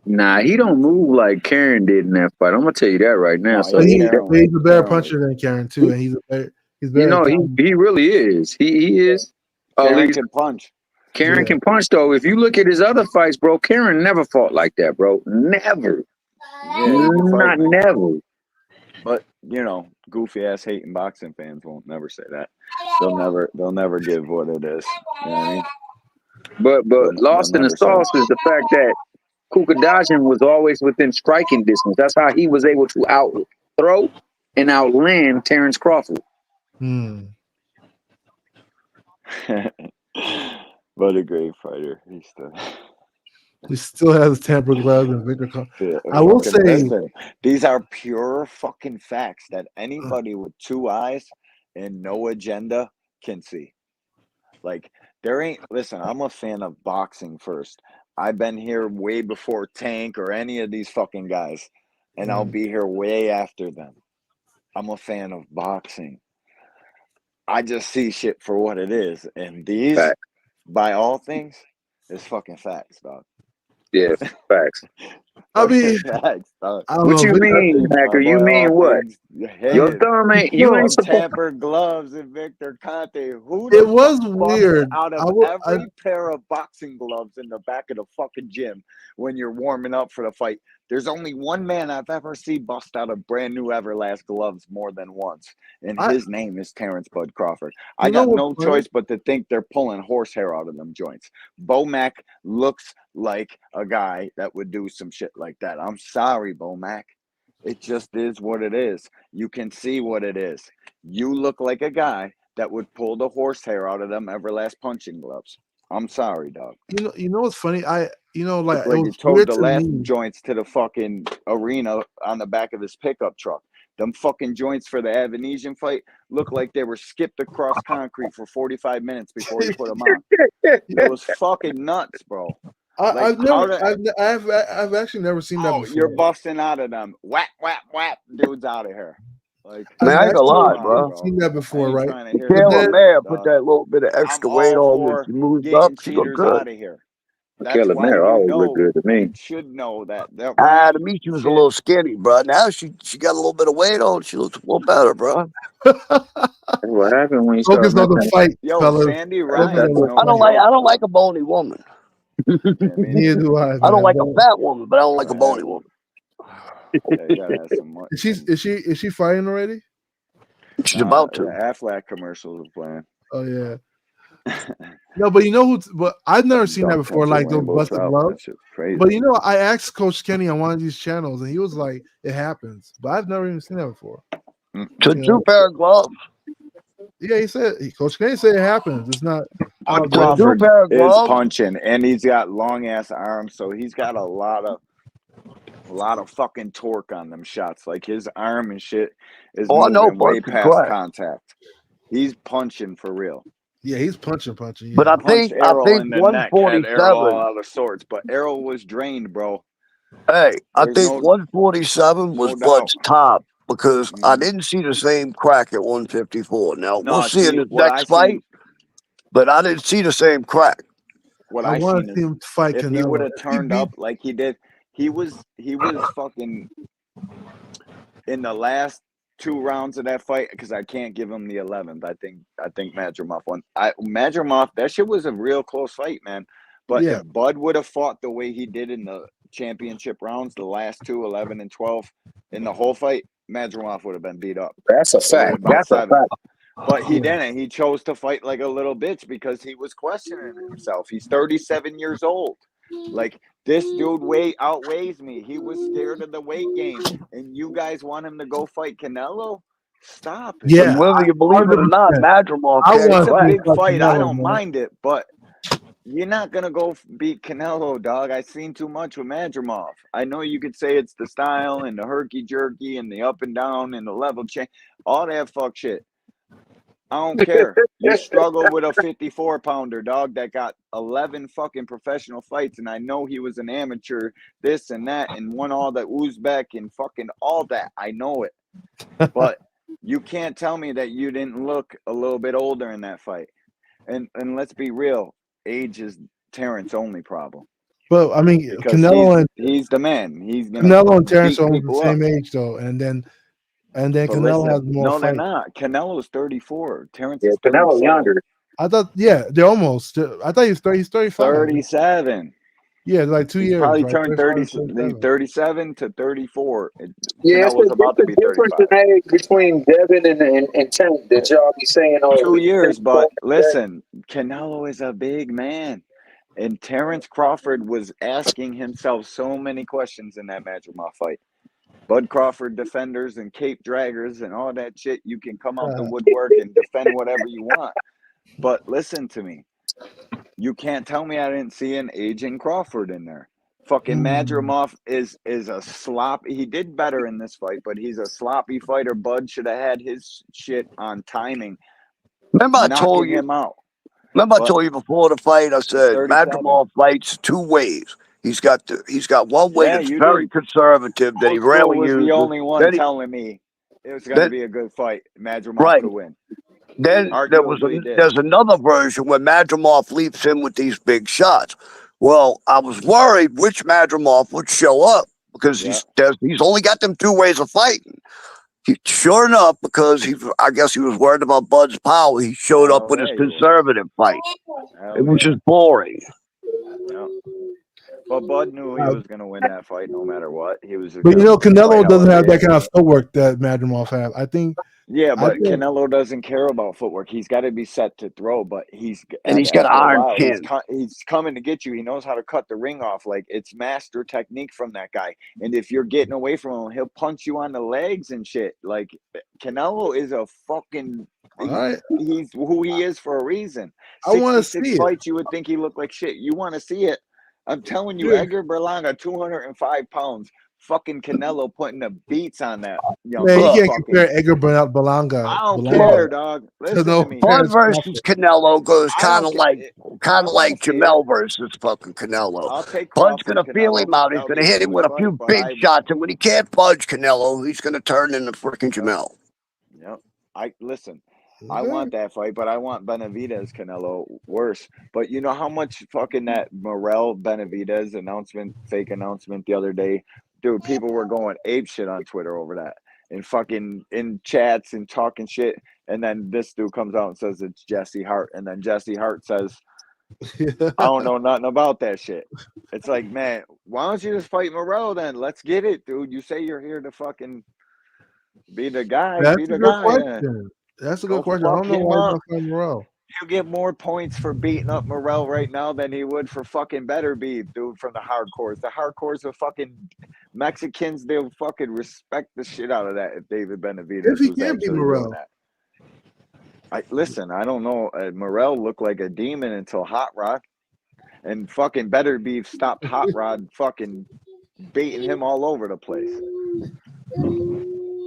Nah, he don't move like Karen did in that fight. I'm gonna tell you that right now. So he's a better puncher than Karen too, and he's better. You know, he really is. He is. Karen can punch. Karen can punch though. If you look at his other fights, bro, Karen never fought like that, bro. Never. Not never. But you know, goofy ass hating boxing fans won't never say that. They'll never give what it is. You know what I mean? But lost in the sauce is the fact that Kukadashian was always within striking distance. That's how he was able to out throw and outland Terrence Crawford. Hmm. But a great fighter. He still has tempered gloves and Victor. Yeah, I will fucking say, listen. These are pure fucking facts that anybody with two eyes and no agenda can see. Like, there ain't, listen, I'm a fan of boxing first. I've been here way before Tank or any of these fucking guys, and I'll be here way after them. I'm a fan of boxing. I just see shit for what it is. And these, by all things, is fucking facts, dog. Yeah, facts. I mean, Facts, dog. I don't What know. you mean, My Hacker? You boy, mean all what? things Your headed. thumb ain't, you ain't Them supposed. tampered gloves and Victor Conte. Who It the was fuck weird. out of I every pair of boxing gloves in the back of the fucking gym when you're warming up for the fight? There's only one man I've ever seen bust out of brand new Everlast gloves more than once, and his name is Terrence Bud Crawford. I You know got what's no funny? choice but to think they're pulling horsehair out of them joints. Bo Mac looks like a guy that would do some shit like that. I'm sorry, Bo Mac. It just is what it is. You can see what it is. You look like a guy that would pull the horsehair out of them Everlast punching gloves. I'm sorry, dog. you know what's funny? Like Look it like you was towed weird the to last me. joints to the fucking arena on the back of this pickup truck. Them fucking joints for the Avanesian fight look like they were skipped across concrete for 45 minutes before you put them on. It was fucking nuts, bro. I've actually never seen that before. You're busting out of them. Whap, whap, whap. Dude's out of here. Like, Man, I ain't gonna lie, come on, bro. bro. Seen that I before, ain't right? trying to hear But that Michaela then, Mayer shit, put dog. that little bit of I'm extra weight all on when for she moves getting up. She look cheaters good. out of here. That's Michaela why Mayer you always look know good to me. and should know that To Ryan me, she was a shit. little skinny, bro. Now she got a little bit of weight on. She looks a little better, bro. What happened when you start focus on the messing? fight, Yo, fellas. Sandy Focus Ryan's on the no fight. I don't joke. like a bony woman. Yeah, me Neither do I, I don't man. like a fat woman, but I don't like a bony woman. Yeah, you gotta have some money. Is she fighting already? She's about to. The Aflac commercials are playing. Oh yeah. No, but you know who? But I've never seen that Dump before. Country Like those Rainbow busted Trout. gloves. That shit's crazy. But I asked Coach Kenny on one of these channels, and he was like, "It happens," but I've never even seen that before. To two pair of gloves. Yeah, he said. Coach Kenny said it happens. It's not. Bud Crawford is punching, and he's got long ass arms, so he's got a lot of fucking torque on them shots. Like his arm and shit is I know moving way Bud can past crack. contact. He's punching for real. Yeah, he's punching. Yeah. But I Punched think Errol in the neck, had Errol all 147. out of sorts, but Errol was drained, bro. Hey, I There's think no 147 was no doubt. Bud's top because I didn't see the same crack at 154. Now we'll see in his next fight, but I didn't see the same crack. What I I want seen to see is him fight if he Canelo. would have turned up like he did, he was fucking in the last 2 rounds of that fight, because I can't give him the 11th. I think Madrimov won. Madrimov, that shit was a real close fight, man. But Yeah. if Bud would have fought the way he did in the championship rounds, the last 2, 11 and 12, in the whole fight, Madrimov would have been beat up. That's a It would have fact. been That's a 7. fact. But he didn't. He chose to fight like a little bitch because he was questioning himself. He's 37 years old. Like, this dude outweighs me. He was scared of the weight gain. And you guys want him to go fight Canelo? Stop it. Yeah. Whether you believe it or not, Madrimov It's a big fight fight. I Canelo, don't man. mind it, but you're not gonna go beat Canelo, dog. I've seen too much with Madrimov. I know you could say it's the style and the herky jerky and the up and down and the level change, all that fuck shit. I don't care. You struggle with a 54 pounder, dog, that got 11 fucking professional fights, and I know he was an amateur, this and that, and won all the Uzbek and fucking all that. I know it, but you can't tell me that you didn't look a little bit older in that fight. And let's be real, age is Terrence's only problem. But I mean, Because Canelo he's the man. He's gonna Canelo and Terrence beat are almost the people same up. age, though, and then But Canelo has listen, more no, they're fights. not. Canelo's 34. Terrence Yeah, is Canelo 37. younger. I thought, yeah, they're almost. I thought he's 35. 37. Yeah, like 2 He years. probably Right? turned 35, 30, 37 to 34. Yeah, Canelo's about to be difference 35. in age between Devin and Tank that y'all be saying, oh, 2 years, but Tank- listen, Canelo is a big man. And Terrence Crawford was asking himself so many questions in that Madrimov fight. Bud Crawford defenders and cape draggers and all that shit. You can come out the woodwork and defend whatever you want. But listen to me. You can't tell me I didn't see an aging Crawford in there. Fucking Madrimov is a sloppy. He did better in this fight, but he's a sloppy fighter. Bud should have had his shit on timing. Remember I told you him out. Remember I told you before the fight, I said 37. Madrimov fights two ways. He's got one way that's very conservative that he rarely was uses. the only one telling me it was going to be a good fight. Madrimov could win. Then there's another version where Madrimov leaps in with these big shots. Well, I was worried which Madrimov would show up because he's only got them two ways of fighting. Sure enough, because I guess he was worried about Bud's power, he showed up with his conservative fight, which is boring. Yeah. But Bud knew he was going to win that fight no matter what. He was. But Canelo doesn't have that kind of footwork that Madrimov has. I think. Yeah, but Canelo doesn't care about footwork. He's got to be set to throw, but he's got iron chin. He's coming to get you. He knows how to cut the ring off. Like, it's master technique from that guy. And if you're getting away from him, he'll punch you on the legs and shit. Like, Canelo is a fucking. He's who he is for a reason. I want to see fights, you would think he looked like shit. You want to see it? I'm telling you, Edgar Berlanga, 205 pounds. Fucking Canelo putting the beats on that. Man, you can't compare Edgar Berlanga. I don't care, dog. Listen to me. Bud versus Canelo goes kind of like Jamel versus fucking Canelo. Bud's gonna feel him out. He's gonna hit him with a few big shots, and when he can't budge Canelo, he's gonna turn into freaking Jamel. Yep. Listen. I want that fight, but I want Benavidez Canelo worse. But you know how much fucking that Morel Benavidez fake announcement the other day, dude, people were going ape shit on Twitter over that and fucking in chats and talking shit. And then this dude comes out and says it's Jesse Hart. And then Jesse Hart says, I don't know nothing about that shit. It's like, man, why don't you just fight Morel then? Let's get it, dude. You say you're here to fucking be the guy. That's be the a good guy. question. That's a good question. I don't know why he's not fighting Morel. He'll get more points for beating up Morel right now than he would for fucking Better Beef, dude, from the hardcores. The hardcores are fucking Mexicans. They'll fucking respect the shit out of that if David Benavidez If he was can't beat actually Morel. doing that. Listen, I don't know. Morel looked like a demon until Hot Rod. And fucking Better Beef stopped Hot Rod fucking beating him all over the place.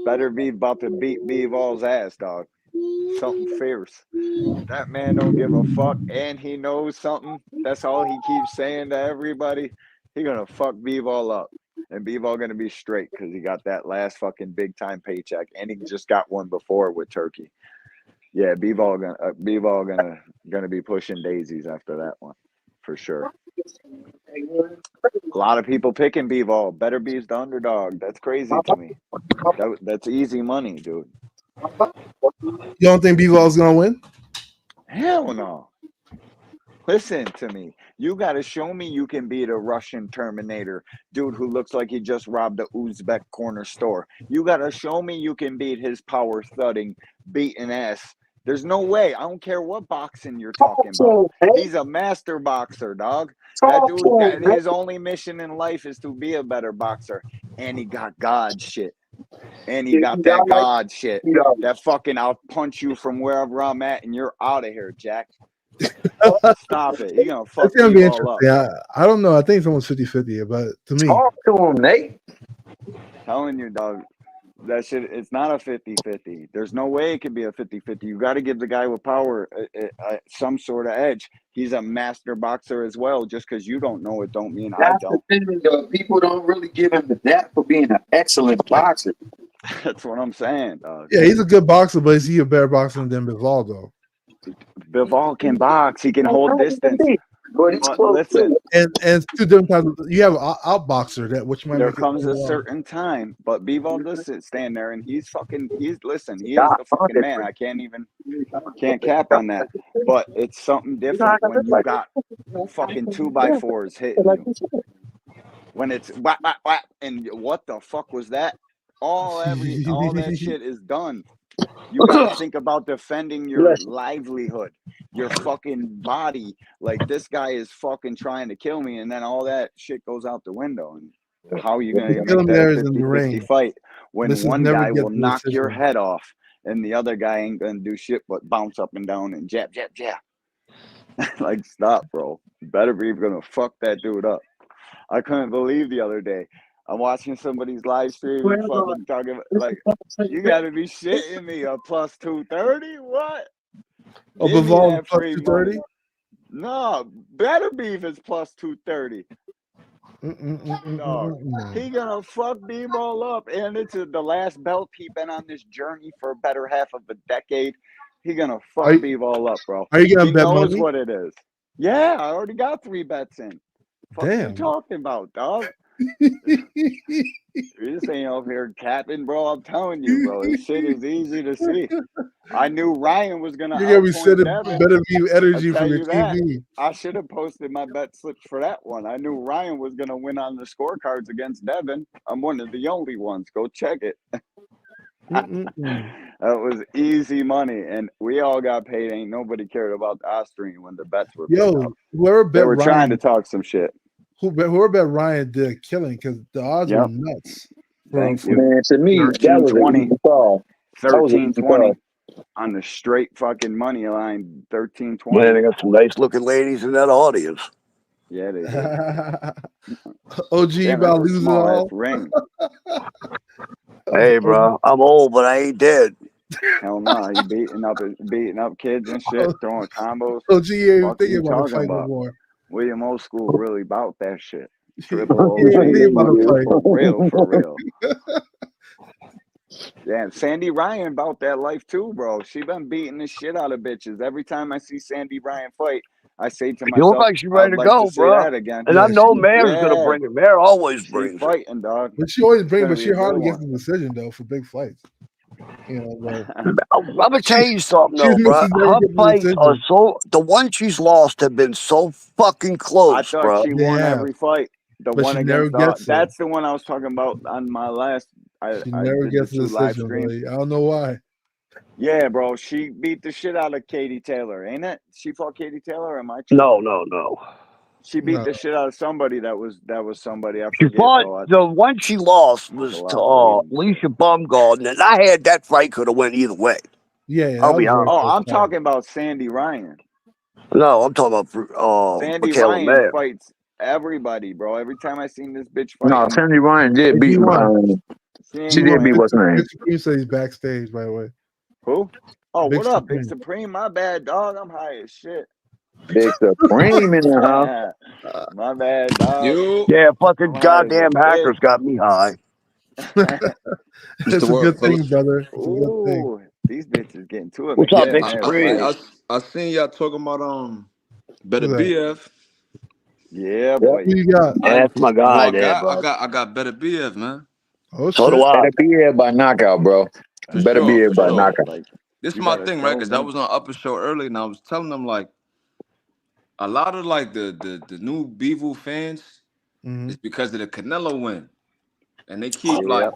Better Beef about to beat Bivall's ass, dog. Something fierce. That man don't give a fuck, and he knows something. That's all he keeps saying to everybody. He gonna fuck Bivall up, and Bivall gonna be straight because he got that last fucking big time paycheck, and he just got one before with Turkey. Yeah, Bivall gonna be pushing daisies after that one for sure. A lot of people picking Bivall. Better Beef's the underdog. That's crazy to me. That's easy money, dude. You don't think Bivall's gonna win? Hell no. Listen to me. You got to show me you can beat a Russian Terminator, dude who looks like he just robbed a Uzbek corner store. You got to show me you can beat his power thudding, beating ass. There's no way. I don't care what boxing you're talking about. He's a master boxer, dog. That dude, his only mission in life is to be a better boxer. And he got God shit. And he got that God shit. That fucking I'll punch you from wherever I'm at and you're out of here, Jack. Stop it. You're going to fuck It's gonna be me interesting. all up. Yeah, I don't know. I think it's almost 50-50, but to me, Talk to him, Nate. Telling you, dog. That shit, it's not a 50-50. There's no way it could be a 50-50. You got to give the guy with power some sort of edge. He's a master boxer as well. Just because you don't know it don't mean I don't. The thing, people don't really give him the dap for being an excellent boxer. That's what I'm saying, dog. yeah, he's a good boxer, but is he a better boxer than Bivall, though? Bivall can box. He can hold distance. But he's close. Listen, And it's two different types. You have an outboxer that which might there make it comes a Bivall. certain time, but Bivall does stand there and he's he is the fucking man. I can't cap on that. But it's something different when you got fucking 2x4s hitting you. When it's whap, whap, whap, and what the fuck was that? All that shit is done. You gotta think about defending your livelihood, your fucking body. Like, this guy is fucking trying to kill me, and then all that shit goes out the window. And How are you The going to kill make him that there a is in the 50-50 ring. fight when Mrs. one never guy gets will the knock your decision. head off and the other guy ain't going to do shit but bounce up and down and jab, jab, jab. Like, stop, bro. Better be going to fuck that dude up. I couldn't believe the other day. I'm watching somebody's live stream and fucking talking about, like, you got to be shitting me. A plus 230? What? Oh, Give me Bivol that plus free 230? money. No, Better Beef is plus 230. Dog. He gonna fuck B-Ball up, and it's the last belt he been on this journey for a better half of a decade. He gonna fuck B-Ball up, bro. Are you gonna He bet knows money? what it is. Yeah, I already got 3 bets in. Fuck you Damn. talking about, dog? This ain't over here capping, bro. I'm telling you, bro. This shit is easy to see. I knew Ryan was gonna You're gonna be outpoint sending Devin. Better Beef I'll energy tell from your you that. TV. I should have posted my bet slips for that one. I knew Ryan was gonna win on the scorecards against Devin. I'm one of the only ones. Go check it. That was easy money, and we all got paid. Ain't nobody cared about the Austrian when the bets were paid Yo, out. whoever They bet were trying to Ryan, talk some shit. whoever bet Ryan did a killing because the odds were Yep. nuts. Thank you. Man, to me, that was an 13-20. easy call. That was an easy 13-20 call. on the straight fucking money line. 13-20. Man, they got some nice looking ladies in that audience. Yeah, they did. OG, you Damn, about that's to a lose it small ass all? ring. Hey, bro, I'm old, but I ain't dead. Hell no, he beating up kids and shit, throwing combos. OG ain't even Fuck thinking you about a talking fight no about? more. William Old School really about that shit. He Triple ain't OG, thinking about a fucking fight. for real, for real. Yeah, Sandy Ryan about that life too, bro. She been beating the shit out of bitches. Every time I see Sandy Ryan fight, I say to She look myself, like she's ready I'd to like to go, see bro. that again. And I Yeah, know Mayor's gonna Yeah, bring it. Mayor always she brings it. fighting, dog. But she always It's brings, gonna but be she a good hardly gets one. the decision though for big fights. You know, but I'm gonna tell you something she's though, bro. Mrs. Never Her gets the fights are decision. so. The ones she's lost have been so fucking I close, thought bro. she won Yeah, every fight. The but one she never against gets it. that's the one I was talking about on my last. She I never did the gets the 2 live decision, streams. buddy. I don't know why. Yeah, bro, she beat the shit out of Katie Taylor, ain't it? She fought Katie Taylor. Am I tripping? No. She beat No, the shit out of somebody that was somebody. I She forget fought. though. The one she lost The was to last lady. Alicia Baumgarten, and I had that fight could have went either way. yeah, I'll that be was very honest. Oh, close I'm fight. talking about Sandy Ryan. No, I'm talking about Sandy Michaela Ryan Mayer. fights everybody, bro. Every time I seen this bitch No, fighting, Sandy Ryan did Hey, beat. G1, she ain't She did going beat G1, what's her Big name? Supreme said he's backstage, by the way. who? Oh, Big what up, Big Supreme. Supreme? My bad, dog. I'm high as shit. Big Supreme in there, huh? My bad, dog. You Yeah, fucking I'm high as a goddamn hackers bitch. got me high. It's the a word, good thing, fellas. brother. It's a good thing. Ooh, these bitches getting to it, What's up, making Yeah, Big them I, ass I seen Supreme? fight. I seen y'all talking about better Who's that? BF. Yeah, Yep. boy. Who you got? Yeah, that's my Who guy I there, got? bro. I got better BF, man. Oh So do shit. I. Better be here by knockout, bro. For Better be sure, here for by sure. Yeah, knockout. like This is you my better thing, right? show Because I me. was on Upper Show early, and I was telling them like a lot of like the new Beevil fans Mm-hmm. is because of the Canelo win, and they keep Yeah, like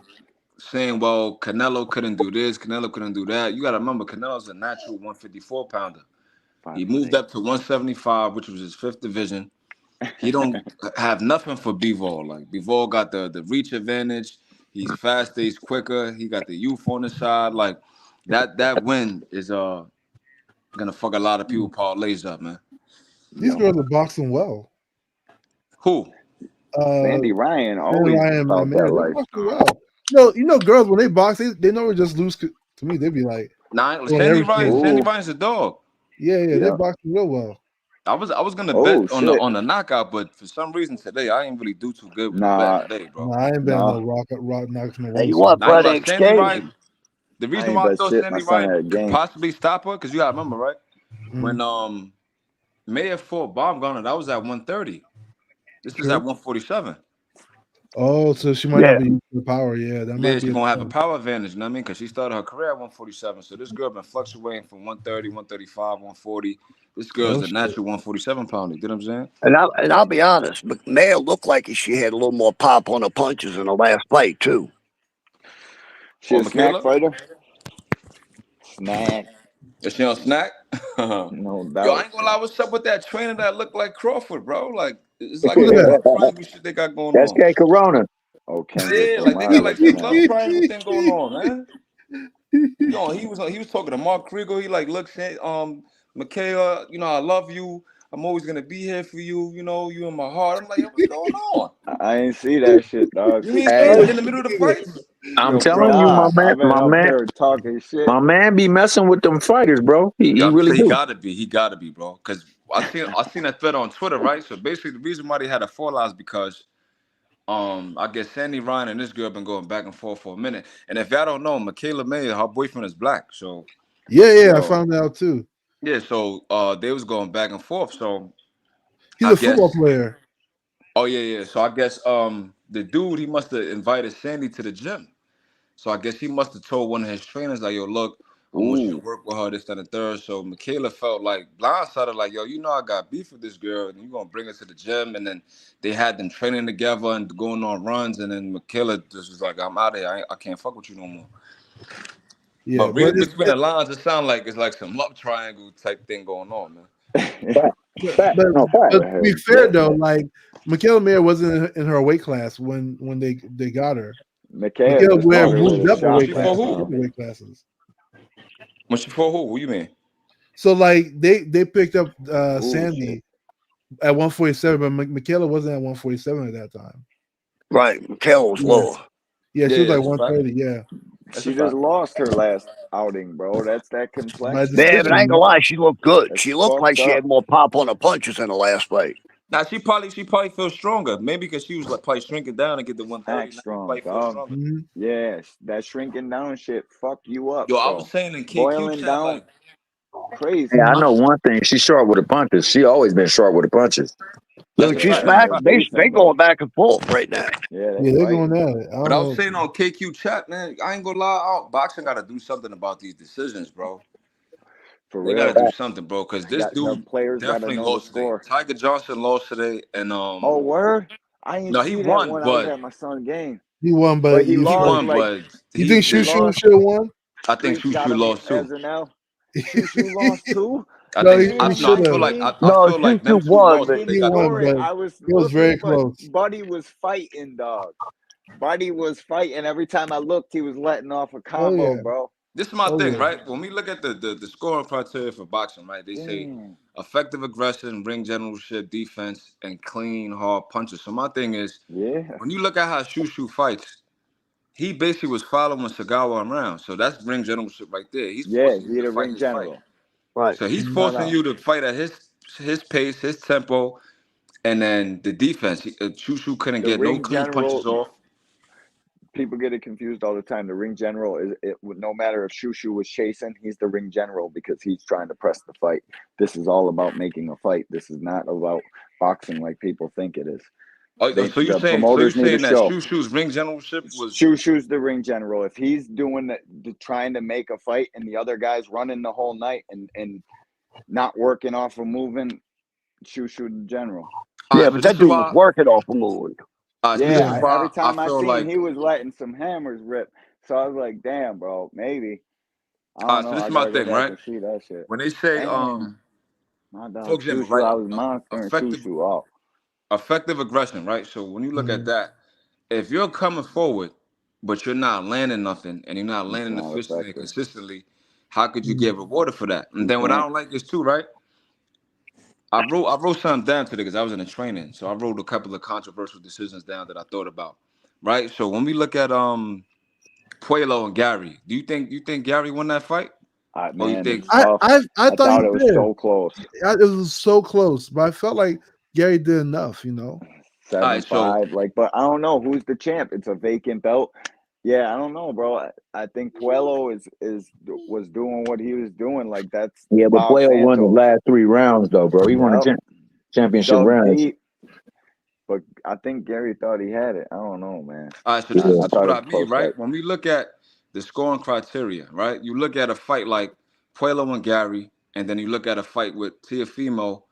saying, "Well, Canelo couldn't do this, Canelo couldn't do that." You got to remember, Canelo's a natural 154 pounder. He moved 5'8". up to 175, which was his 5th division. He don't have nothing for Bivol. Like Bivol got the reach advantage. He's faster. He's quicker. He got the youth on his side. Like that win is gonna fuck a lot of people parlays up, man. These Yo, girls are boxing well. Who? Sandy Ryan Sandy always Ryan and about Mayor, that they're life. boxing well. You know, girls when they box, they never just lose. To me, they'd be like Nah, doing Sandy everything. Ryan's a dog. Yeah, they're Yep. boxing real well. I was gonna Oh bet on shit. the knockout, but for some reason today I ain't really do too good with the betting Nah, today, bro. No, I ain't betting nah. no rock knocks no Hey, way you soon. want Now I ain't Friday about Sandy exchange? Ryan. The I reason ain't why I bet thought shit. My Sandy son Ryan had a could game. possibly stop her, because you gotta remember, right? Mm-hmm. When Mayor fought Baumgartner, that was at 130. This is True. at 147. Oh, so she might Yeah. not be using the power. Yeah, that Yeah, might she's be a gonna have a thing. power advantage, you know what I mean? Because she started her career at 147. So this girl been fluctuating from 130, 135, 140. This girl's Oh a shit. natural 147 pounder. You know what I'm saying? And I'll be honest, Mayor looked like she had a little more pop on her punches in the last fight too. She a snack Michaela? fighter? Snack. Is she on snack? No Yo, I doubt. ain't gonna lie, what's up with that trainer that looked like Crawford, bro? Like, it's like Who's some that? Mark Brandon shit they got going That's on. Gay Corona. Oh, Kendrick Yeah, like they got Lamar like some looking love at. triangle thing going on, man. He was talking to Mark Kriegel. He like, look, Michaela, I love you. I'm always gonna be here for you. You in my heart. I'm like, yo, what's going on? I ain't see that shit, dog. You ain't see Hey, it in the middle of the fights? I'm Yo, telling you, nah, I've been up there talking shit. my man be messing with them fighters, bro. He Yeah, really he do. gotta be. He gotta be, bro. Cause I seen that thread on Twitter, right? So basically, the reason why they had a fallout is because I guess Sandy Ryan and this girl been going back and forth for a minute. And if y'all don't know, Michaela Mayer, her boyfriend is black. So Yeah, I Yo, found that out too. yeah, so they was going back and forth. So He's I a football guess player. oh yeah. So I guess the dude he must have invited Sandy to the gym. So I guess he must have told one of his trainers, like, yo, look, I want you to ooh, work with her, this, that, and the third. So Michaela felt like blindsided, like, yo, I got beef with this girl, and you're going to bring her to the gym. And then they had them training together and going on runs. And then Michaela just was like, I'm out of here. I can't fuck with you no more. Yeah, But but reading between the lines, it sounds like it's like some love triangle type thing going on, man. Fact, fact, no fact. but to be fair though, like Michaela Mayer wasn't in her weight class when they got her. Michaela Michaela just Mayer fought her with moved a up a shot weight glass, class, who? bro. couple weight classes. When she fought who? What you mean? So like they picked up Ooh, Sandy shit. at 147, but Michaela wasn't at 147 at that time. Right. Michaela was lower. Yeah, she was Yeah, like that's a fact. 130. Yeah, That's a She just fact. lost her last outing, bro. That's that by complexion. Man, but I decision. ain't gonna lie, she looked good. That's She looked like fucked she up. had more pop on her punches in the last fight. Now she probably feels stronger. Maybe because she was like probably shrinking down to get the 130. Act Now she strong, probably feels dog. stronger. Mm-hmm. Yeah, that shrinking down shit fuck you up, Yo, I was bro. saying in KQ Boiling chat, down, like crazy. Yeah, I know one thing. She's sharp with the punches. She always been sharp with the punches. that's Look, a Yeah, she's fact. That's and a smack. her fact. They defense. going back and forth right now. Yeah, they Yeah, they're fighting. going at it. I But don't I was know. saying on KQ chat, man, I ain't gonna lie, boxing got to do something about these decisions, bro. For They got to real. do something, bro, because this The dude players got to definitely know the lost today. score. Tiger Johnson lost today, and Oh, word? I didn't no, he see that won, one. I was but at my son's game. He won, But but he you he feel lost like won, like but you think he Shushu lost. should have won? I think Streets got Shushu him lost too. as an L. Shushu lost too. No, he No, I should Damn, feel have. like G. I No, feel she like them two won, lost but because they He got won, Saw it. but I was it was very looking, but close. Buddy was fighting, dog. Buddy was fighting. Every time I looked, he was letting off a Oh combo, yeah. bro. this is my Oh thing, yeah. right? When we look at the scoring criteria for boxing, right? They say Damn. effective aggression, ring generalship, defense, and clean hard punches. So my thing is, Yeah. when you look at how Shushu fights, he basically was following Sagawa around. So that's ring generalship right there. He's Yeah, forcing you he to the fight ring his fight. general. right. So he's No, forcing no. you to fight at his pace, his tempo, and then the defense. Shushu couldn't The get no ring clean punches general, off. people get it confused all the time. The ring general is it. No matter if Shushu was chasing, he's the ring general because he's trying to press the fight. This is all about making a fight. This is not about boxing like people think it is. So you're The saying promoters need to that show. Shushu's ring generalship was Shushu's the ring general. If he's doing trying to make a fight, and the other guy's running the whole night and not working off of moving, Shushu the general. all Yeah, right. So but this that is dude was why. working off a move. All right. So this is Yeah, Yeah. every why I time I feel seen like. he was letting some hammers rip. So I was like, damn, bro, maybe. I All don't right. So know. this I is my gotta go thing, back right? and see that shit. When they say And my for dog example, Shushu, right, I was monstering effective Shushu off. effective aggression, right? So when you look at Mhm. that, if you're coming forward, but you're not landing nothing, and you're not It's landing not efficiently and effective. consistently, how could you Mhm. get rewarded for that? And You then what I can't. don't like is too, right? I wrote something down today because I was in a training, so I wrote a couple of controversial decisions down that I thought about, right? So when we look at Puelo and Gary, do you think Gary won that fight, or you Man, think? it's I, tough. I I I thought he thought it was did. so close. It was so close, but I felt like Gary did enough. All right, so 7-5. Like, but I don't know who's the champ. It's a vacant belt. Yeah, I don't know, bro. I think Puello was doing what he was doing. Like that's Yeah, but Bob Puello won the Santos. last 3 rounds though, bro. He won the Yep. championship Dug rounds. deep. But I think Gary thought he had it. I don't know, man. all right, so Yeah. this I is thought what it I was a mean, close right? fight. When we look at the scoring criteria, right? You look at a fight like Puello and Gary, and then you look at a fight with Teofimo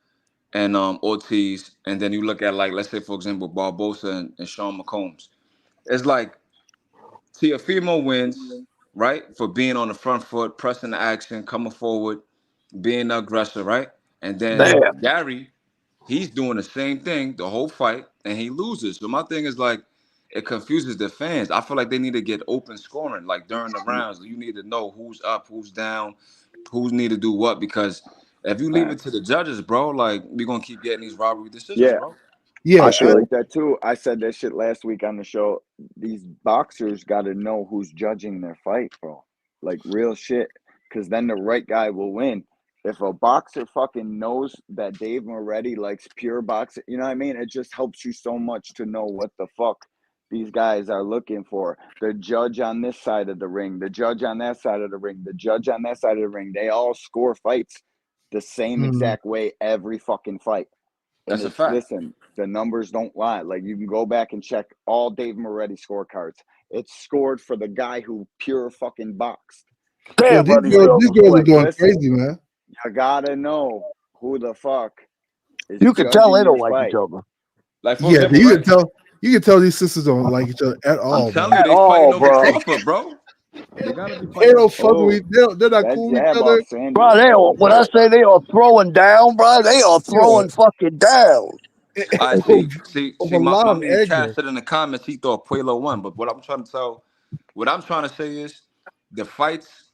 and Ortiz, and then you look at, like, let's say for example Barbosa and Sean McCombs. It's like Teofimo wins, right, for being on the front foot, pressing the action, coming forward, being the aggressor, right? And then Damn. Gary, he's doing the same thing the whole fight, and he loses. So my thing is like, it confuses the fans. I feel like they need to get open scoring, like during the rounds. You need to know who's up, who's down, who's need to do what. Because if you leave it to the judges, bro, like we're gonna keep getting these robbery decisions, Yeah. bro. Yeah, I feel like that too. I said that shit last week on the show. These boxers got to know who's judging their fight, bro. Like real shit. Because then the right guy will win. If a boxer fucking knows that Dave Moretti likes pure boxing, you know what I mean? It just helps you so much to know what the fuck these guys are looking for. The judge on this side of the ring, the judge on that side of the ring, the judge on that side of the ring, they all score fights the same exact way every fucking fight. And That's a it's, fact. listen, the numbers don't lie. Like you can go back and check all Dave Moretti scorecards. It's scored for the guy who pure fucking boxed. Yo, these girls are going crazy, man. You gotta know who the fuck is You can tell they judging your don't like fight. each other. Like for Yeah, example, you right? can tell. You can tell these sisters don't like each other at all. I'm telling man. you, they fighting over Crawford, bro. They gotta be They fighting. don't fuck with. They're not that cool with each jab other. off Sandy. Bro, they are, when I say they are throwing down, bro, they are throwing fucking down. I see. Of a My lot of man Cash anger. said in the comments he thought Puelo won, but what I'm trying to say is the fights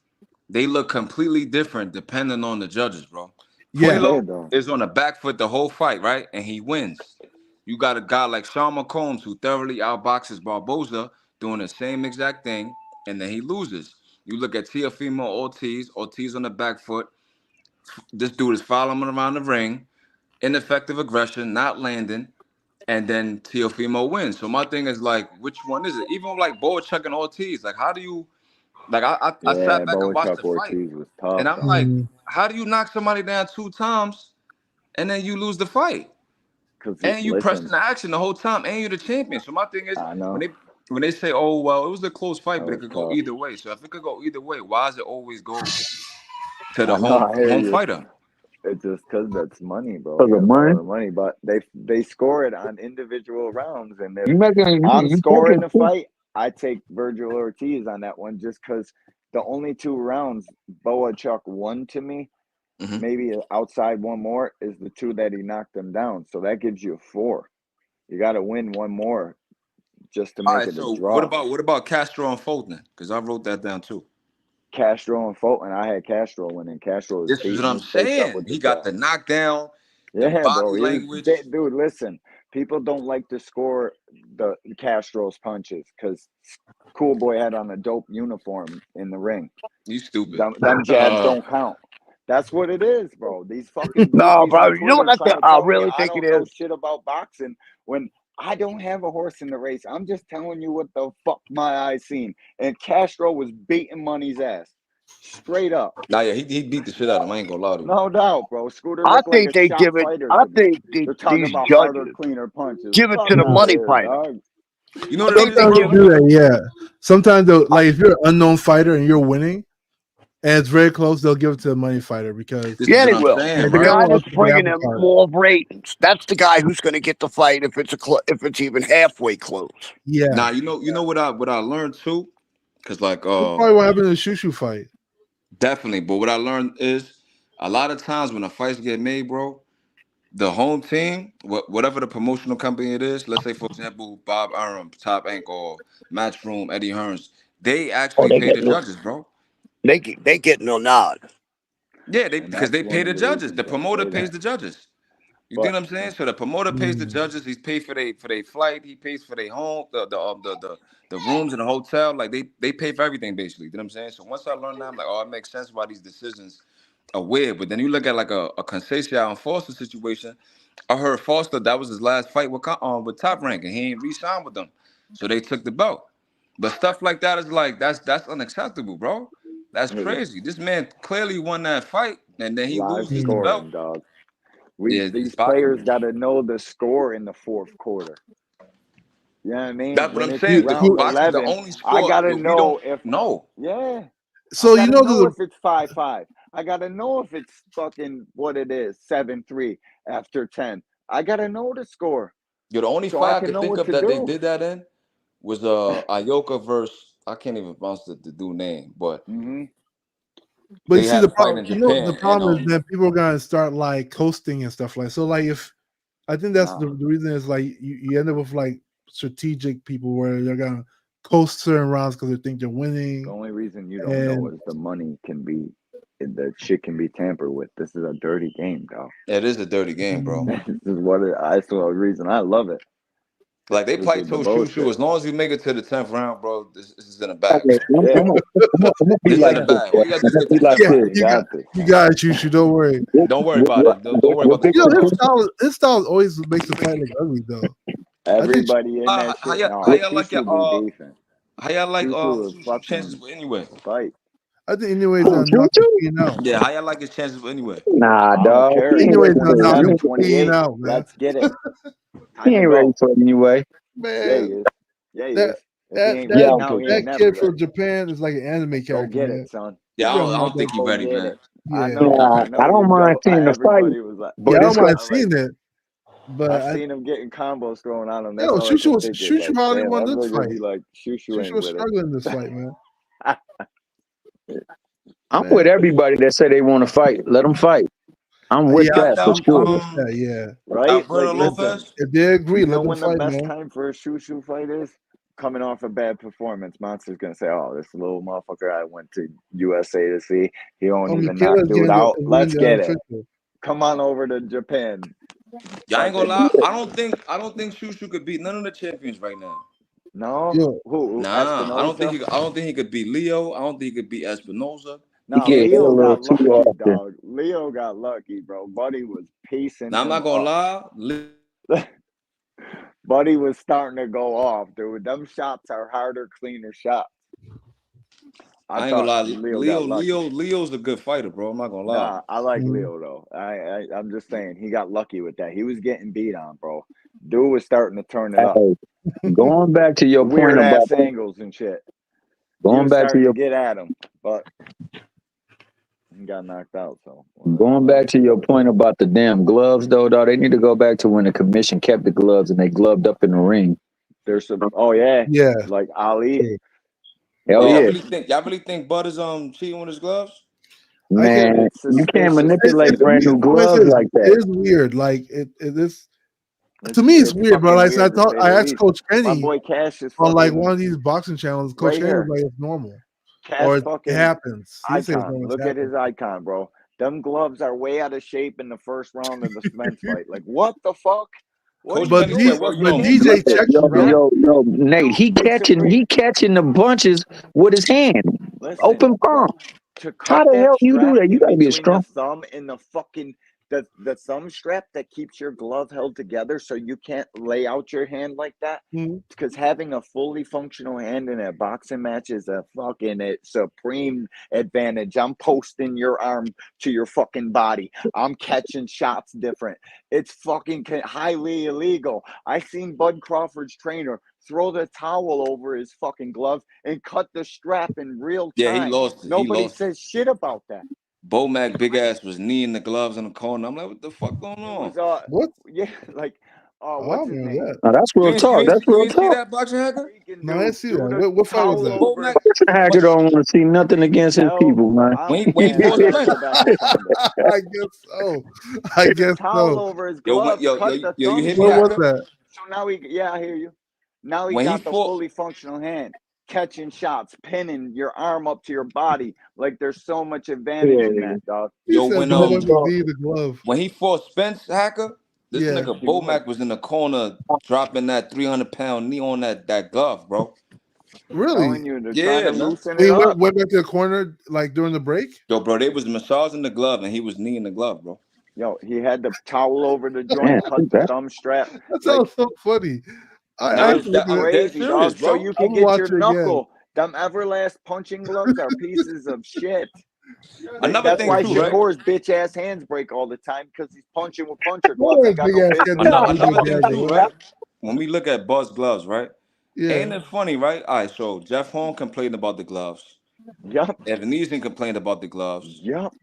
they look completely different depending on the judges, bro. Yeah. Puelo is on the back foot the whole fight, right, and he wins. You got a guy like Sean McCombs who thoroughly outboxes Barboza doing the same exact thing, and then he loses. You look at Teofimo Ortiz on the back foot. This dude is following him around the ring, ineffective aggression, not landing. And then Teofimo wins. So my thing is like, which one is it? Even like Boachuk and Ortiz, like how do you like I Yeah, sat back and watched Boachuk the fight, Ortiz was tough. and I'm Though. like, how do you knock somebody down 2 times and then you lose the fight? And you pressing the action the whole time, and you're the champion. So my thing is when they say, oh well, it was a close fight, but it could go either way. So if it could go either way, why does it always go to the home fighter? It's just because that's money, bro. Because of money? The money, but they score it on individual rounds, and if You I'm scoring the taking- fight, I take Virgil Ortiz on that one just because the only 2 rounds Boachuk won to me, maybe outside one more, is the 2 that he knocked him down. So that gives you 4. You got to win one more just to make it a draw. What about Castro and Fulton? Because I wrote that down too. Castro and Fulton, I had Castro winning. Castro is This is what I'm saying. He got the knockdown, the yeah, body bro. language. Dude, listen. People don't like to score the Castro's punches because Cool Boy had on a dope uniform in the ring. You stupid. Them jabs don't count. That's what it is, bro. These fucking No, goofies bro. on You know Twitter what trying to I tell really me think I don't it know is? shit about boxing when I don't have a horse in the race. I'm just telling you what the fuck my eyes seen. And Castro was beating Money's ass. Straight up. Nah, yeah, he beat the shit out of him. I ain't gonna lie to you. No doubt, bro. Scooter I looked think like they a shot give it. fighter. I to me. think They're talking these about judges harder, cleaner punches. give it Fuck to the outta money here, fighter. dog. You know what it is, Sometimes bro? they do that, yeah. Sometimes, like, if you're an unknown fighter and you're winning, and it's very close, they'll give it to the money fighter because Yeah, they will. saying, The right? guy want that's to pick bringing the them apple cart. more ratings. That's the guy who's going to get the fight if it's even halfway close. Yeah. Nah, you know what I learned too, because like That's probably what happened in the Shushu fight. definitely. But what I learned is a lot of times when the fights get made, bro, the home team, whatever the promotional company it is, let's say for example Bob Arum, Top Ank, or Matchroom, Eddie Hearns, they actually pay the judges, bro. They get no nod. Yeah, because they pay the judges. The promoter pays the judges. You know what I'm saying? So the promoter pays the judges. He's paid for their flight. He pays for their home, the rooms in the hotel. Like they pay for everything basically. You know what I'm saying? So once I learned that, I'm like, oh, it makes sense why these decisions are weird. But then you look at like a Conceição and Foster situation. I heard Foster, that was his last fight with Top Rank, and he ain't re-signed with them. So they took the belt. But stuff like that is like that's unacceptable, bro. That's crazy. This man clearly won that fight, and then he Live loses the belt. scoring, dog. These boxing, players man. got to know the score in the 4th quarter. You know what I mean? That's what When I'm it's saying. round Boxing's the 11, only I sport gotta where we know don't if know. yeah. So I you gotta know if it's 5-5. I gotta know if it's fucking what it is 7-3 after 10. I gotta know the score. Yo, the only so I fight I can could know think what of to that they do. did that in was Ioka versus I can't even pronounce the dude name, but But they you see, had the a fight problem, in Japan. the problem and, is that people are gonna start like coasting and stuff like. So, like, if I think that's the reason is like you end up with like strategic people where they're gonna coast certain rounds because they think they're winning. The only reason you don't know is the money can be, the shit can be tampered with. This is a dirty game, dog. It is a dirty game, bro. This is that's the reason I love it. Like they probably This is the told Shushu, bullshit. as long as you make it to the 10th round, bro, this is in the bag. Okay, I'm gonna be This is like in the this. bag. All you gotta do is I'm get gonna be to like the 10th this. round. You got it, Shushu. Don't worry. Don't worry about it. Don't worry about the Big You know, score. his style always makes the fight look ugly, though. Everybody in that How shit. y'all No, like your Shushu be decent. how y'all like Shushu is Shushu chances fucking for anyway? fight. I think anyways on knock out. Yeah, how y'all like his chances for anyway? Nah, I don't dog. care. He ain't Anyways ready on for knock it. 27-28. out, man. Let's get it. He Time to ain't ready go. for it anyway. Yeah, he Man, is. Yeah, he that is. If that he ain't that, ready Yeah. now, he that ain't never kid from ready. Japan is like an anime Go character, get man. it, son. Yeah, He's I from don't think he's Go ready, get man. it. Yeah, I know. Nah, I know I don't you mind don't. seeing the fight, Everybody was like, but yeah, I don't it's mind I'm like, seeing it, but I've seen him getting combos thrown on him. That's yo, all I can think is Shushu like, hardly damn, won I'm this looking at fight. be like, Shushu Shushu ain't was with it. struggling in this fight, man. I'm Man. with everybody that say they want to fight. Let them fight. I'm with Yeah, that for I'm sure. with that. Yeah, Right? Alberto Like, listen, Lopez? if they agree, you let know them when the fight, best man. time for a Shushu fight is? Coming off a bad performance. Monster's going to say, oh, this little motherfucker I went to USA to see, he don't even knock Michaela's dude getting out. the win Let's the get it. unofficial. Come on over to Japan. Y'all ain't gonna Fucking, lie. I don't think Shushu could beat none of the champions right now. no? Yo, Who? Nah, I don't think Espinosa? he could beat Leo. I don't think he could beat Espinosa. He No, get hit a Leo little got too lucky, often. dog. Leo got lucky, bro. Buddy was pacing Now I'm him not gonna up. lie. Buddy was starting to go off, dude. Them shots are harder, cleaner shots. I I ain't gonna thought lie. Leo got lucky. Leo's a good fighter, bro. I'm not gonna lie. Nah, I like Leo though. I'm just saying he got lucky with that. He was getting beat on, bro. Dude was starting to turn it up. Hey, going back to your point Weird about ass angles and shit. He going was back to starting your to get at him, but he got knocked out. So going back to your point about the damn gloves, though, dog. They need to go back to when the commission kept the gloves and they gloved up in the ring. there's some. Oh yeah, yeah. like Ali. Hell Yeah, yeah, y'all really think Bud is cheating with his gloves? I can't. man. It's You can't suspicious. manipulate brand new gloves It like that. is weird. Like it is. To me, it's weird, bro. fucking Like so weird to say I the asked least. Coach My Kenny boy Cash is on like fucking one of these boxing channels. Coach right Kenny was here. like, "It's normal," Cash or it fucking happens. He says icon. no, it's Look at his happened. icon, bro. Them gloves are way out of shape in the first round of the Spence fight. Like, what the fuck? What Coach are you Kenny said, doing, bro? work You on can't him. DJ take that checks you, bro. strap. Yo, Nate. He Hey, Supreme. catching the bunches with his hand, Listen, open palm. to How cut the that hell you do strap that? You in gotta be a between the strong. thumb and the fucking the thumb strap that keeps your glove held together so you can't lay out your hand like that. Because having a fully functional hand in a boxing match is a fucking supreme advantage. I'm posting your arm to your fucking body. I'm catching shots different. It's fucking highly illegal. I seen Bud Crawford's trainer throw the towel over his fucking glove and cut the strap in real Yeah, he time. lost it. Nobody says shit about that. Bo Mac big ass was kneeing the gloves in the corner. I'm like, what the fuck going on? It was What? Yeah, like Oh, what's his name? Oh, that's real talk. That's You real ain't see talk. that boxing hacker? Freaking No, I didn't dude see threw that. the What fight was towel that? Bo over. Mac Hacker don't want to see nothing against his people, man. When he I fought gotta Spence. go back and find it. I guess so. I guess Towel so. over his Yo, glove, cut the you thumb hear me, What was hacker? that? So now I hear you. Now he When he got the fought, fully functional hand, catching shots, pinning your arm up to your body. Like there's so much advantage in that, dog. He yo, said when motherfucker need the glove. when he fought Spence hacker, this Yeah. nigga Bo Mac was in the corner dropping that 300-pound knee on that glove, bro. Really? Telling you, they're trying Yeah, to man. loosen He it up. went back to the corner like during the break. Yo, bro, they was massaging the glove and he was kneeing the glove, bro. Yo, he had the towel over the Man, joint, cut the thumb strap. That Like, sounds so funny. it I have was to look at I'm it. dead crazy, serious, dog. So bro. you I'm could gonna get watch your it again. knuckle. Them Everlast punching gloves are pieces of shit. Another That's thing why too, right? Shakur's bitch ass hands break all the time because he's punching with puncher gloves. What a Ain't got big no ass business. head to Another thing jab, too, bro. right? When we look at Buzz gloves, right? Yeah. Ain't it funny, right? All right, so Jeff Horn complained about the gloves. Yup. Evanesean complained about the gloves. Yup.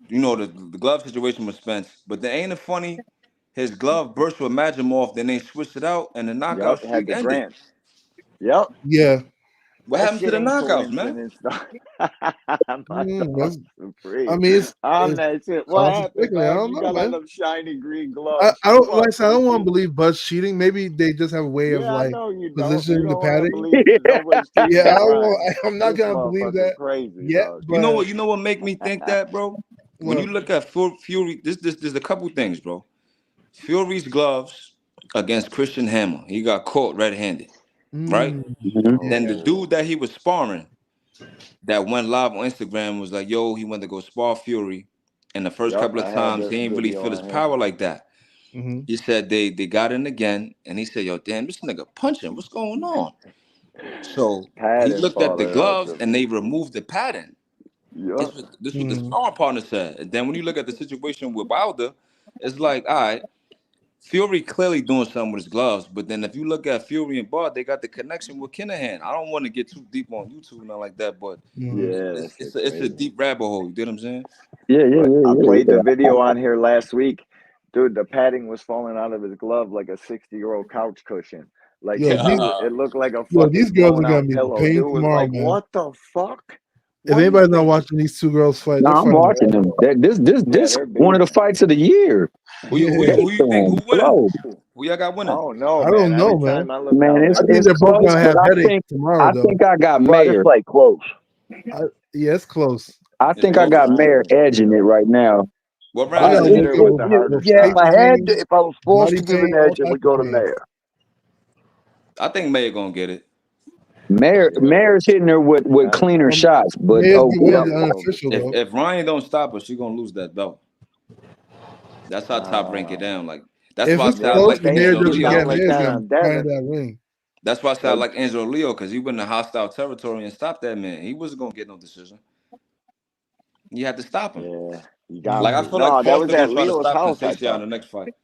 You know, the glove situation with Spence. But then ain't it funny? His glove burst with Magimorph, then they switched it out, and the knockout Yup. Had streak the ended. Grants. Yup. Yeah. What That happened to shit the ain't knockouts, man? coincidence, though. My That's- dog's supreme. I mean, I'm it's that shit. What cause happened, speculate. I man? don't You know, got on man. them shiny green I, gloves I for don't what? like. I don't want to Safety? believe Bud's cheating. Maybe they just have a way of Yeah, I like know you don't. You positioning the don't want to padding. believe nobody's cheating Yeah, I on don't Ryan. want, I'm not This gonna believe motherfucker that crazy, yet. dog. But You know what make me think that, bro? When you look, look at Fury, there's a couple things, bro. Fury's gloves against Christian Hammer. He got caught red-handed, right? Then the dude that he was sparring that went live on Instagram was like, yo, he went to go spar Fury. And the first Yup, couple of I had times, the he didn't really video feel his on here. power like that. mhm. He said they got in again, and he said, yo, damn, this nigga punching. What's going on? So he Padding looked at the falling out gloves, your and they feet. removed the pattern. Yup. This what the sparring partner said. And then when you look at the situation with Wilder, it's like, all right, Fury clearly doing something with his gloves, but then if you look at Fury and Bard, they got the connection with Kinahan. I don't want to get too deep on YouTube and nothing like that, but Yeah, that shit it's a crazy. deep rabbit hole. You get what I'm saying? But I played the video on here last week. Dude, the padding was falling out of his glove like a 60-year-old couch cushion. Like yo, it looked like a these fucking girls are blown gonna out be pillow. pain Dude was tomorrow, like, man. "What the fuck? If What are you anybody's not thinking?" watching these two girls fight, No, they're I'm fighting. watching them. This they're one of the beasting. fights of the year. Who you think who winning? Who y'all got I winning? don't know, I man. don't know, Every man. time I look Man, down, it's I think they're they're both close, gonna but have headaches tomorrow, I though. think I got Bro, this Mayor. fight close. Yeah, it's close. I think I got Mayor edging it right now. What They round gotta is work it? with the over harder Yeah, if stuff. I had to, if I was forced body to give an pain, edge, all it types would go of to pain. Mayor. I think Mayor gonna get it. Mayor's hitting her with cleaner shots, but May's oh, the way the unofficial though. If Ryan don't stop her, she gonna lose that belt. That's how Top rank it down. Like that's If why I it's say I close, like and Mayer Angelo doesn't Leo. get, Mayer's gonna be behind that ring. That's why I say I like Angelo Leo because he went in hostile territory and stopped that man. He wasn't gonna get no decision. You had to stop him. Yeah, you got Like I to. feel like No, that was Foster gonna at try to Leo's stop house, I Conceição in thought. the next fight.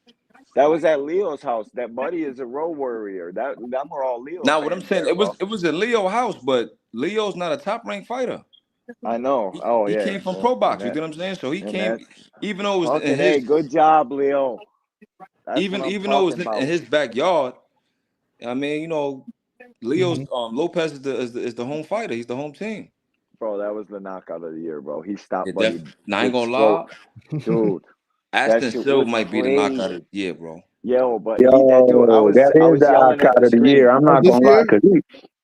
That was at Leo's house. That buddy is a road warrior. Them are all Leo Now what I'm fans saying, there, bro. it was a Leo house, but Leo's not a top ranked fighter. I know. Oh He yeah. came from pro box. You And get what I'm saying? So he and came, that's even though it was in fucking hey, his, good job, Leo. That's what I'm even though it talking was about. in his backyard. I mean, you know, Leo's Lopez is the home fighter. He's the home team. Bro, that was the knockout of the year, bro. He stopped Yeah, Buddy I ain't with gonna lie. stroke. Dude, that Ashton shit Silva was might be the knockout of crazy. the year, bro. Yo, but that dude, yo, that I is was the yelling at knockout the of the year. screen. I'm not This gonna lie, year, because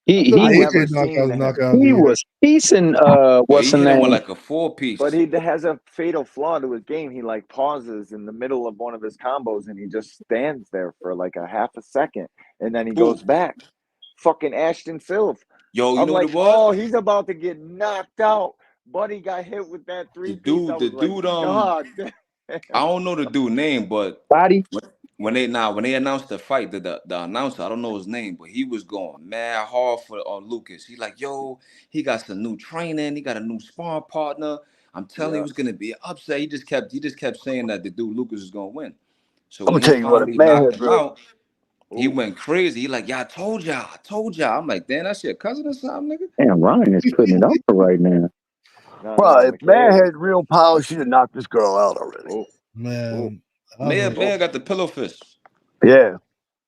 he I was never seen that. knockout of the he year. was piecing Yo, what's he her hit him with name? like a 4-piece. But he has a fatal flaw to his game. He like pauses in the middle of one of his combos and he just stands there for like a half a second and then he goes back. Fucking Ashton Silva. Yo, you I'm know what like, it was? oh, he's about to get knocked out. Buddy got hit with that The 3-piece. I was like, dude, God. I don't know the dude name, but Body. when they announced the fight, the announcer, I don't know his name, but he was going mad hard for Lucas. He like, yo, he got some new training, he got a new sparring partner. I'm telling you, it was gonna be an upset. He just kept saying that the dude Lucas was gonna win. So I'm gonna when he tell you what, if finally man knocked had him real, out, he went crazy. He like, yeah, I told y'all. I'm like, damn, that's your cousin or something, nigga. Damn, Ryan is putting it on right now. bro, if man had real power, she'd have knocked this girl out already. Man, Mayor got the pillow fist. Yeah.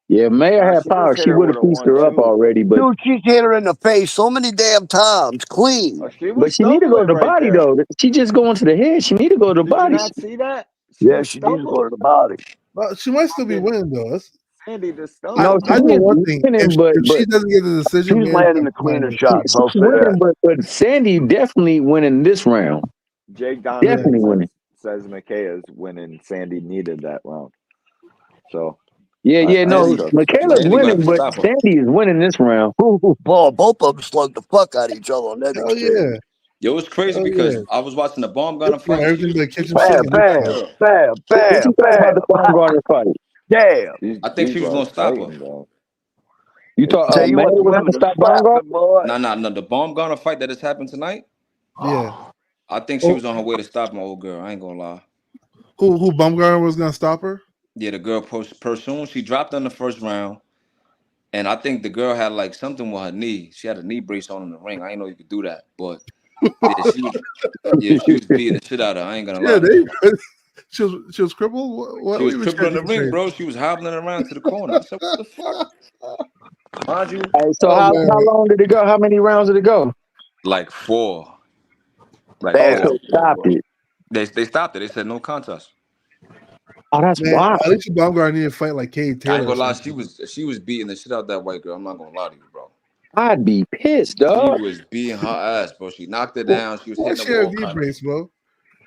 Yeah, Mayor had she power. just hit She her would with have a pieced her up 1-2. already, but Dude, she's hit her in the face so many damn times, clean. She but was she need to go to stumbling the right body there. though. She just going to the head. She need to go to the Did you body. not see that? Yeah, was she needs to go stumbling. to the body. well, she might still be winning though. Sandy just I No, stumbled. she's know one thing. winning, If she doesn't get the decision, She's Mayer's landing gonna the cleaner find shots. I'll she's say that. winning, but Sandy definitely winning this round. Jake Definitely Donovan winning. says Michaela's winning. Sandy needed that round. So Yeah, no, trust Michaela's Sandy gonna have winning, to but stop her. Sandy is winning this round. Boy, both of them slugged the fuck out of each other on that Hell exchange. yeah. Yo, it's crazy Oh, because yeah. I was watching the Bomb Gunner fight. Everything but kitchen Bam, sink. bam, bam, What bam, you thought about the Baumgartner fight? Damn. I think she was gonna stop her. You thought Tell you Mayor what, the was women going to stop slapped Baumgartner? the boy. No. The Bomb Gunner fight that has happened tonight. Yeah. I think she was on her way to stop my old girl. I ain't gonna lie. Who Bumgarner was gonna stop her? Yeah, the girl Pursoon, she dropped her in the first round. And I think the girl had like something with her knee. She had a knee brace on in the ring. I didn't know you could do that. But she was beating the shit out of her. I ain't gonna lie. She was crippled. What She was even crippled in the check ring, this bro. She was hobbling around to the corner. I said, what the fuck? Mind you, Hey, so Oh how man, long did it go? How many rounds did it go? like 4. Like Damn, 4. so stop it. They stopped it. They said no contest. Oh, that's man, wild. Alicia Baumgart need to fight like Katie I ain't Taylor or gonna lie, something. she was beating the shit out that white girl. I'm not gonna lie to you, bro. I'd be pissed, She dog. was beating her ass, bro. She knocked her Well, down. She was why hitting her she with have all knee kind of. brace, bro?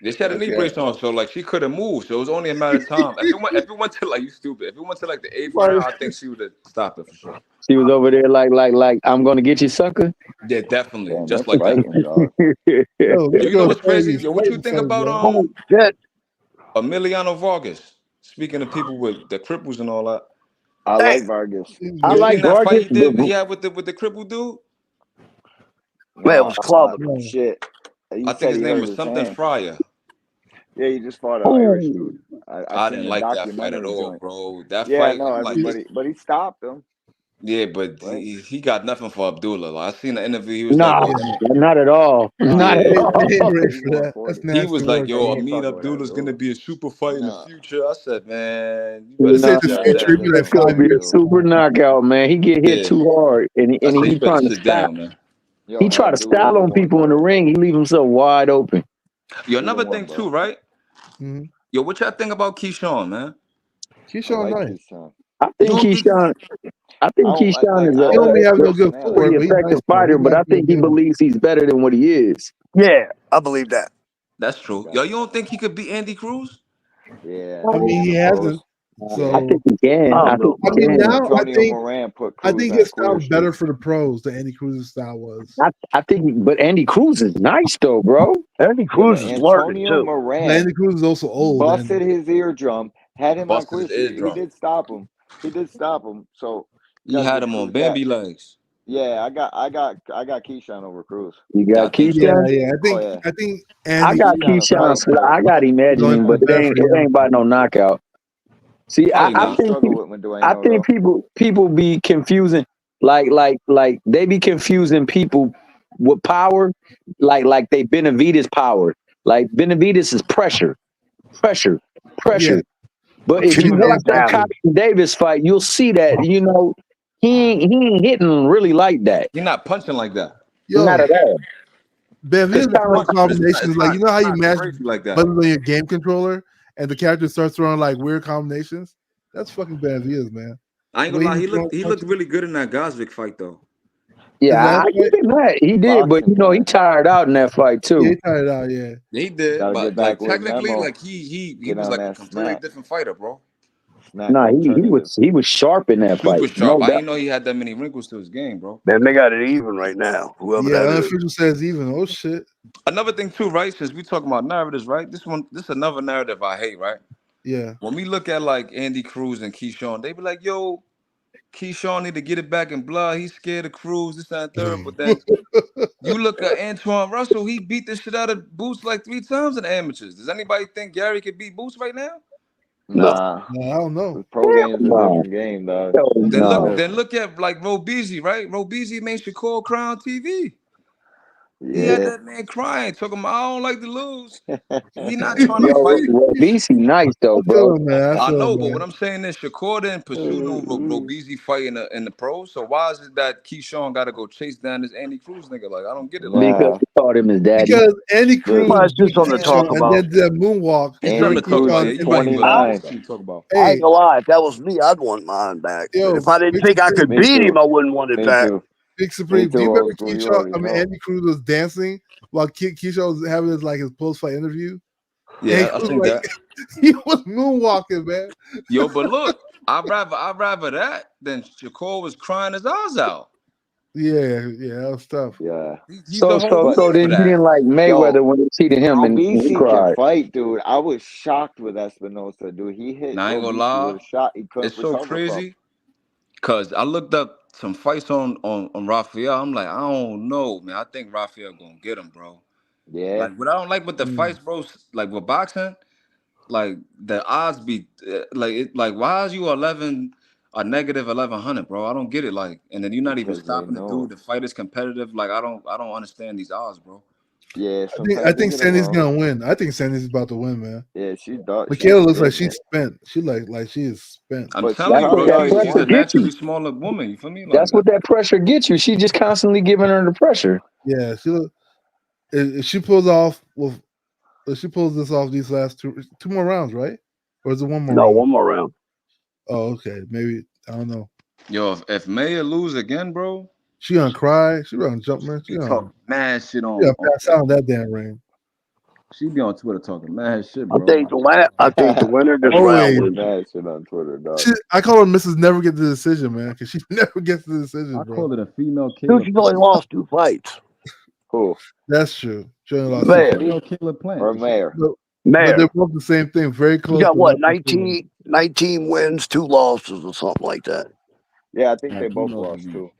They had a knee brace on, so like she couldn't move. So it was only a matter of time. If it went to like you stupid. If it went to like the 8th round, I think she would have stopped it for sure. She was over there like I'm gonna get you, sucker. Yeah, definitely, Damn, just that's like that. fighting, dog. Yo, this You know girl's what's crazy? fighting Yo, what you think fighting about bro. Oh shit. Emiliano Vargas? Speaking of people with the cripples and all that, I Damn, like Vargas. I you like seen that fight Vargas, he but had with the crippled dude? man, it No, was clubbing. No. shit. He I think said his he name hurt was his something hand. Fryer. Yeah, he just fought an Irish Oh, dude. I I seen didn't the like that fight at documentary all, joint. bro. That Yeah, I fight, know I'm like this. everybody, but he stopped him, Yeah, but right? he got nothing for Abdullah. Like, I seen the interview. He was like, nah, yo, Yeah, not at all. Nah, Not he at they, ain't all. they ain't fucking. ready He for that. That's 140. he nasty was like, work, Yeah, he yo, bro. ain't Amin fucking with Abdullah's gonna Abdullah. be a super fight in the Nah, future. I said, man, you better They say Nah, it's sit the your nah, ass he future. down. It'd be ain't like it's fucking gonna 5 with be a years. Abdullah. super knockout, man. He get hit Yeah, too hard, I said, and you he better trying to sit style. down, man. Yo, He try to Abdullah style was on people in the 140. ring. He leave himself wide open. Yo, Either another one, thing bro. too, right? Mm-hmm. Yo, what y'all think about Keyshawn, man? I Keyshawn like nice. Keyshawn. I You think don't think? Keyshawn. I I think don't like Keyshawn is I He don't don't be like his having no good a personality. footwork, pretty but he nice effective though. He fighter, but nice I to the think he game. believes he's better than what he is. Yeah, I believe that. That's true. Got Yo, you don't think he could beat Andy Cruz? yeah, I mean, in he the pros. hasn't. I Yeah, think So he can. I I don't think know, he I bro. mean, can. now Antonio Moran put I Cruz think on his clear style's better street. for the pros than Andy Cruz's style was. I think, but Andy Cruz is nice though, bro. Andy Yeah, but Cruz is learning Antonio too. But Moran Andy Cruz is also old, and busted his eardrum, had him on Busted clear his street. He eardrum. did stop him. He did stop him. So you He got to had give him on Cruz that. Bambi legs. Yeah, I got Keyshawn over Cruz. You Y'all got think so? yeah, Keyshawn. yeah. Oh yeah, I think I Andy got Cruz Keyshawn to Keyshawn. fight, but I got him is going edging, to but be better for it him. ain't by no knockout. See, Probably he not. struggled with I Madueno think though. people be confusing, like they be confusing people with power, like they Benavides power. Like Benavides is pressure, Yeah, pressure. But if you Feeling watch his that body. Cotton Davis fight, you'll see that he ain't hitting really like that. He's not punching like that. Not yo, at all. Benavidez It's He's is kind of throwing punching, but combinations like you know how it's you not match crazy like that. buttons on your game controller, and the character starts throwing like weird combinations. That's fucking Benavidez, man. I ain't The gonna way he lie, was throwing he looked punches. really good in that Gosvick fight though. His yeah. last I fight, give him that. He did, but Boxing he wise, tired out in that fight yeah, too. he tied it out. Yeah, He did, got to get but back like with technically, Memo. like he Get was on like a that completely snack, different fighter, bro. snack Nah, alternative. he was sharp in that Super fight, sharp. no I doubt. didn't know he had that many wrinkles to his game, bro. Man, they got it even right now. Whoever yeah. that is. Unofficial says even. Oh shit. Another thing too, right? Since we talking about narratives, right? This is another narrative I hate, right? Yeah. When we look at like Andy Cruz and Keyshawn, they be like, yo, Keyshawn need to get it back in blood. He's scared of Cruz, this, that, and third. But then you look at Antoine Russell, he beat the shit out of Boots like 3 times in the amateurs. Does anybody think Gary could beat Boots right now? No, Nah, No, I don't know. the pro game's a no, different game, dog. hell Then It's no. look different. at like Robeezy, right? Robeezy made Shakur cry on TV. He had Yeah. that man crying, talking about I don't like to lose. He not trying to Yo, fight. BC nice I though, feel bro. him, man. I I feel him, know, but what man. I'm saying is Shakur didn't pursue no Robeezy fight in the pros. So why is it that Keyshawn got to go chase down this Andy Cruz nigga? Like I don't get it. Like Because Nah, he called him his daddy. Because Andy Cruz the Well, it's just beat something to Keyshawn talk and about. then did a moonwalk it's Andy during something to talk Cruz about. Keyshawn's Yeah, is you're right, interview. but it's 29. something to talk about. I ain't Hey, gonna lie. If that was me, I'd want mine back. But yo, if I didn't Big think I Supreme, could Me beat him, too. I wouldn't want it Me back. too. Big Me Supreme. Do too, you remember old school. You Keyshawn? already I mean, know. Andy Cruz was dancing while Keyshawn was having his post-fight interview. And he Yeah, I was think like, that. he was moonwalking, man. Yo, but look, I'd rather that than Shakur was crying his eyes out. Yeah, that was tough. Yeah. He's the whole But man for Then he that. didn't like Mayweather yo, when he cheated him and he Robeisy can cried. fight, dude. I was shocked with Espinosa, dude. He hit Now I ain't gonna Robeisy with lie, a shot he couldn't it's so recover from. crazy because I looked up some fights on Rafael. I'm like, I don't know, man. I think Rafael gonna get him, bro. Yeah. Like what I don't like with the fights, bro. Like with boxing, like the odds be like why is you 11 a negative 1100, bro? I don't get it. Like, and then you're not even Because they stopping the dude. know. The fight is competitive. Like I don't understand these odds, bro. Yeah, I think Sandy's gonna win. I think Sandy's about to win, man. Yeah, she does. Michaela looks like she's spent. She like she is spent. I'm But she telling you, probably bro, already she's a won. naturally smaller woman. You feel me? Like, That's what that pressure gets you. She just constantly giving her the pressure. Yeah, she look. If she pulls off with, if she pulls this off these last two more rounds, right? Or is it one more? No, round? one more round. Oh, okay. Maybe I don't know. yo, if Maya lose again, bro, She gonna cry. She gonna jump, man. She she gonna talk mad shit she on. gonna pass out in that damn ring. She be on Twitter talking mad shit, I bro. think the winner of this Always. round wins. Mad shit on Twitter, dog. I call her Mrs. Never Get the Decision, man, because she never gets the decision, I bro. call it a female Dude, Caleb. she's only lost 2 fights. Who? That's true. She only lost Mayor. Female Caleb Plant. Or Mayor? But Mayor. they're both the same thing. Very close. You got but what, not the same. 19 wins, 2 losses or something like that. Yeah, I think Yeah, they both females lost would be- too.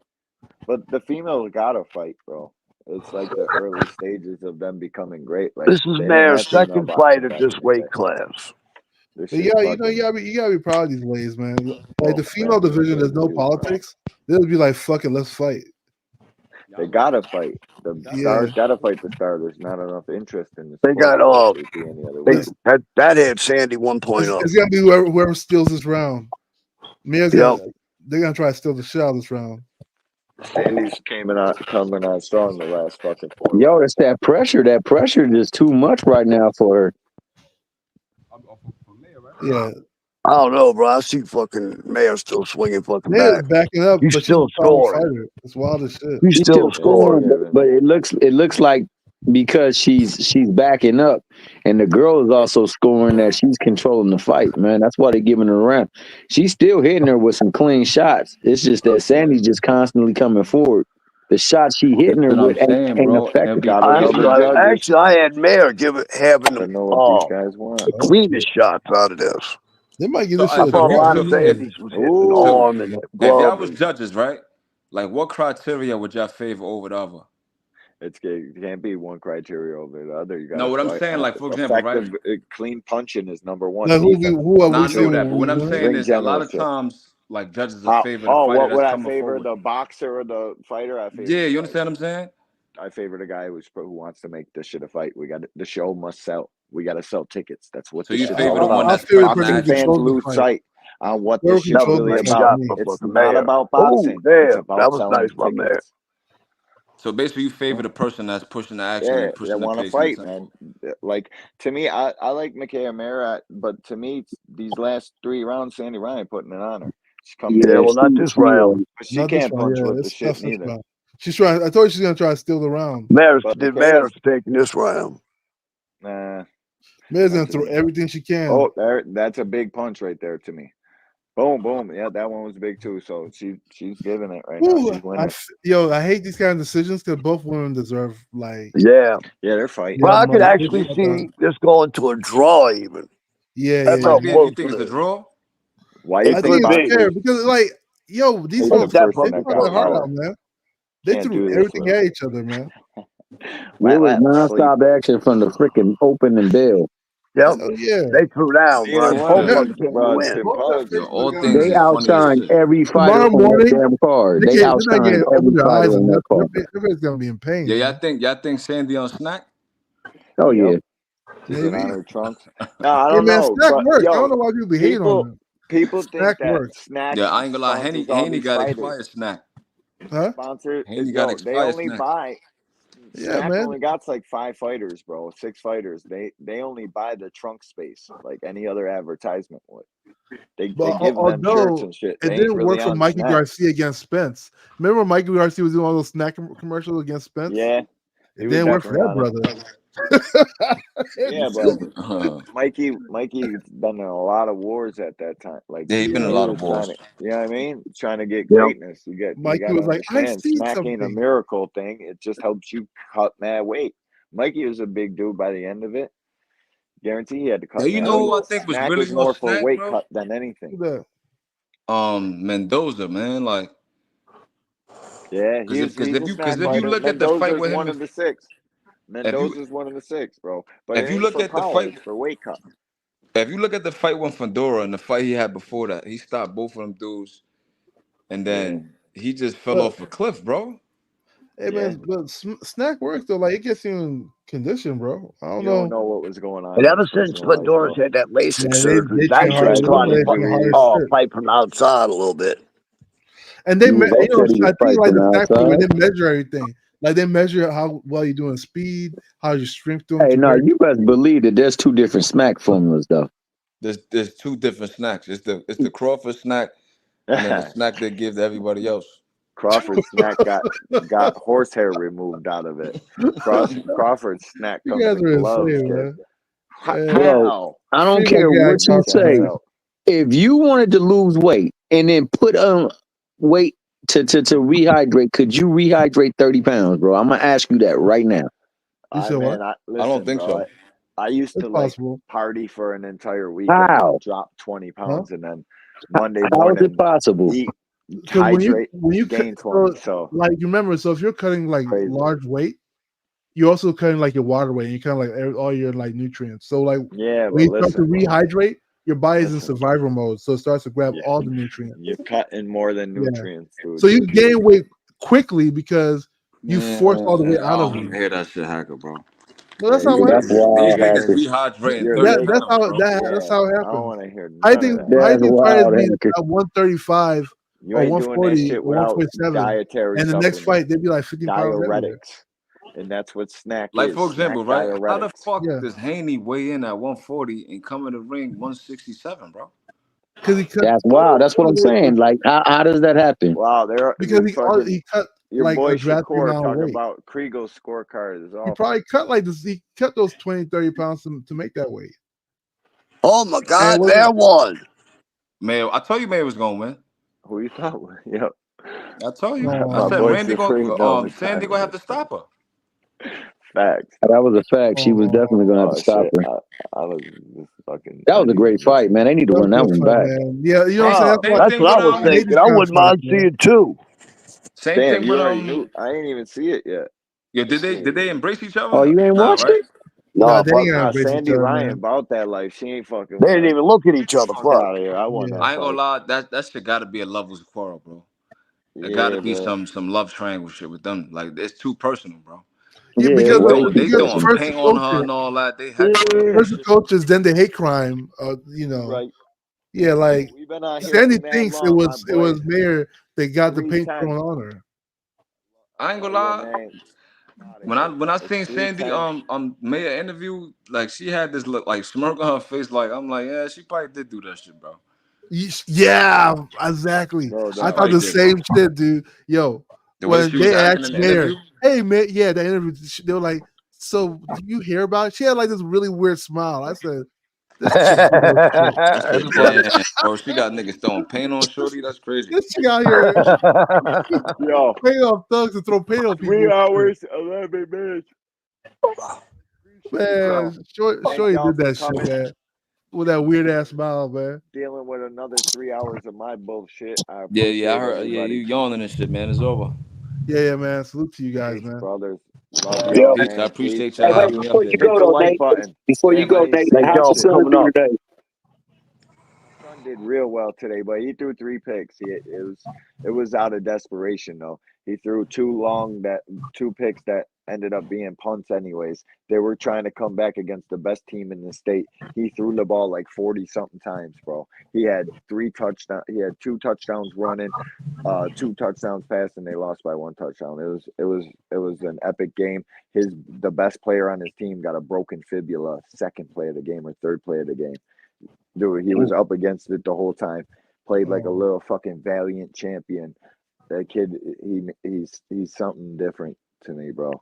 But the females gotta fight, bro. It's like the early stages of them becoming great. Like This is they ain't Mayor's had female second boxing fight at back this in the weight day. class. This But shit yeah, fucking- you gotta be proud of these ladies, man. Like Oh, the female man, division, there's no dude, politics. They'll be like, "Fuck it, let's fight." They gotta fight. The Yeah. stars gotta fight the star. There's not enough interest in the They sport. got It'd be any other way. that had Sandy 1.0. It's gonna be whoever steals this round. Mia's they're gonna try to steal the shit out of this round. Sandy's coming on strong the last fucking 4 Yo, it's that pressure. That pressure is too much right now for her. Yeah, I don't know, bro. I see fucking Mayor still swinging fucking Mia's back. backing up, He's but still she's a solid scoring. fighter. It's wild as shit. He's still scoring. but it looks like because she's backing up, and the girl is also scoring that she's controlling the fight, man. That's why they're giving her around. She's still hitting her with some clean shots. It's just that Sandy's just constantly coming forward. The shots she hitting her That's what with I'm saying, ain't bro. effective. Actually, I had Mayor having I know what these guys want. the cleanest shots out of this. They might give So, this I shit a thought a lot draw. of Sandy's was hitting an so arm and if glove. y'all was judges, right? Like, what criteria would y'all favor over the other? You can't be one criteria over the other. You got No, what I'm saying, like, for example, right? effective, clean punching is number one. Like, defense. who are Nah, we I know saying? that, but what I'm saying Ring is a lot of generalship. times, like, judges will favor the Oh, fighter what would that's I coming favor? forward. The boxer or the fighter? I favor. Yeah, the you fighter. understand what I'm saying? I favor the guy who wants to make this shit a fight. The show must sell. We got to sell tickets. That's what So this you shit's favor all the one about. that's punching the Boxing action. fans lose sight on what this shit's really about. It's not about boxing. It's about selling tickets. So basically, you favor the person that's pushing the action Yeah, and they pushing the want to pace. and the fight, tempo. man. Like to me, I like Mikaela Mara, but to me, these last 3 rounds, Sandy Ryan putting it on her. She comes Yeah, in, well, not this round. but she Not this can't round, punch yeah, with the it's shit tough this neither. round. She's trying. I told you she's gonna try to steal the round. Mayor's But Mayor's taking this round. Nah, Mayor's gonna not to throw me. everything she can. Oh, that's a big punch right there to me. Boom, boom. Yeah, that one was big too. So she's giving it right now. Ooh, She's winning. I hate these kind of decisions because both women deserve like. Yeah. Yeah, they're fighting. Well, I could actually see this going to a draw even. Yeah, That's yeah. how You close think it it's a is. draw? Why I think it's fair because like, yo, these It's folks the they person fought that their got heart power. out, man. They Can't threw do this everything with at each other, man. It was nonstop action from the freaking opening bell. Yep. Oh, yeah. They threw down, Neither bro. one Both of of them, them came to bro. win. Tim Pollard Yo, just all was things They is funny as outshined shit. every fighter Tomorrow on that morning, damn card. They they're not outshined getting every open their fighter eyes on and that card. everybody's gonna be in pain. Yeah, man. y'all think Sandy on snack? Oh yeah. to get Maybe. on her trunks. No, I Yeah, don't man, know. snack But works. I yo, don't know why people be hating on them. people think Snack that works. Snack Yeah, I ain't gonna lie. sponsors all Haney these got fighters. expired snack. Huh? Sponsor Haney got they expired only snack. buy. Yeah, Snack man. only got like 5 fighters, bro. 6 fighters. They only buy the trunk space like any other advertisement would. They But give them shirts although and shit. it They ain't didn't really work for on Mikey Snack. Garcia against Spence. Remember when Mikey Garcia was doing all those snack commercials against Spence? Yeah, It didn't work for that brother. Yeah, but Mikey's been in a lot of wars at that time. Like Yeah, he's been in a he lot was of wars. trying to, you know what I mean? Trying to get Yep. greatness. You Mikey got to was like, I understand, see Snack ain't a something. miracle thing. It just helps you cut mad weight. Mikey was a big dude by the end of it. Guarantee he had to cut. Yeah, you mad know who weight. I think was Snack really is on more for snack, weight bro? cut than anything. Mendoza, man. Like, Yeah, because he's if a you snack fighter. look at the fight Mendoza's with him, one of the 6. Mendoza's one of the 6, bro. But it if you ain't look for at the power. fight, It's for weight cut. if you look at the fight with Fedora and the fight he had before that, he stopped both of them dudes, and then he just fell off a cliff, bro. Hey man, but snack works though. Like it gets you in condition, bro. I don't You don't know. know what was going on. And in ever his since personal life, Fedora's bro. had that LASIK Yeah, surgery, they I train hard. just started They train hard as shit. fight from outside a little bit. And they, He was you know, said he I was think like fighting the snack program, outside. they measure everything. Like they measure how well you're doing speed, how your strength doing Hey, no, compared. you best believe that there's two different smack formulas though. There's two different snacks. It's the Crawford snack, and then the snack they give to everybody else. Crawford's snack got horsehair removed out of it. Crawford's snack You comes guys in are gloves, insane, kid. man. Bro, I don't Free my care guy, what you say. Crawford. If you wanted to lose weight and then put on weight to rehydrate, could you rehydrate 30 pounds, bro? I'm gonna ask you that right now. You said what? Listen, I don't think bro, so. I used It's to like possible. party for an entire weekend, How? drop 20 Huh? pounds, and then Monday How is morning it possible? eat, Because hydrate, when you gain cut, 20. So like you remember, so if you're cutting like crazy. large weight, you're also cutting like your water weight. And you kind of like all your like nutrients. So like Yeah, when but you start to listen, bro. rehydrate, your body's in Listen. survival mode, so it starts to grab Yeah. all the nutrients. You're cutting more than Yeah. nutrients, dude. So you gain weight quickly because you force all the weight I out of don't you. want to hear that shit, Hacker, bro. No, that's not what That's happened. wild, Niggas Hacker. rehydrating You're 30 That's pounds, how bro. that's how it I don't happens. want to hear I none think of that. I That's think fighters wild, be Hacker. at 135 You or ain't doing that 140 shit or without 147, dietary and the next supplements, fight they'd be like 15 pounds heavier. diuretics, and that's what snack Like, is. for example, Snack right? How the diuretics. fuck Yeah, does Haney weigh in at 140 and come in the ring 167, bro? because he cut. That's wild. That's what I'm saying. Like, how does that happen? Wow, Because fucking he cut your like boy a drastic Shakur amount of talking weight. about Kriegel's scorecard is He awful. probably cut like this. He cut those 20, 30 pounds to make that weight. Oh my And God, what- there won. Mayo, I told you Mayo was gonna win. Who you thought? Yep. I told you. Oh, I My said boy Randy Supreme gonna knows. Sandy gonna have to stop her. Facts. That was a fact. She was definitely gonna have to Oh stop shit! her. I was just fucking. That I was a didn't great even fight, man. They need to that was run a that good one fight, back. man. Yeah, you know what I'm saying. Same That's thing what with I was I hate thinking. these I kind of wouldn't mind fights, man. seeing two. Same Damn, thing you with already knew. I ain't even see it yet. Yeah, did they embrace each Oh, other? you ain't Nah, watched right? it? Nah, No, they ain't fuck gonna no. Nah, embrace each Sandy other, Ryan man. about that life. She ain't fucking They with didn't that. even look at each other. Fuck Fuck. out of here. I won Yeah. that I ain't gonna fight. lie, that shit gotta be a levels quarrel, bro. There gotta Yeah, be bro. some love triangle shit with them. Like it's too personal, bro. Yeah, Yeah, They it's because way throwing too they because throwing personal. first the paint on her coaches, and all that. They heckling her. first the coaches, then the hate crime. You know, Right. yeah, like We've been out here Sandy for mad thinks it long, my boy. was Mayor that got the 3 paint times. thrown on her. I ain't gonna Yeah, lie. man. Outta When I here. when I It's seen 3 Sandy times. Maya interview, like she had this look like smirk on her face, like I'm like, yeah, she probably did do that shit, bro. Yeah, exactly. Bro, She I thought probably the did, bro. same shit, dude. Yo, The way when she was they acting in asked the Mayor, interview. "Hey, man, yeah," the interview, they were like, "So, do you hear about it?" She had like this really weird smile. I said, "This chick full of shit. I said, damn, bro, she got niggas throwing paint on Shorty. That's crazy. This chick out here Yo, paying off thugs to throw paint on people." 3 and shit. hours, 11 minutes. Appreciate y'all. Man, Shorty Thank y'all did for that shit, coming. man, with that weird ass smile, man. Dealing with another 3 hours of my bullshit. I Yeah, I appreciate heard. Yeah, you everybody. yawning and shit, man. It's over. Yeah, man. Salute to you guys, Peace, man. brothers. Love Yeah. y'all, Peace. I man. Peace. appreciate y'all Hey, Thank wait, having you. me up before here. you Hit go the though, like Nate. button. Before you Damn, I go, didn't Nate, say Thank how's that y'all your for shit. son coming do up. today? Son did real well today, but he threw 3 picks. It was out of desperation though. He threw 2 picks that ended up being punts anyways. They were trying to come back against the best team in the state. He threw the ball like 40 something times, bro. He had 3 touchdowns. He had 2 touchdowns running, 2 touchdowns passing. They lost by 1 touchdown. It was an epic game. The best player on his team got a broken fibula, second play of the game or third play of the game. Dude, he was up against it the whole time. Played like a little fucking valiant champion. That kid, he's something different to me, bro.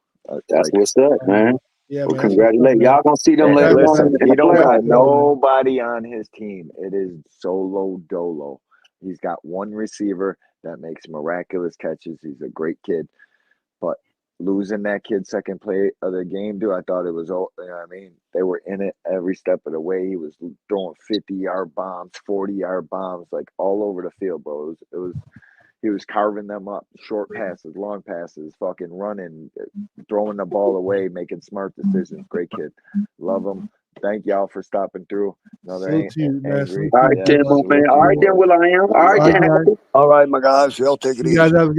That's what's up, man. Yeah, Well, man. That's what's up, congratulations. man. Y'all gonna see them And later on listen, in he the don't got playoffs, though. nobody on his team. It is solo dolo. He's got 1 receiver that makes miraculous catches. He's a great kid, but losing that kid second play of the game, dude, I thought it was, you know what I mean? They were in it every step of the way. He was throwing 50-yard bombs, 40-yard bombs, like all over the field, bro. He was carving them up, short passes, long passes, fucking running, throwing the ball away, making smart decisions. Great kid. Love him. Thank y'all for stopping through. Another Salute to you, man. angry. Salute to All you. right, Yeah, then, Much. man. salute to All you right, then, boys. Will.i.am. All right, All right, then, guys. Happy. All right, my guys. Y'all take it You easy. guys have a good